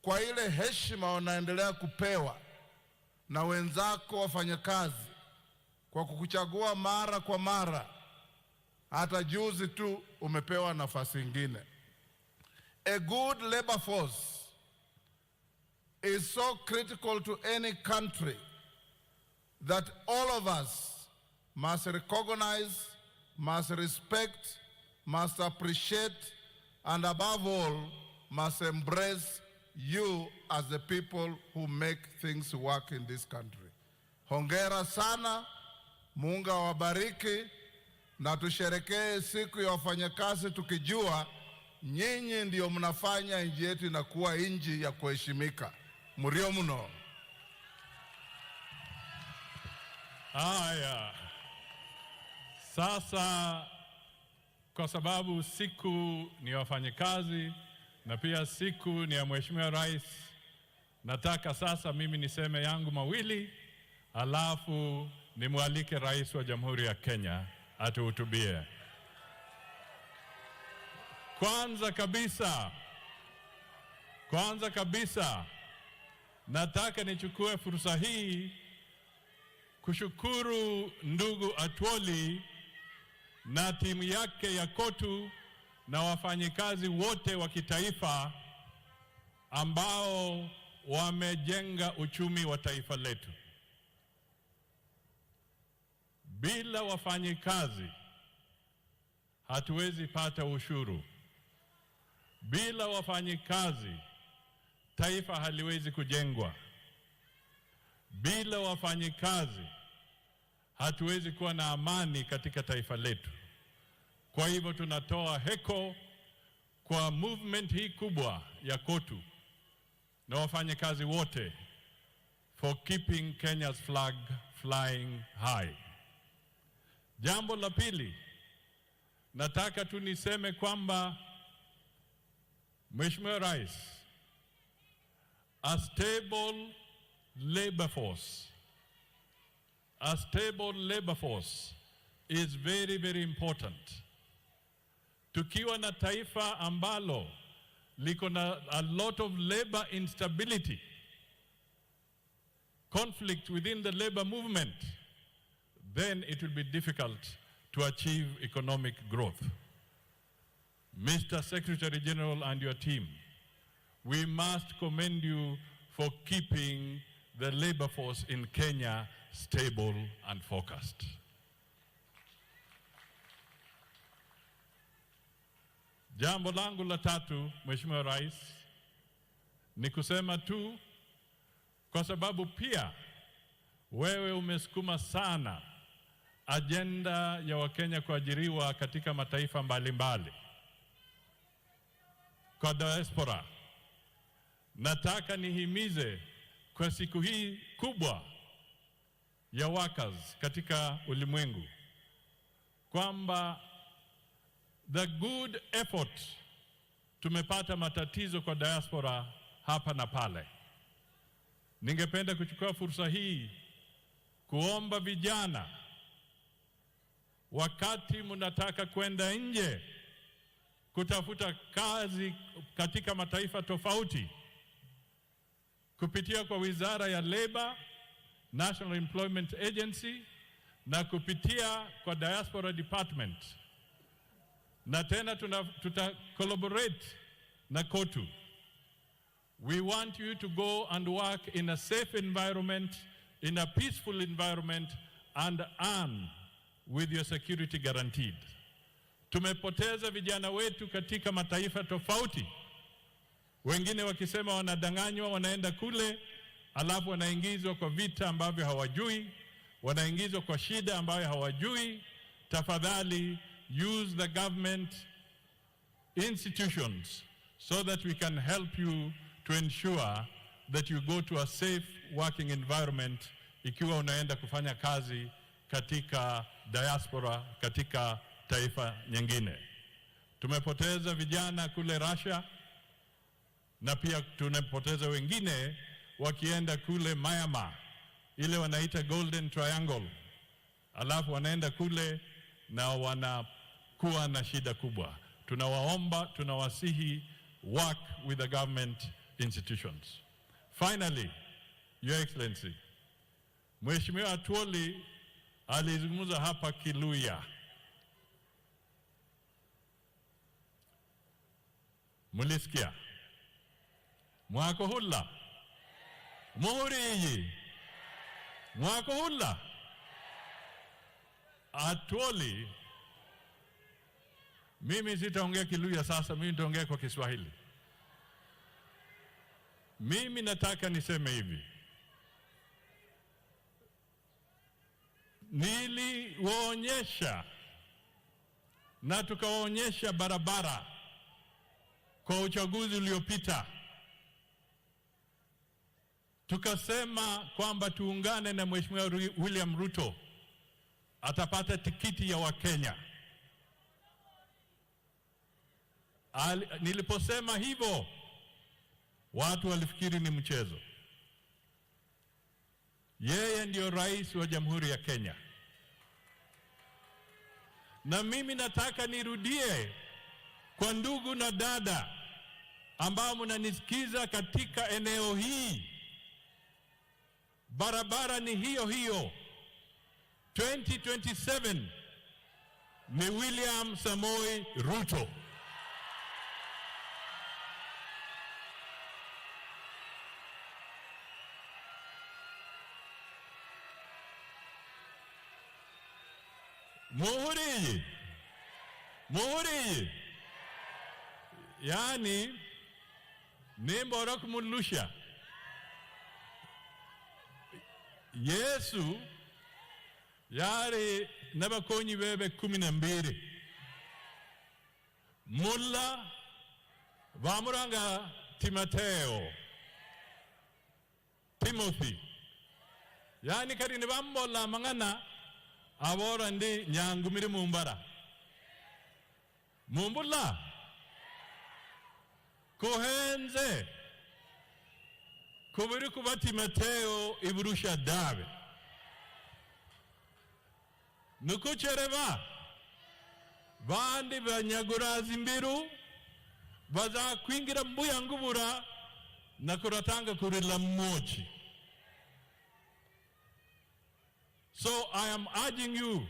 kwa ile heshima unaendelea kupewa na wenzako wafanyakazi kwa kukuchagua mara kwa mara. Hata juzi tu umepewa nafasi nyingine. A good labor force is so critical to any country that all of us must recognize, must respect, must appreciate, and above all, must embrace you as the people who make things work in this country. Hongera sana, Mungu awabariki, na tusherekee siku ya wafanyakazi tukijua nyinyi ndio mnafanya nchi yetu inakuwa nchi ya kuheshimika. Murio mno. Haya, sasa kwa sababu siku ni wafanyakazi na pia siku ni ya Mheshimiwa Rais, nataka sasa mimi niseme yangu mawili, alafu nimwalike Rais wa Jamhuri ya Kenya atuhutubie. Kwanza kabisa nataka nichukue fursa hii kushukuru ndugu Atuoli na timu yake ya KOTU na wafanyikazi wote wa kitaifa ambao wamejenga uchumi wa taifa letu. Bila wafanyikazi hatuwezi pata ushuru. Bila wafanyikazi taifa haliwezi kujengwa. Bila wafanyikazi hatuwezi kuwa na amani katika taifa letu. Kwa hivyo tunatoa heko kwa movement hii kubwa ya KOTU na wafanyikazi wote for keeping Kenya's flag flying high. Jambo la pili, nataka tu niseme kwamba Mheshimiwa Rais, a stable labor force is very, very important. Tukiwa na taifa ambalo liko na a lot of labor instability, conflict within the labor movement, then it will be difficult to achieve economic growth. Mr. Secretary General and your team, we must commend you for keeping the labor force in Kenya stable and focused. Jambo langu la tatu, Mheshimiwa Rais, ni kusema tu kwa sababu pia wewe umesukuma sana agenda ya Wakenya kuajiriwa katika mataifa mbalimbali. Kwa diaspora, nataka nihimize kwa siku hii kubwa ya workers katika ulimwengu kwamba the good effort, tumepata matatizo kwa diaspora hapa na pale. Ningependa kuchukua fursa hii kuomba vijana, wakati mnataka kwenda nje kutafuta kazi katika mataifa tofauti, kupitia kwa Wizara ya Labor, National Employment Agency, na kupitia kwa Diaspora Department, na tena tuta collaborate na KOTU. We want you to go and work in a safe environment, in a peaceful environment, and earn with your security guaranteed. Tumepoteza vijana wetu katika mataifa tofauti, wengine wakisema wanadanganywa, wanaenda kule alafu wanaingizwa kwa vita ambavyo hawajui, wanaingizwa kwa shida ambayo hawajui. Tafadhali use the government institutions so that we can help you to ensure that you go to a safe working environment ikiwa unaenda kufanya kazi katika diaspora, katika taifa nyingine. Tumepoteza vijana kule Russia, na pia tunapoteza wengine wakienda kule Myanmar, ile wanaita Golden Triangle, alafu wanaenda kule na wanakuwa na shida kubwa. Tunawaomba, tunawasihi, work with the government institutions. Finally, Your Excellency, Mheshimiwa Atuoli alizungumza hapa Kiluya. Mulisikia? Mwako hula? Muhuri? Mwako hula? Atuoli, mimi sitaongea Kiluya sasa, mimi nitaongea kwa Kiswahili. Mimi nataka niseme hivi. Niliwaonyesha na tukawaonyesha barabara kwa uchaguzi uliopita. Tukasema kwamba tuungane na Mheshimiwa William Ruto, atapata tikiti ya Wakenya. Niliposema hivyo, watu walifikiri ni mchezo. Yeye ndio rais wa Jamhuri ya Kenya. Na mimi nataka nirudie kwa ndugu na dada ambao mnanisikiza katika eneo hii. Barabara ni hiyo hiyo. 2027 ni William Samoei Ruto. Muhuri. Yani nimbora kumulusha. Yesu yari nabakonyi bebe 12. Mulla Vamuranga Timoteo, Timothy. Yani kari nibambola mangana abora ndi nyangumiri mumbara. Mumbula kohenze kubiri kuba Timoteo iburusha dawe. Nukuchereva bandi banyagurazi mbiru baza kwingira mbuya ngubura na kuratanga kurila mmochi. So I am urging you,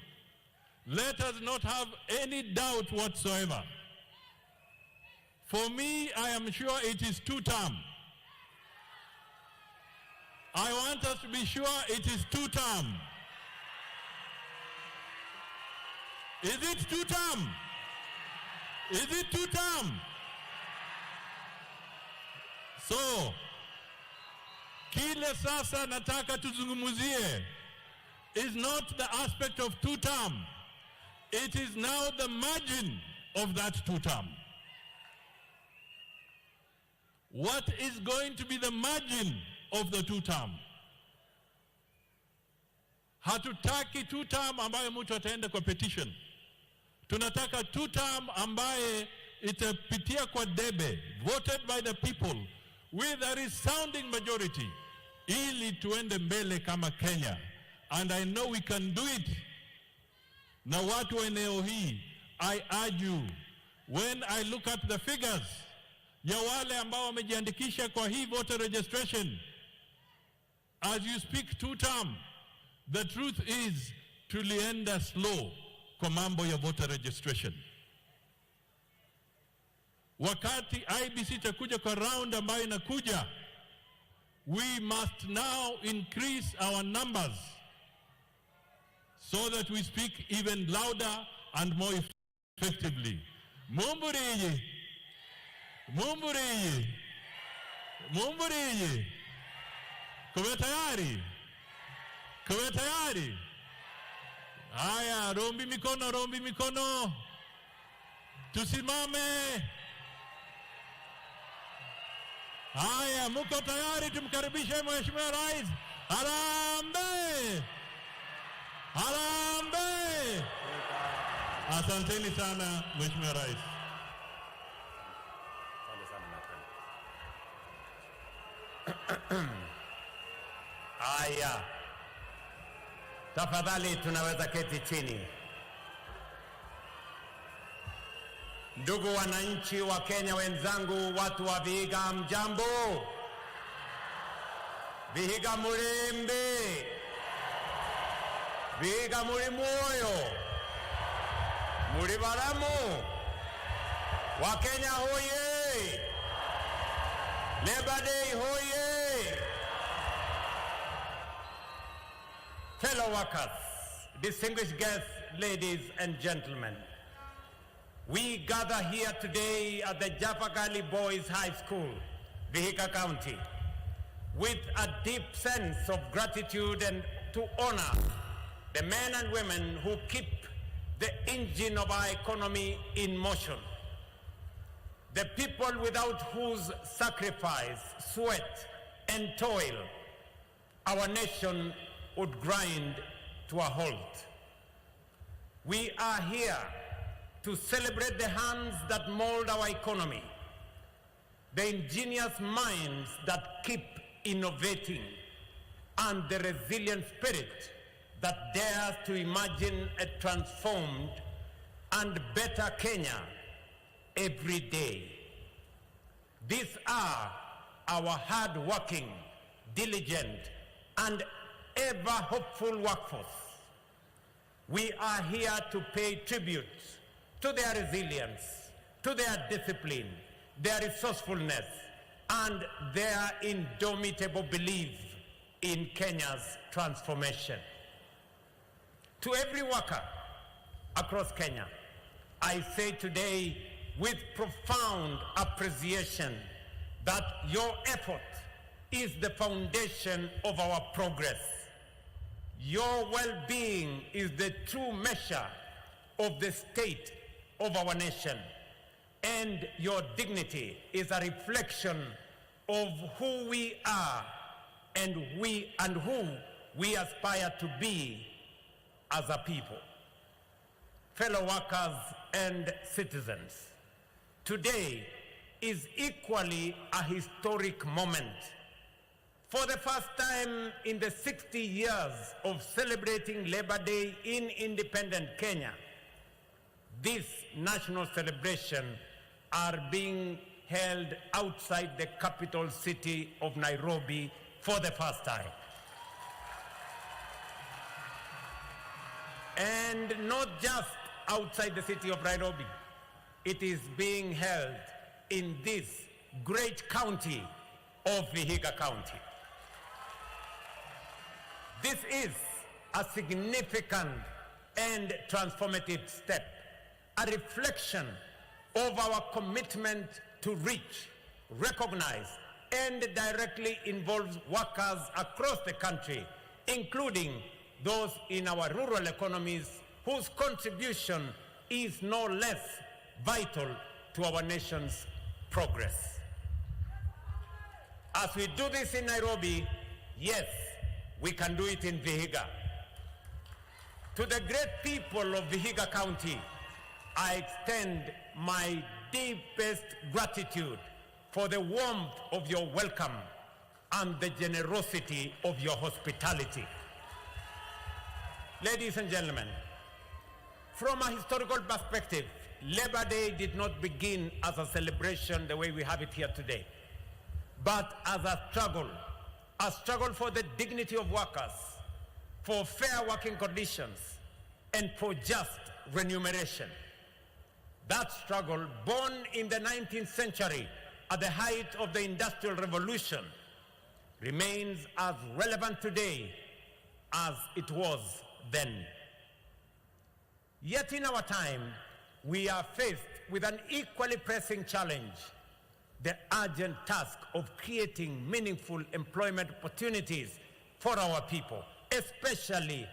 let us not have any doubt whatsoever. For me, I am sure it is 2 term. I want us to be sure it is 2 term. Is it 2 term? Is it 2 term? So, Kile sasa nataka tuzungumuzie is not the aspect of two-term. It is now the margin of that two-term. What is going to be the margin of the two-term? Hatutaki two-term ambaye mtu ataenda kwa petition. Tunataka two-term ambaye itapitia kwa debe, voted by the people with a resounding majority, ili tuende mbele kama Kenya. And I know we can do it. Na watu wa eneo hii, I urge you, when I look at the figures ya wale ambao wamejiandikisha kwa hii voter registration, as you speak two-term, the truth is tulienda slow kwa mambo ya voter registration. Wakati IBC takuja kwa round ambayo inakuja, we must now increase our numbers so that we speak even louder and more effectively. Mumburiye, mumburiye, mumburiye. Kuwe tayari? Kuwe tayari? Haya, rombi mikono, rombi mikono. Tusimame. Haya, muko tayari tumkaribishe Mheshimiwa Rais? Harambee! Harambee! Asanteni sana Mheshimiwa Rais. Haya, tafadhali tunaweza keti chini. Ndugu wananchi wa Kenya wenzangu, watu wa Vihiga, mjambo? Vihiga mulimbe? Vihiga muli moyo? Muli baramu? Wa Kenya hoye! Labor Day hoye! Fellow workers, distinguished guests, ladies and gentlemen, we gather here today at the Jaffa Gali Boys High School, Vihiga County, with a deep sense of gratitude and to honor the men and women who keep the engine of our economy in motion. The people without whose sacrifice, sweat, and toil our nation would grind to a halt. We are here to celebrate the hands that mold our economy, the ingenious minds that keep innovating, and the resilient spirit that dares to imagine a transformed and better Kenya every day. These are our hard-working, diligent, and ever-hopeful workforce. We are here to pay tribute to their resilience, to their discipline, their resourcefulness, and their indomitable belief in Kenya's transformation. To every worker across Kenya, I say today with profound appreciation that your effort is the foundation of our progress. Your well-being is the true measure of the state of our nation, and your dignity is a reflection of who we are and who we aspire to be as a people. Fellow workers and citizens, today is equally a historic moment. For the first time in the 60 years of celebrating Labor Day in independent Kenya, this national celebration are being held outside the capital city of Nairobi for the first time. And not just outside the city of Nairobi, it is being held in this great county of Vihiga County. This is a significant and transformative step, a reflection of our commitment to reach, recognize, and directly involves workers across the country, including those in our rural economies whose contribution is no less vital to our nation's progress. As we do this in Nairobi, yes, we can do it in Vihiga. To the great people of Vihiga County, I extend my deepest gratitude for the warmth of your welcome and the generosity of your hospitality. Ladies and gentlemen, from a historical perspective, Labor Day did not begin as a celebration the way we have it here today, but as a struggle for the dignity of workers, for fair working conditions, and for just remuneration. That struggle, born in the 19th century at the height of the Industrial Revolution, remains as relevant today as it was then. Yet in our time, we are faced with an equally pressing challenge: the urgent task of creating meaningful employment opportunities for our people, especially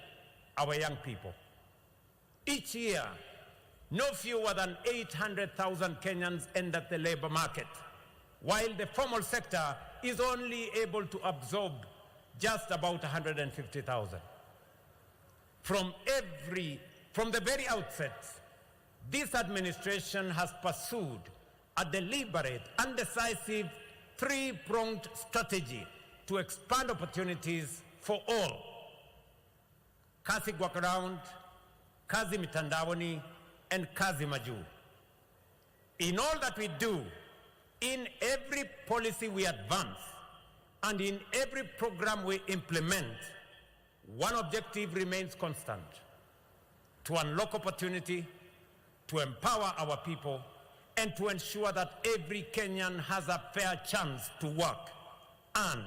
our young people. Each year, no fewer than 800,000 Kenyans enter the labor market, while the formal sector is only able to absorb just about 150,000. From the very outset, this administration has pursued a deliberate and decisive three-pronged strategy to expand opportunities for all: kazi workaround, kazi mitandaoni, and kazi majuu. In all that we do, in every policy we advance, and in every program we implement, one objective remains constant: to unlock opportunity, to empower our people, and to ensure that every Kenyan has a fair chance to work, earn,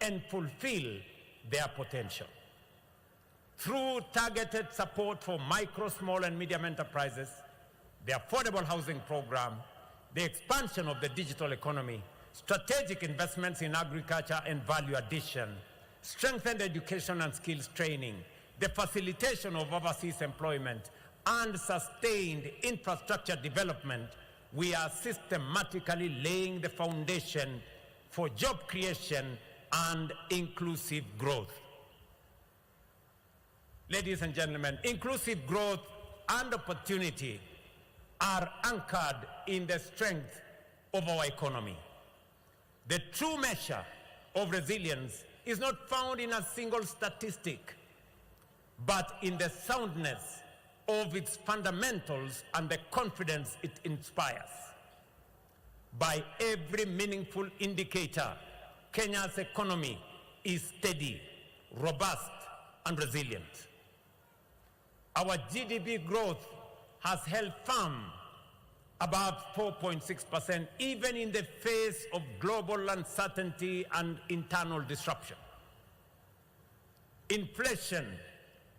and fulfill their potential. Through targeted support for micro, small, and medium enterprises, the affordable housing program, the expansion of the digital economy, strategic investments in agriculture and value addition, strengthened education and skills training, the facilitation of overseas employment, and sustained infrastructure development, we are systematically laying the foundation for job creation and inclusive growth. Ladies and gentlemen, inclusive growth and opportunity are anchored in the strength of our economy. The true measure of resilience is not found in a single statistic, but in the soundness of its fundamentals and the confidence it inspires. By every meaningful indicator, Kenya's economy is steady, robust, and resilient. Our GDP growth has held firm above 4.6%, even in the face of global uncertainty and internal disruption. Inflation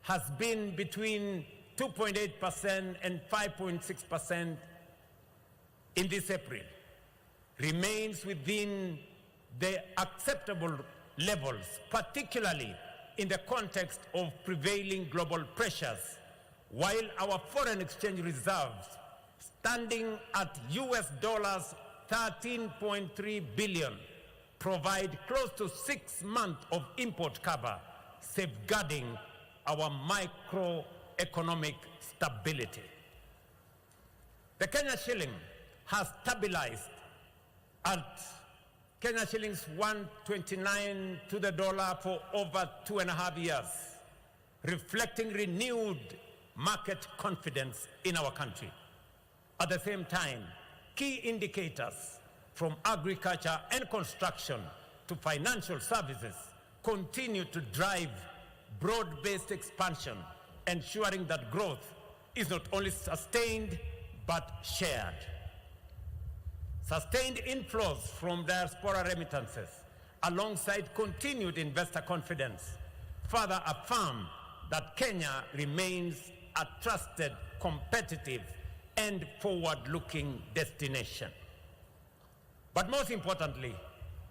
has been between 2.8% and 5.6% in this April, remains within the acceptable levels, particularly in the context of prevailing global pressures, while our foreign exchange reserves, standing at US dollars 13.3 billion, provide close to 6 months of import cover, safeguarding our microeconomic stability. The Kenya shilling has stabilized at Kenya shillings 129 to the dollar for over 2.5 years, reflecting renewed market confidence in our country. At the same time, key indicators from agriculture and construction to financial services continue to drive broad-based expansion, ensuring that growth is not only sustained but shared. Sustained inflows from diaspora remittances, alongside continued investor confidence, further affirm that Kenya remains a trusted, competitive, and forward-looking destination. But most importantly,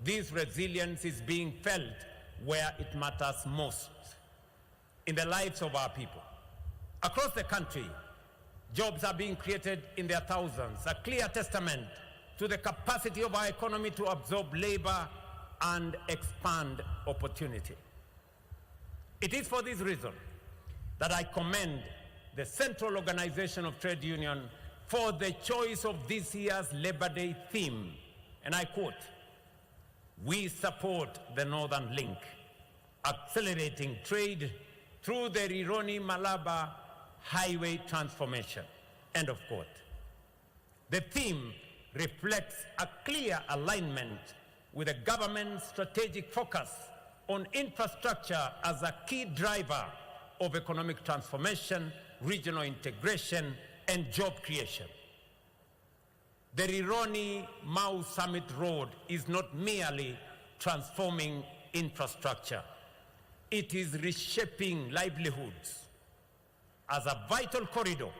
this resilience is being felt where it matters most, in the lives of our people. Across the country, jobs are being created in their thousands, a clear testament to the capacity of our economy to absorb labor and expand opportunity. It is for this reason that I commend the Central Organization of Trade Union for the choice of this year's Labor Day theme, and I quote, "We support the Northern Link, accelerating trade through the Rironi-Malaba highway transformation," end of quote. The theme reflects a clear alignment with the government's strategic focus on infrastructure as a key driver of economic transformation, regional integration, and job creation. The Rironi-Mau Summit Road is not merely transforming infrastructure. It is reshaping livelihoods. As a vital corridor,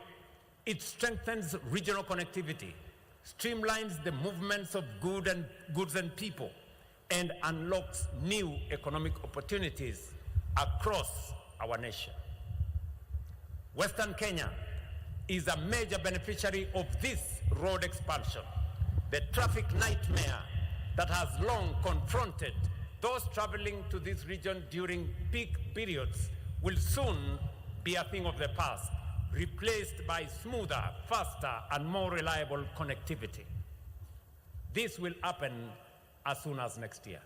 it strengthens regional connectivity, streamlines the movements of goods and people, and unlocks new economic opportunities across our nation. Western Kenya is a major beneficiary of this road expansion. The traffic nightmare that has long confronted those traveling to this region during peak periods will soon be a thing of the past, replaced by smoother, faster, and more reliable connectivity. This will happen as soon as next year.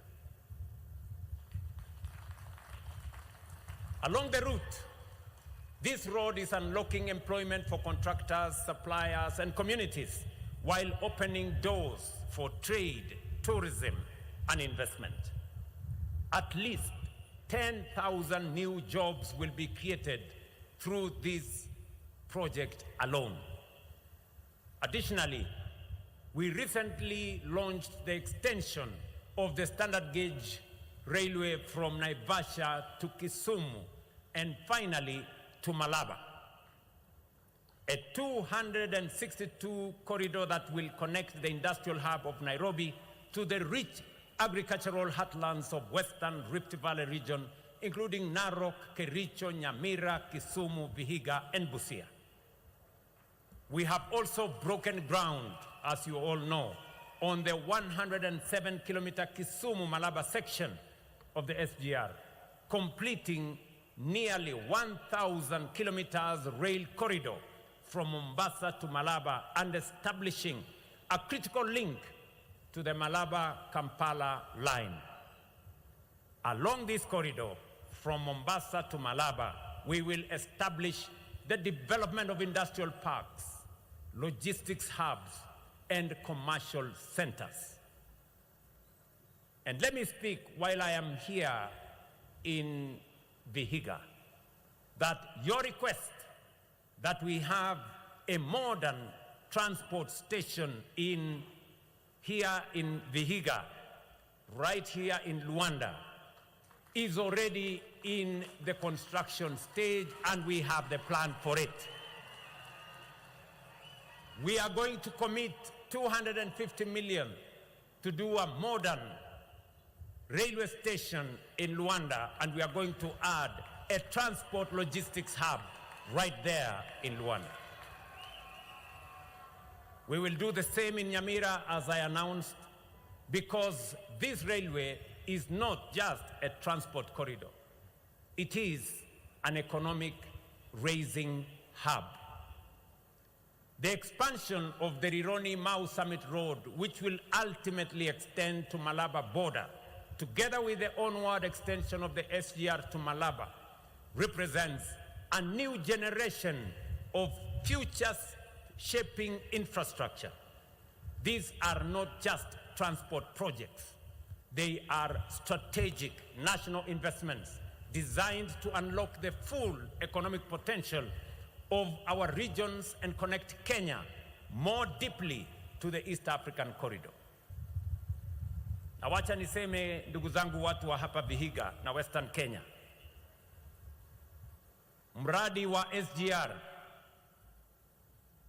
Along the route, this road is unlocking employment for contractors, suppliers, and communities, while opening doors for trade, tourism, and investment. At least 10,000 new jobs will be created through this project alone. Additionally, we recently launched the extension of the standard gauge railway from Naivasha to Kisumu, and finally to Malaba. A 262 corridor that will connect the industrial hub of Nairobi to the rich agricultural heartlands of Western Rift Valley region, including Narok, Kericho, Nyamira, Kisumu, Vihiga, and Busia. We have also broken ground, as you all know, on the 107-kilometer Kisumu-Malaba section of the SGR, completing nearly 1,000 kilometers rail corridor from Mombasa to Malaba and establishing a critical link to the Malaba-Kampala line. Along this corridor, from Mombasa to Malaba, we will establish the development of industrial parks, logistics hubs, and commercial centers. And let me speak while I am here in Vihiga, that your request that we have a modern transport station here in Vihiga, right here in Luanda, is already in the construction stage, and we have the plan for it. We are going to commit 250 million to do a modern railway station in Luanda, and we are going to add a transport logistics hub right there in Luanda. We will do the same in Nyamira, as I announced, because this railway is not just a transport corridor. It is an economic raising hub. The expansion of the Rironi-Mau Summit Road, which will ultimately extend to Malaba border, together with the onward extension of the SGR to Malaba, represents a new generation of future-shaping infrastructure. These are not just transport projects. They are strategic national investments designed to unlock the full economic potential of our regions and connect Kenya more deeply to the East African corridor. Na wacha niseme, ndugu zangu, watu wa hapa Vihiga na Western Kenya, mradi wa SGR,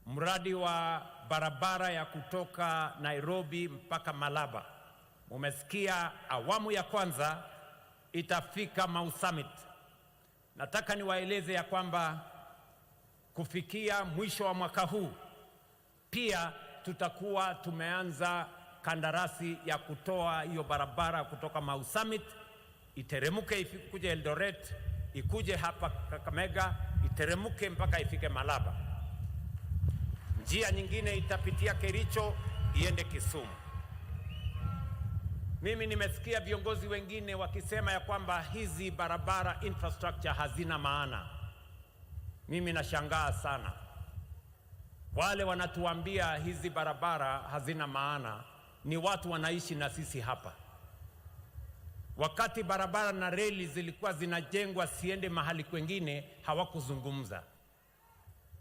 mradi wa barabara ya kutoka Nairobi mpaka Malaba, Umesikia awamu ya kwanza itafika Mau Summit. Nataka niwaeleze ya kwamba kufikia mwisho wa mwaka huu pia tutakuwa tumeanza kandarasi ya kutoa hiyo barabara kutoka Mau Summit iteremuke ikuje Eldoret, ikuje hapa Kakamega, iteremuke mpaka ifike Malaba. Njia nyingine itapitia Kericho iende Kisumu. Mimi nimesikia viongozi wengine wakisema ya kwamba hizi barabara infrastructure hazina maana. Mimi nashangaa sana. Wale wanatuambia hizi barabara hazina maana ni watu wanaishi na sisi hapa. Wakati barabara na reli zilikuwa zinajengwa siende mahali kwengine, hawakuzungumza.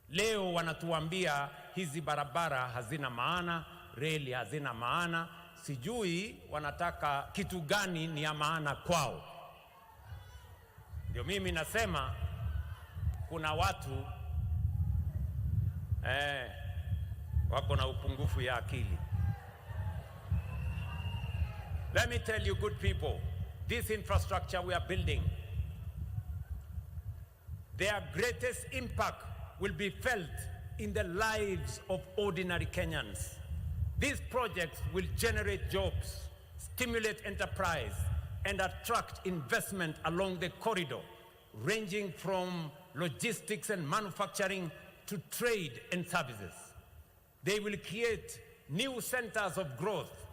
Leo wanatuambia hizi barabara hazina maana, reli hazina maana. Sijui wanataka kitu gani ni ya maana kwao. Ndio mimi nasema kuna watu wako na upungufu ya akili. Let me tell you, good people, this infrastructure we are building, their greatest impact will be felt in the lives of ordinary Kenyans. These projects will generate jobs, stimulate enterprise, and attract investment along the corridor, ranging from logistics and manufacturing to trade and services. They will create new centers of growth,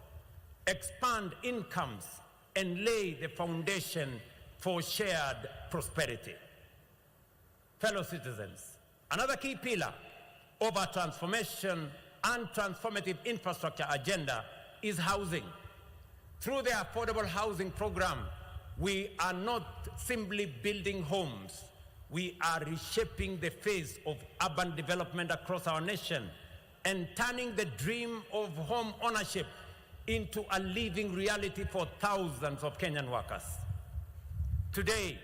expand incomes, and lay the foundation for shared prosperity. Fellow citizens, another key pillar of our transformation and transformative infrastructure agenda is housing. Through the Affordable Housing Program, we are not simply building homes, we are reshaping the face of urban development across our nation and turning the dream of home ownership into a living reality for thousands of Kenyan workers. Today,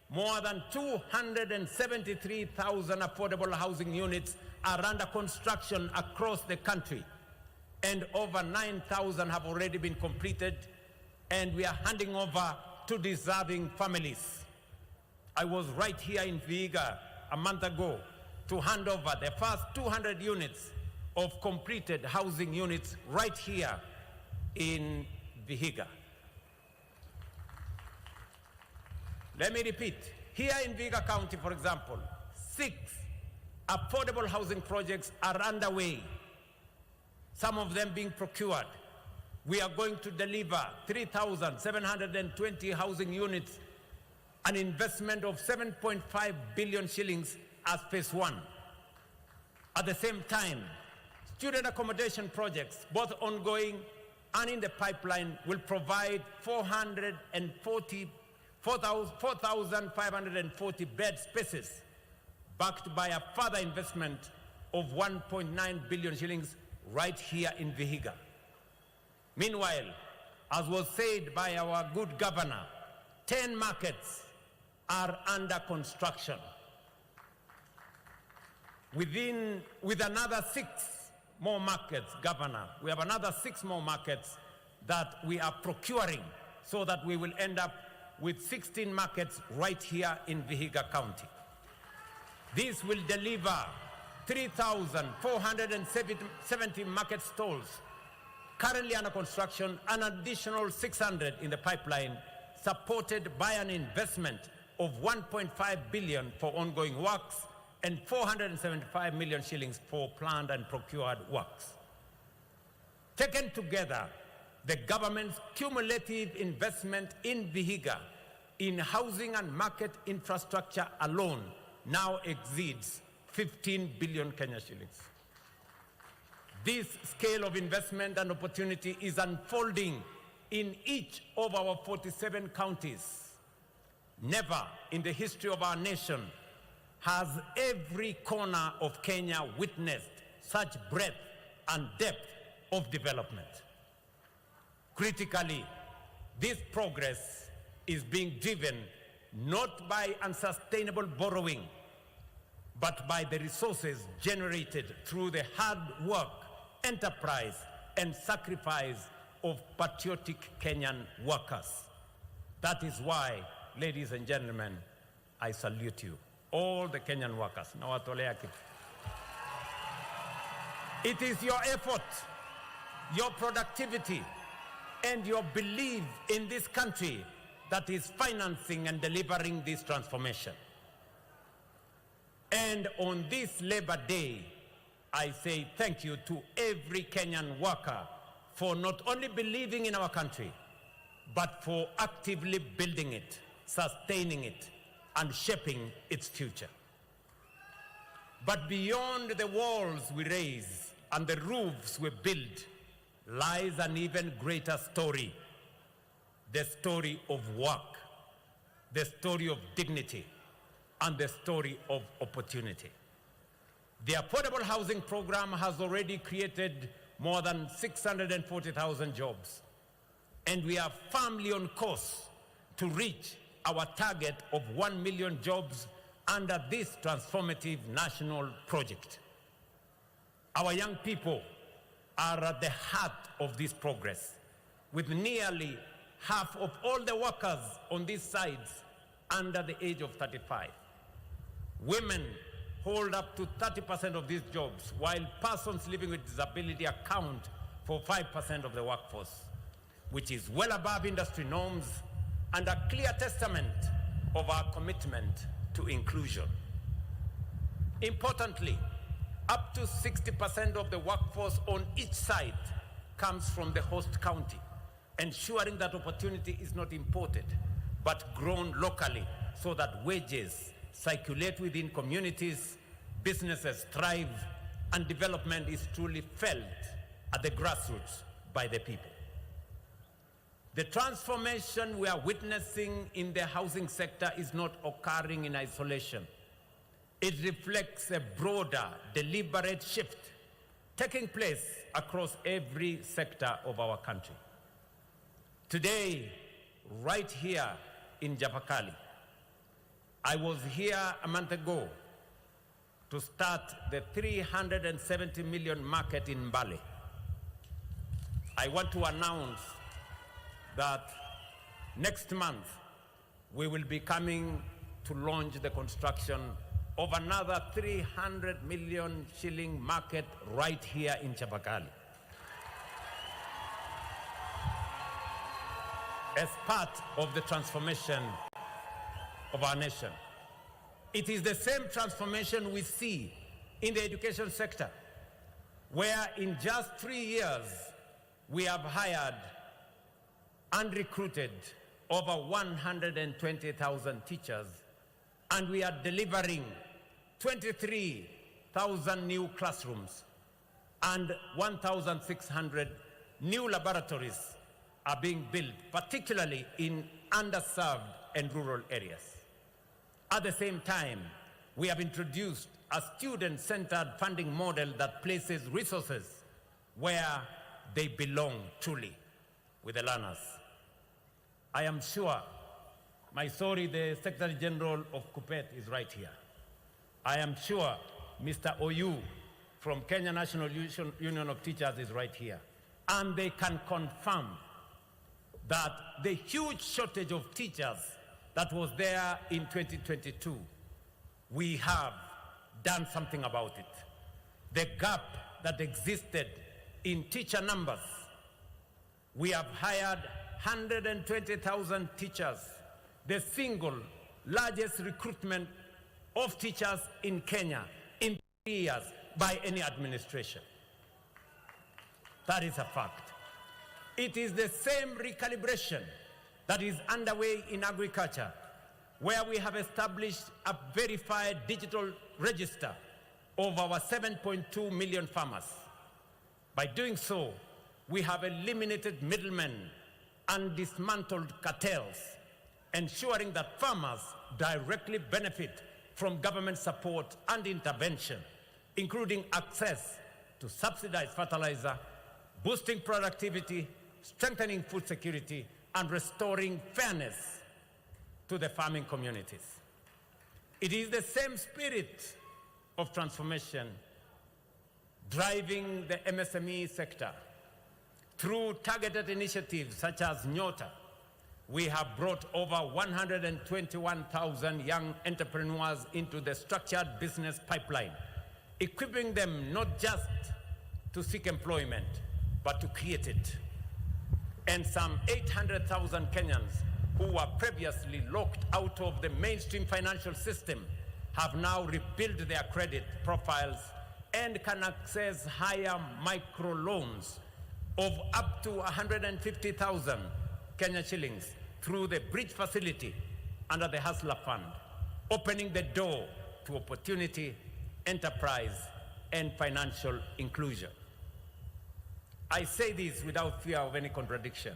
more than 273,000 affordable housing units are under construction across the country, and over 9,000 have already been completed, and we are handing over to deserving families. I was right here in Vihiga a month ago to hand over the first 200 units of completed housing units right here in Vihiga. Let me repeat, here in Vihiga County, for example, 6 affordable housing projects are underway, some of them being procured. We are going to deliver 3,720 housing units, an investment of 7.5 billion shillings as phase 1. At the same time, student accommodation projects, both ongoing and in the pipeline, will provide 4,540 bed spaces, backed by a further investment of 1.9 billion shillings right here in Vihiga. Meanwhile, as was said by our good governor, 10 markets are under construction. With another 6 more markets, Governor, we have another 6 more markets that we are procuring so that we will end up with 16 markets right here in Vihiga County. This will deliver 3,470 market stalls currently under construction, an additional 600 in the pipeline, supported by an investment of 1.5 billion for ongoing works and 475 million shillings for planned and procured works. Taken together, the government's cumulative investment in Vihiga in housing and market infrastructure alone now exceeds 15 billion Kenya shillings. This scale of investment and opportunity is unfolding in each of our 47 counties. Never in the history of our nation has every corner of Kenya witnessed such breadth and depth of development. Critically, this progress is being driven not by unsustainable borrowing, but by the resources generated through the hard work, enterprise, and sacrifice of patriotic Kenyan workers. That is why, ladies and gentlemen, I salute you, all the Kenyan workers. Nawatolea kitu. It is your effort, your productivity, and your belief in this country that is financing and delivering this transformation. And on this Labor Day, I say thank you to every Kenyan worker for not only believing in our country, but for actively building it, sustaining it, and shaping its future. But beyond the walls we raise and the roofs we build lies an even greater story, the story of work, the story of dignity, and the story of opportunity. The Affordable Housing Program has already created more than 640,000 jobs, and we are firmly on course to reach our target of 1 million jobs under this transformative national project. Our young people are at the heart of this progress, with nearly half of all the workers on these sides under the age of 35. Women hold up to 30% of these jobs, while persons living with disability account for 5% of the workforce, which is well above industry norms and a clear testament of our commitment to inclusion. Importantly, up to 60% of the workforce on each site comes from the host county, ensuring that opportunity is not imported, but grown locally so that wages circulate within communities, businesses thrive, and development is truly felt at the grassroots by the people. The transformation we are witnessing in the housing sector is not occurring in isolation. It reflects a broader, deliberate shift taking place across every sector of our country. Today, right here in Japakali, I was here a month ago to start the 370 million market in Mbale. I want to announce that next month we will be coming to launch the construction of another 300 million shilling market right here in Chapakali as part of the transformation of our nation. It is the same transformation we see in the education sector, where in just 3 years we have hired and recruited over 120,000 teachers, and we are delivering 23,000 new classrooms and 1,600 new laboratories are being built, particularly in underserved and rural areas. At the same time, we have introduced a student-centered funding model that places resources where they belong truly, with the learners. I am sure, the Secretary General of KUPPET is right here. I am sure Mr. Oyu from Kenya National Union of Teachers is right here. And they can confirm that the huge shortage of teachers that was there in 2022, we have done something about it. The gap that existed in teacher numbers, we have hired 120,000 teachers, the single largest recruitment of teachers in Kenya in 3 years by any administration. That is a fact. It is the same recalibration that is underway in agriculture, where we have established a verified digital register of our 7.2 million farmers. By doing so, we have eliminated middlemen and dismantled cartels, ensuring that farmers directly benefit from government support and intervention, including access to subsidized fertilizer, boosting productivity, strengthening food security, and restoring fairness to the farming communities. It is the same spirit of transformation driving the MSME sector. Through targeted initiatives such as Nyota, we have brought over 121,000 young entrepreneurs into the structured business pipeline, equipping them not just to seek employment, but to create it. And some 800,000 Kenyans who were previously locked out of the mainstream financial system have now rebuilt their credit profiles and can access higher microloans of up to 150,000 Kenya shillings through the bridge facility under the Hustler Fund, opening the door to opportunity, enterprise, and financial inclusion. I say this without fear of any contradiction.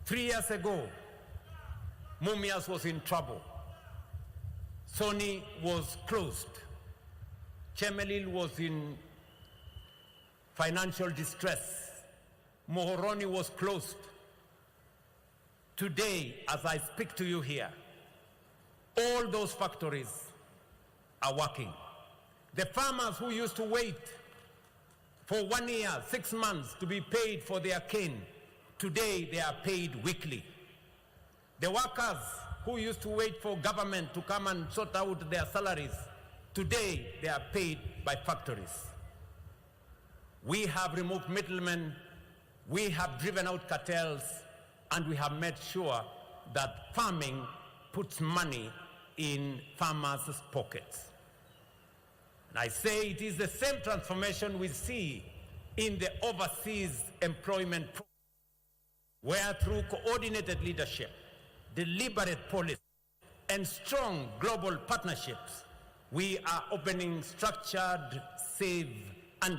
3 years ago, Mumias was in trouble. Sony was closed. Chemelil was in financial distress. Mohoroni was closed. Today, as I speak to you here, all those factories are working. The farmers who used to wait for 1 year, 6 months to be paid for their cane, today they are paid weekly. The workers who used to wait for government to come and sort out their salaries, today they are paid by factories. We have removed middlemen, we have driven out cartels, and we have made sure that farming puts money in farmers' pockets. And I say it is the same transformation we see in the overseas employment program, where through coordinated leadership, deliberate policy, and strong global partnerships, we are opening structured, safe, and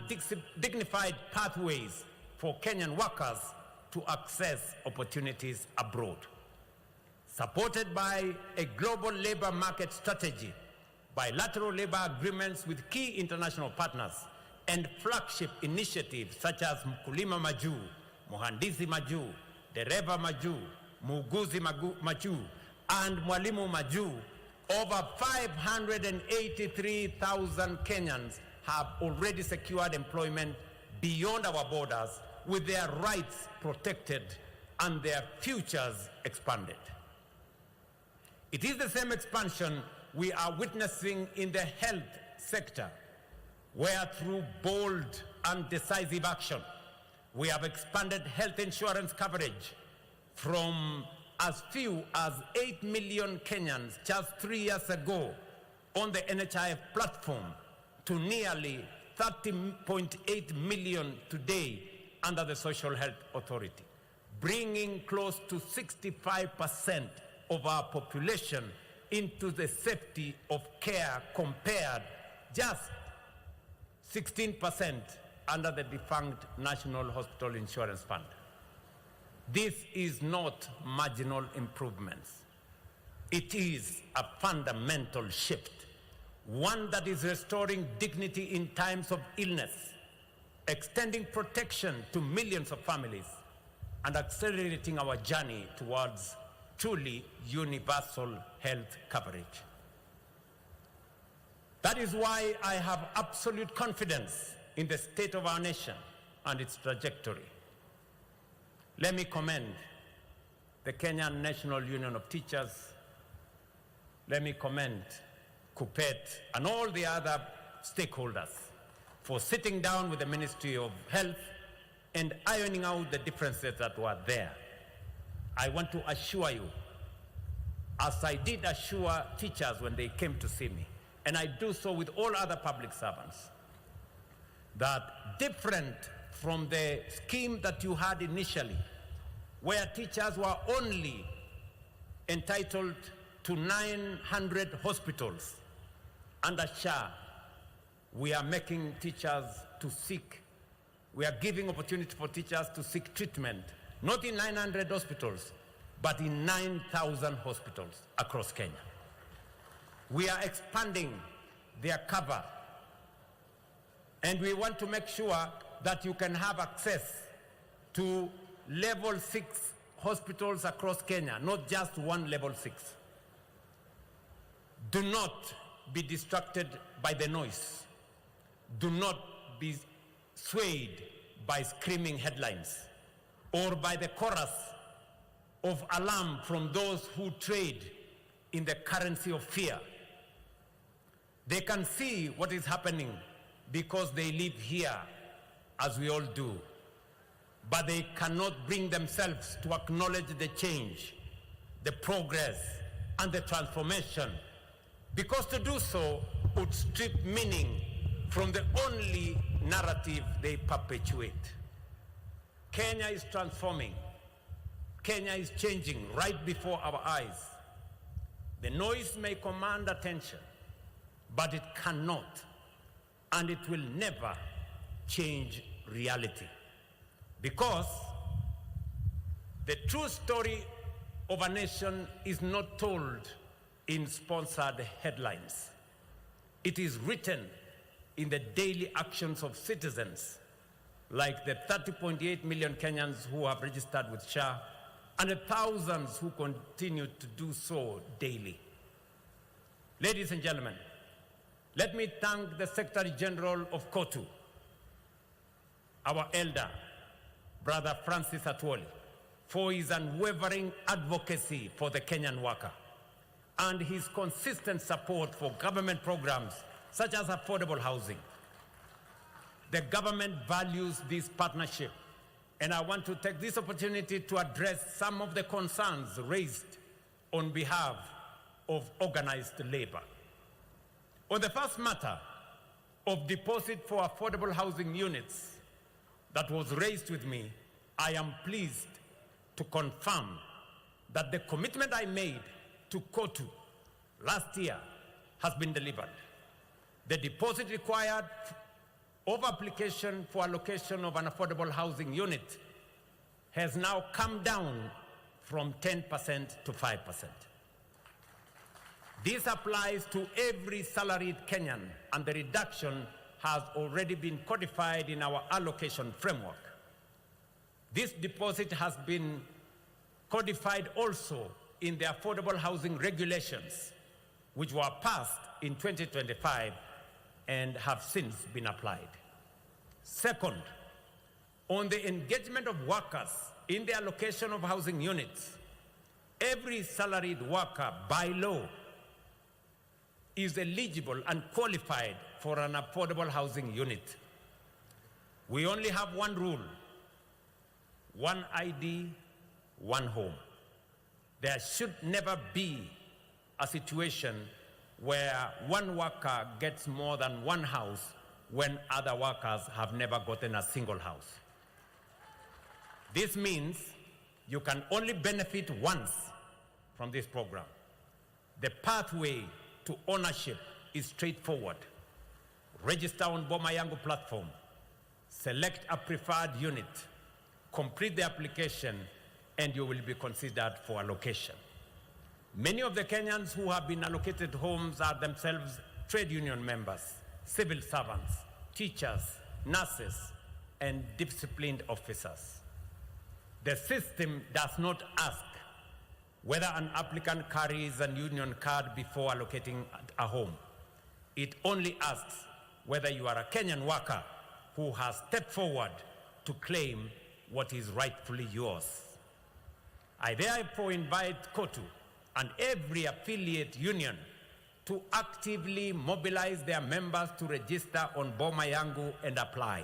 dignified pathways for Kenyan workers to access opportunities abroad. Supported by a global labor market strategy, bilateral labor agreements with key international partners, and flagship initiatives such as Mkulima Maju, Muhandisi Maju, Dereva Maju, Muuguzi Maju, and Mwalimu Maju, over 583,000 Kenyans have already secured employment beyond our borders, with their rights protected and their futures expanded. It is the same expansion we are witnessing in the health sector, where through bold and decisive action, we have expanded health insurance coverage from as few as 8 million Kenyans just 3 years ago on the NHIF platform to nearly 30.8 million today under the Social Health Authority, bringing close to 65% of our population into the safety of care, compared just 16% under the defunct National Hospital Insurance Fund. This is not marginal improvements. It is a fundamental shift, one that is restoring dignity in times of illness, extending protection to millions of families, and accelerating our journey towards truly universal health coverage. That is why I have absolute confidence in the state of our nation and its trajectory. Let me commend the Kenyan National Union of Teachers. Let me commend KUPPET and all the other stakeholders for sitting down with the Ministry of Health and ironing out the differences that were there. I want to assure you, as I did assure teachers when they came to see me, and I do so with all other public servants, that different from the scheme that you had initially, where teachers were only entitled to 900 hospitals under SHA, we are making teachers to seek, we are giving opportunity for teachers to seek treatment, not in 900 hospitals, but in 9,000 hospitals across Kenya. We are expanding their cover, and we want to make sure that you can have access to level 6 hospitals across Kenya, not just one level 6. Do not be distracted by the noise. Do not be swayed by screaming headlines or by the chorus of alarm from those who trade in the currency of fear. They can see what is happening because they live here, as we all do. But they cannot bring themselves to acknowledge the change, the progress, and the transformation, because to do so would strip meaning from the only narrative they perpetuate. Kenya is transforming. Kenya is changing right before our eyes. The noise may command attention, but it cannot, and it will never change reality. Because the true story of a nation is not told in sponsored headlines. It is written in the daily actions of citizens, like the 30.8 million Kenyans who have registered with SHA and the thousands who continue to do so daily. Ladies and gentlemen, let me thank the Secretary General of KOTU, our elder, Brother Francis Atwoli, for his unwavering advocacy for the Kenyan worker and his consistent support for government programs such as affordable housing. The government values this partnership, and I want to take this opportunity to address some of the concerns raised on behalf of organized labor. On the first matter of deposit for affordable housing units that was raised with me, I am pleased to confirm that the commitment I made to KOTU last year has been delivered. The deposit required of application for allocation of an affordable housing unit has now come down from 10% to 5%. This applies to every salaried Kenyan, and the reduction has already been codified in our allocation framework. This deposit has been codified also in the affordable housing regulations, which were passed in 2025 and have since been applied. Second, on the engagement of workers in the allocation of housing units, every salaried worker by law is eligible and qualified for an affordable housing unit. We only have one rule: one ID, one home. There should never be a situation where one worker gets more than one house when other workers have never gotten a single house. This means you can only benefit once from this program. The pathway to ownership is straightforward. Register on Boma Yangu platform, select a preferred unit, complete the application, and you will be considered for allocation. Many of the Kenyans who have been allocated homes are themselves trade union members, civil servants, teachers, nurses, and disciplined officers. The system does not ask whether an applicant carries a union card before allocating a home. It only asks whether you are a Kenyan worker who has stepped forward to claim what is rightfully yours. I therefore invite KOTU and every affiliate union to actively mobilize their members to register on Boma Yangu and apply.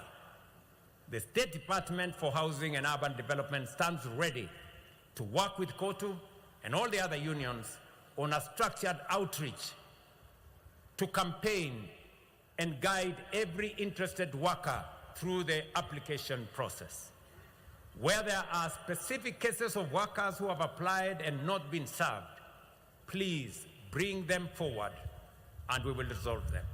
The State Department for Housing and Urban Development stands ready to work with KOTU and all the other unions on a structured outreach to campaign and guide every interested worker through the application process. Where there are specific cases of workers who have applied and not been served, please bring them forward and we will resolve them.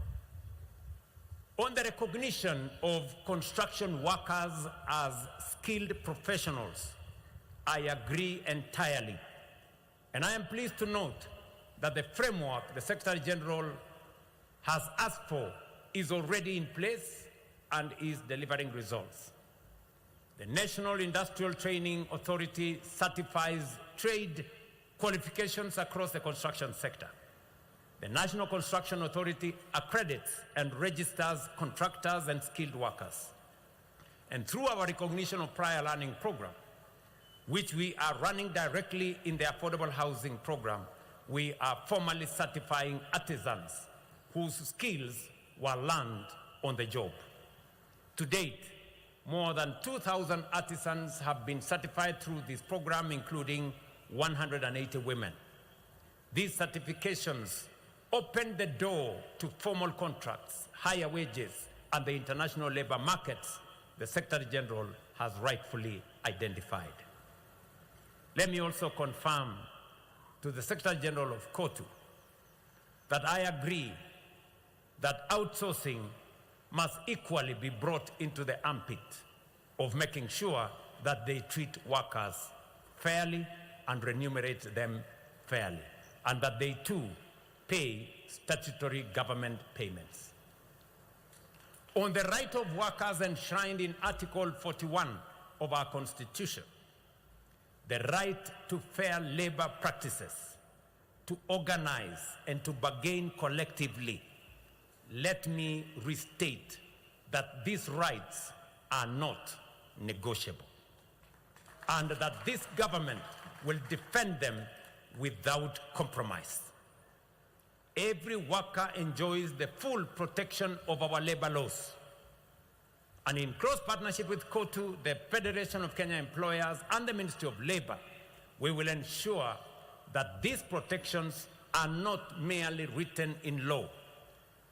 On the recognition of construction workers as skilled professionals, I agree entirely. And I am pleased to note that the framework the Secretary General has asked for is already in place and is delivering results. The National Industrial Training Authority certifies trade qualifications across the construction sector. The National Construction Authority accredits and registers contractors and skilled workers. And through our recognition of prior learning program, which we are running directly in the affordable housing program, we are formally certifying artisans whose skills were learned on the job. To date, more than 2,000 artisans have been certified through this program, including 180 women. These certifications open the door to formal contracts, higher wages, and the international labor markets the Secretary General has rightfully identified. Let me also confirm to the Secretary General of COTU that I agree that outsourcing must equally be brought into the armpit of making sure that they treat workers fairly and remunerate them fairly, and that they too pay statutory government payments. On the right of workers enshrined in Article 41 of our Constitution, the right to fair labor practices, to organize and to bargain collectively, let me restate that these rights are not negotiable, and that this government will defend them without compromise. Every worker enjoys the full protection of our labor laws. And in close partnership with COTU, the Federation of Kenya Employers, and the Ministry of Labor, we will ensure that these protections are not merely written in law,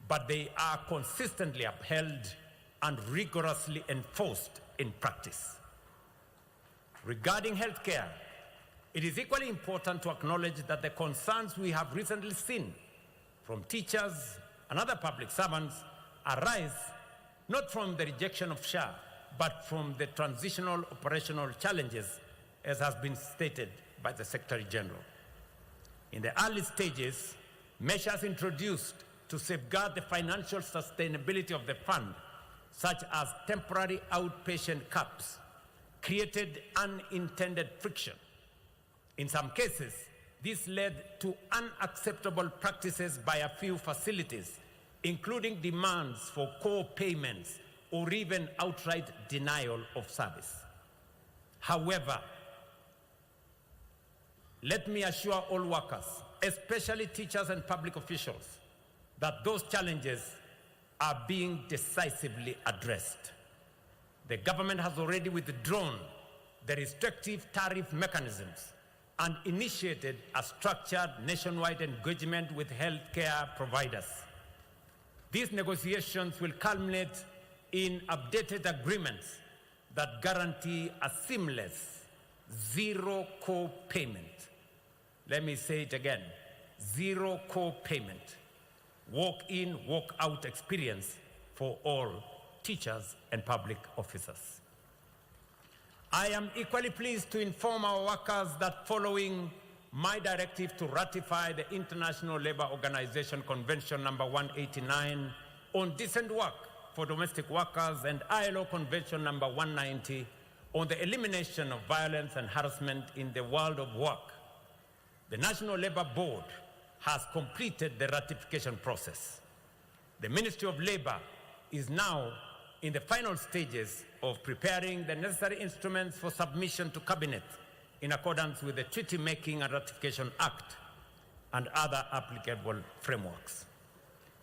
but they are consistently upheld and rigorously enforced in practice. Regarding healthcare, it is equally important to acknowledge that the concerns we have recently seen from teachers and other public servants arise not from the rejection of SHA, but from the transitional operational challenges, as has been stated by the Secretary General. In the early stages, measures introduced to safeguard the financial sustainability of the fund, such as temporary outpatient caps, created unintended friction. In some cases, this led to unacceptable practices by a few facilities, including demands for co-payments or even outright denial of service. However, let me assure all workers, especially teachers and public officials, that those challenges are being decisively addressed. The government has already withdrawn the restrictive tariff mechanisms and initiated a structured nationwide engagement with healthcare providers. These negotiations will culminate in updated agreements that guarantee a seamless zero co-payment. Let me say it again, zero co-payment, walk-in, walk-out experience for all teachers and public officers. I am equally pleased to inform our workers that following my directive to ratify the International Labour Organization Convention number 189 on decent work for domestic workers and ILO Convention number 190 on the elimination of violence and harassment in the world of work, the National Labour Board has completed the ratification process. The Ministry of Labour is now in the final stages of preparing the necessary instruments for submission to Cabinet in accordance with the Treaty Making and Ratification Act and other applicable frameworks.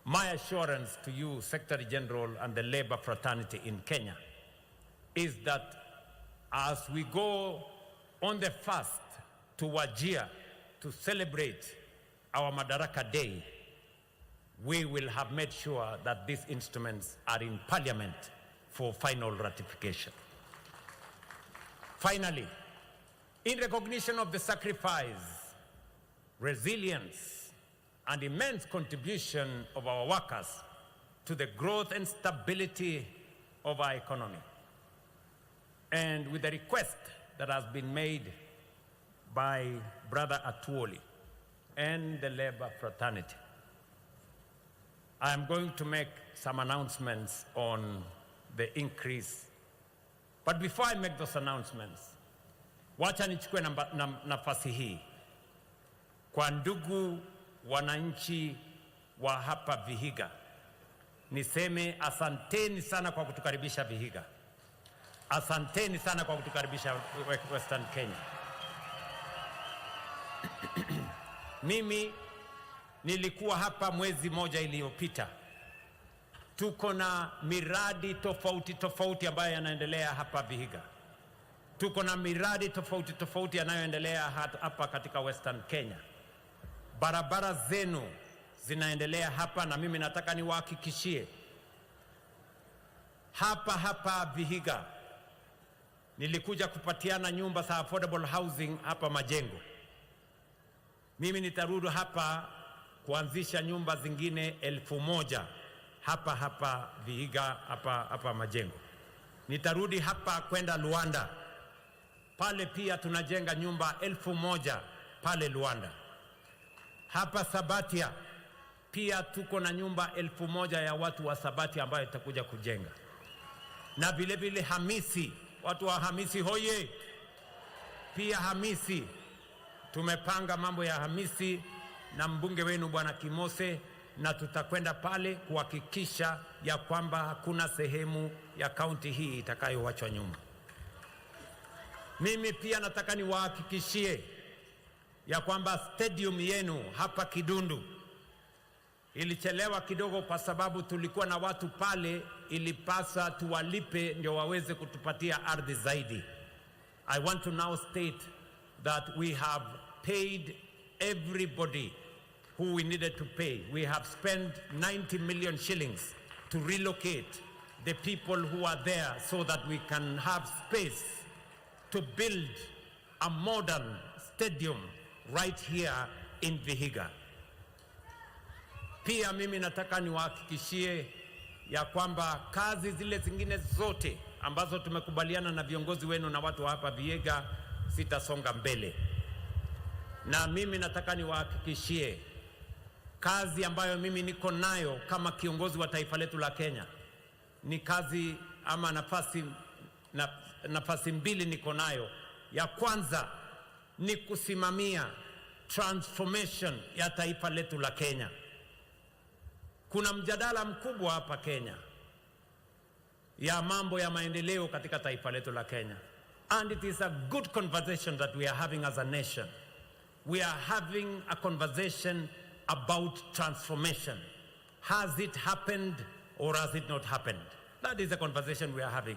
My assurance to you, Secretary General, and the Labour fraternity in Kenya is that as we go on the fast to Wajir to celebrate our Madaraka Day, we will have made sure that these instruments are in Parliament for final ratification. Finally, in recognition of the sacrifice, resilience, and immense contribution of our workers to the growth and stability of our economy, and with the request that has been made by Brother Atuoli and the Labour fraternity, I am going to make some announcements on the increase. But before I make those announcements, wacha nichukue nafasi hii kwa ndugu wananchi wa hapa Vihiga, niseme asanteni sana kwa kutukaribisha Vihiga. Asanteni sana kwa kutukaribisha Western Kenya. Mimi nilikuwa hapa mwezi moja iliyopita. Tuko na miradi tofauti tofauti ambayo yanaendelea hapa Vihiga. Tuko na miradi tofauti tofauti yanayoendelea hapa katika Western Kenya. Barabara zenu zinaendelea hapa, na mimi nataka niwahakikishie hapa Vihiga nilikuja kupatiana nyumba za affordable housing hapa Majengo. Mimi nitarudi hapa kuanzisha nyumba zingine 1000 hapa Vihiga, hapa Majengo. Nitarudi hapa kwenda Luanda. Pale pia tunajenga nyumba 1000 pale Luanda. Hapa Sabatia pia tuko na nyumba 1000 ya watu wa Sabatia ambayo itakuja kujenga. Na vile vile Hamisi, watu wa Hamisi hoye! Pia Hamisi tumepanga mambo ya Hamisi na mbunge wenu Bwana Kimose, na tutakwenda pale kuhakikisha ya kwamba hakuna sehemu ya kaunti hii itakayoachwa nyuma. Mimi pia nataka niwahakikishie ya kwamba stadium yenu hapa Kidundu ilichelewa kidogo kwa sababu tulikuwa na watu pale, ilipasa tuwalipe ndio waweze kutupatia ardhi zaidi. I want to now state that we have paid everybody who we needed to pay. We have spent 90 million shillings to relocate the people who are there so that we can have space to build a modern stadium right here in Vihiga. Pia mimi nataka niwahakikishie ya kwamba kazi zile zingine zote ambazo tumekubaliana na viongozi wenu na watu hapa Vihiga zitasonga mbele. Na mimi nataka niwahakikishie kazi ambayo mimi niko nayo kama kiongozi wa taifa letu la Kenya ni kazi ama nafasi mbili niko nayo. Ya kwanza ni kusimamia transformation ya taifa letu la Kenya. Kuna mjadala mkubwa hapa Kenya ya mambo ya maendeleo katika taifa letu la Kenya. And it is a good conversation that we are having as a nation. We are having a conversation about transformation. Has it happened or has it not happened? That is the conversation we are having.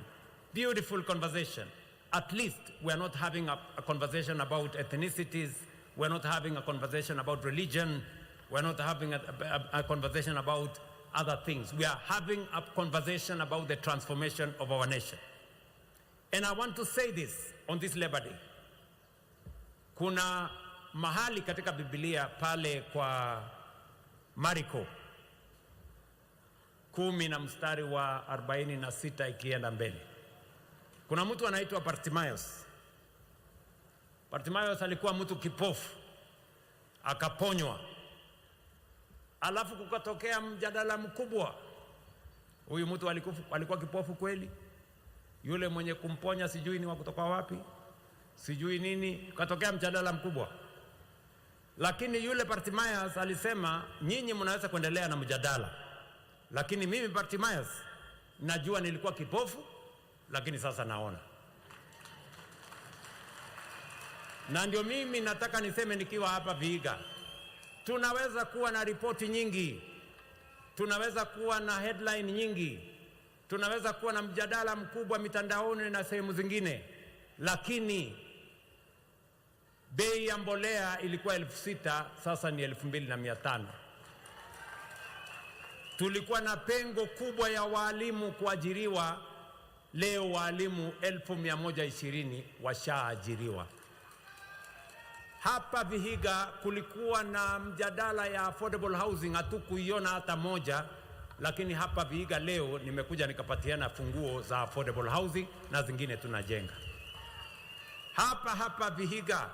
Beautiful conversation. At least we are not having a conversation about ethnicities. We are not having a conversation about religion. We are not having a conversation about other things. We are having a conversation about the transformation of our nation. And I want to say this on this Labor Day. Kuna mahali katika Biblia pale kwa Mariko 10 na mstari wa 46 ikienda mbele. Kuna mtu anaitwa Bartimaeus. Bartimaeus alikuwa mtu kipofu, akaponywa. Alafu kukatokea mjadala mkubwa. Huyu mtu alikuwa kipofu kweli? Yule mwenye kumponya sijui ni wa kutoka wapi? Sijui nini? Kukatokea mjadala mkubwa. Lakini yule Bartimaeus alisema, nyinyi mnaweza kuendelea na mjadala, lakini mimi Bartimaeus najua nilikuwa kipofu, lakini sasa naona. Na ndio mimi nataka niseme nikiwa hapa Vihiga, tunaweza kuwa na ripoti nyingi, tunaweza kuwa na headline nyingi, tunaweza kuwa na mjadala mkubwa mitandaoni na sehemu zingine, lakini bei ya mbolea ilikuwa 6,000, sasa ni 2,500. Tulikuwa na pengo kubwa ya walimu kuajiriwa, leo walimu 1,120 washaajiriwa. Hapa Vihiga kulikuwa na mjadala ya affordable housing, hatukuiona hata moja, lakini hapa Vihiga leo nimekuja nikapatiana funguo za affordable housing na zingine tunajenga. Hapa Vihiga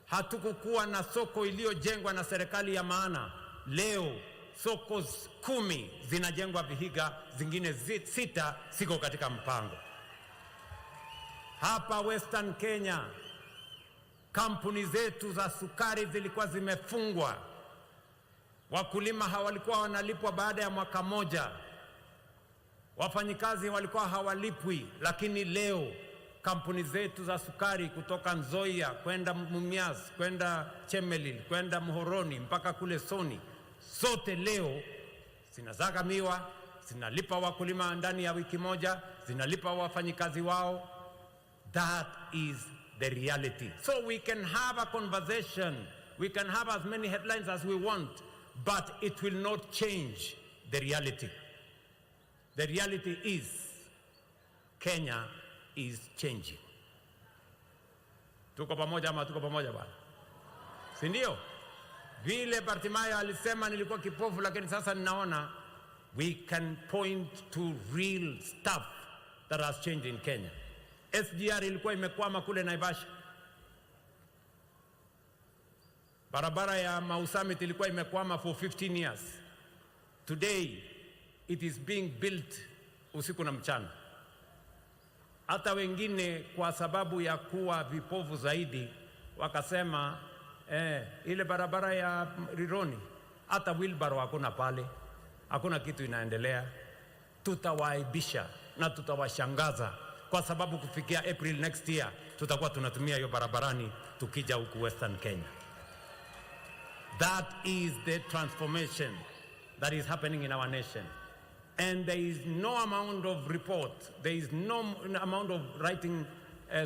hatukukuwa na soko iliyojengwa na serikali ya maana. Leo soko 10 zinajengwa Vihiga, zingine 6 siko katika mpango. Hapa Western Kenya kampuni zetu za sukari zilikuwa zimefungwa. Wakulima hawalikuwa wanalipwa baada ya mwaka moja. Wafanyikazi walikuwa hawalipwi, lakini leo kampuni zetu za sukari kutoka Nzoia kwenda Mumias, kwenda Chemelil, kwenda Muhoroni mpaka kule Soni, zote leo zinazagamiwa, zinalipa wakulima ndani ya wiki moja, zinalipa wafanyikazi wao. That is the reality. So we can have a conversation, we can have as many headlines as we want, but it will not change the reality. The reality is Kenya is changing. Tuko pamoja ama tuko pamoja bwana? Si ndio? Vile Bartimayo alisema nilikuwa kipofu lakini sasa ninaona, we can point to real stuff that has changed in Kenya. SGR ilikuwa imekwama kule Naivasha. Barabara ya Mau Summit ilikuwa imekwama for 15 years. Today it is being built usiku na mchana. Hata wengine kwa sababu ya kuwa vipofu zaidi wakasema ile barabara ya Rironi hata wheelbarrow hakuna pale, hakuna kitu inaendelea. Tutawaibisha na tutawashangaza, kwa sababu kufikia April next year tutakuwa tunatumia hiyo barabarani tukija huku Western Kenya. That is the transformation that is happening in our nation. And there is no amount of report, there is no amount of writing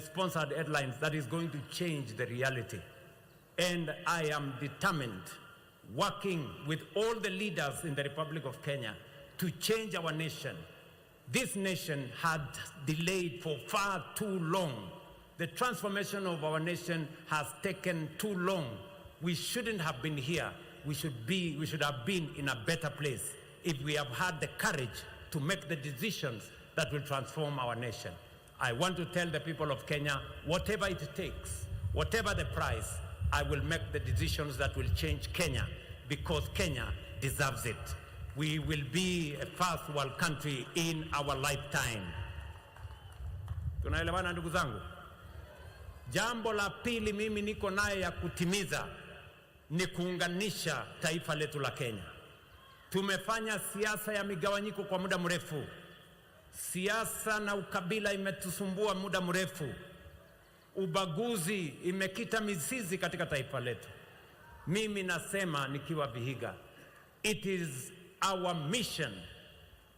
sponsored headlines that is going to change the reality. And I am determined, working with all the leaders in the Republic of Kenya, to change our nation. This nation had delayed for far too long. The transformation of our nation has taken too long. We shouldn't have been here. We should have been in a better place if we have had the courage to make the decisions that will transform our nation. I want to tell the people of Kenya, whatever it takes, whatever the price, I will make the decisions that will change Kenya, because Kenya deserves it. We will be a first world country in our lifetime. Tunaelewana ndugu zangu? Jambo la pili mimi niko naye ya kutimiza ni kuunganisha taifa letu la Kenya. Tumefanya siasa ya migawanyiko kwa muda mrefu. Siasa na ukabila imetusumbua muda mrefu. Ubaguzi imekita mizizi katika taifa letu. Mimi nasema nikiwa Vihiga, it is our mission,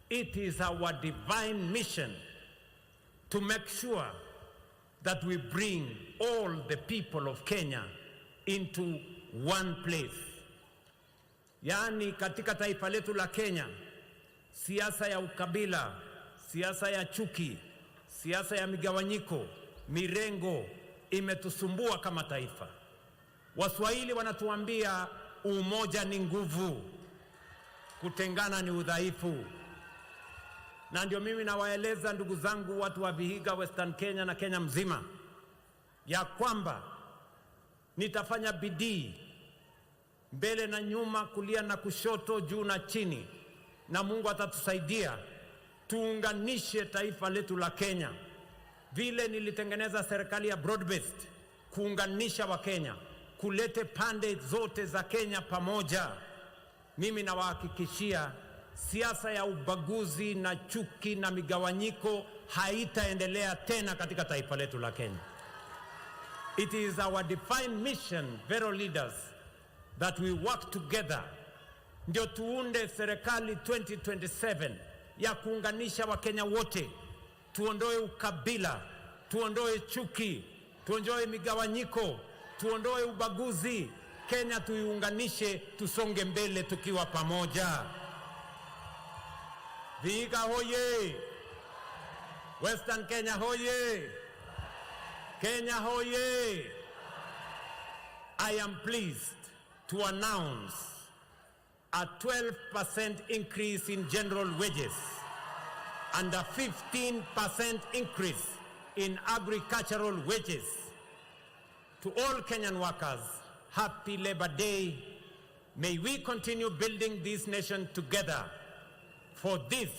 it is our divine mission to make sure that we bring all the people of Kenya into one place. Yaani katika taifa letu la Kenya, siasa ya ukabila, siasa ya chuki, siasa ya migawanyiko, mirengo imetusumbua kama taifa. Waswahili wanatuambia umoja ni nguvu, kutengana ni udhaifu. Na ndio mimi nawaeleza ndugu zangu watu wa Vihiga, Western Kenya na Kenya mzima, ya kwamba nitafanya bidii mbele na nyuma, kulia na kushoto, juu na chini, na Mungu atatusaidia tuunganishe taifa letu la Kenya. Vile nilitengeneza serikali ya broad based kuunganisha wa Kenya, kulete pande zote za Kenya pamoja, mimi nawahakikishia siasa ya ubaguzi na chuki na migawanyiko haitaendelea tena katika taifa letu la Kenya. It is our defined mission, fellow leaders, that we work together ndio tuunde serikali 2027 ya kuunganisha Wakenya wote. Tuondoe ukabila, tuondoe chuki, tuondoe migawanyiko, tuondoe ubaguzi. Kenya tuiunganishe, tusonge mbele tukiwa pamoja. Vihiga hoye! Western Kenya hoye! Kenya hoye! I am pleased to announce a 12% increase in general wages and a 15% increase in agricultural wages. To all Kenyan workers, happy Labor Day. May we continue building this nation together for this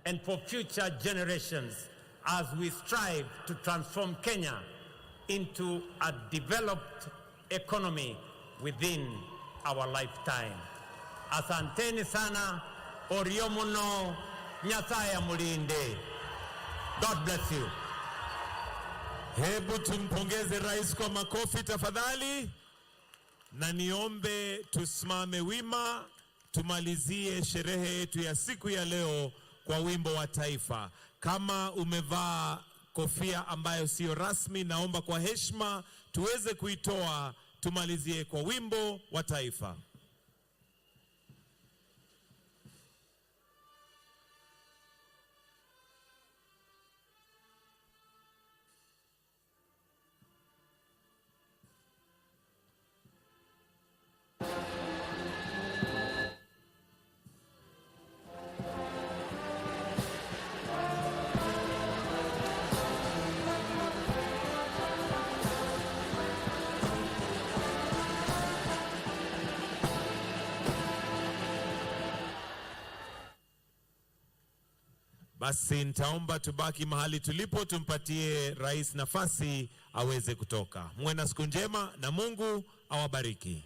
and for future generations as we strive to transform Kenya into a developed economy within our lifetime. Asanteni sana, oriomuno, Nyasaye mulinde. God bless you. Hebu tumpongeze rais kwa makofi tafadhali, na niombe tusimame wima tumalizie sherehe yetu ya siku ya leo kwa wimbo wa taifa. Kama umevaa kofia ambayo sio rasmi, naomba kwa heshima tuweze kuitoa, tumalizie kwa wimbo wa taifa. Basi nitaomba tubaki mahali tulipo, tumpatie rais nafasi aweze kutoka. Muwe na siku njema na Mungu awabariki.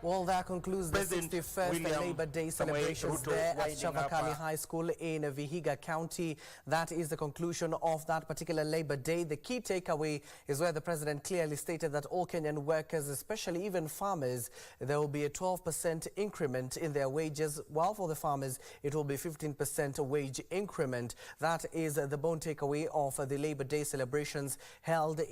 Well, that concludes the 61st Labor Day celebrations there at Chavakali High School in Vihiga County. That is the conclusion of that particular Labor Day. The key takeaway is where the president clearly stated that all Kenyan workers, especially even farmers, there will be a 12% increment in their wages, while for the farmers it will be 15% wage increment. That is the bone takeaway of the Labor Day celebrations held in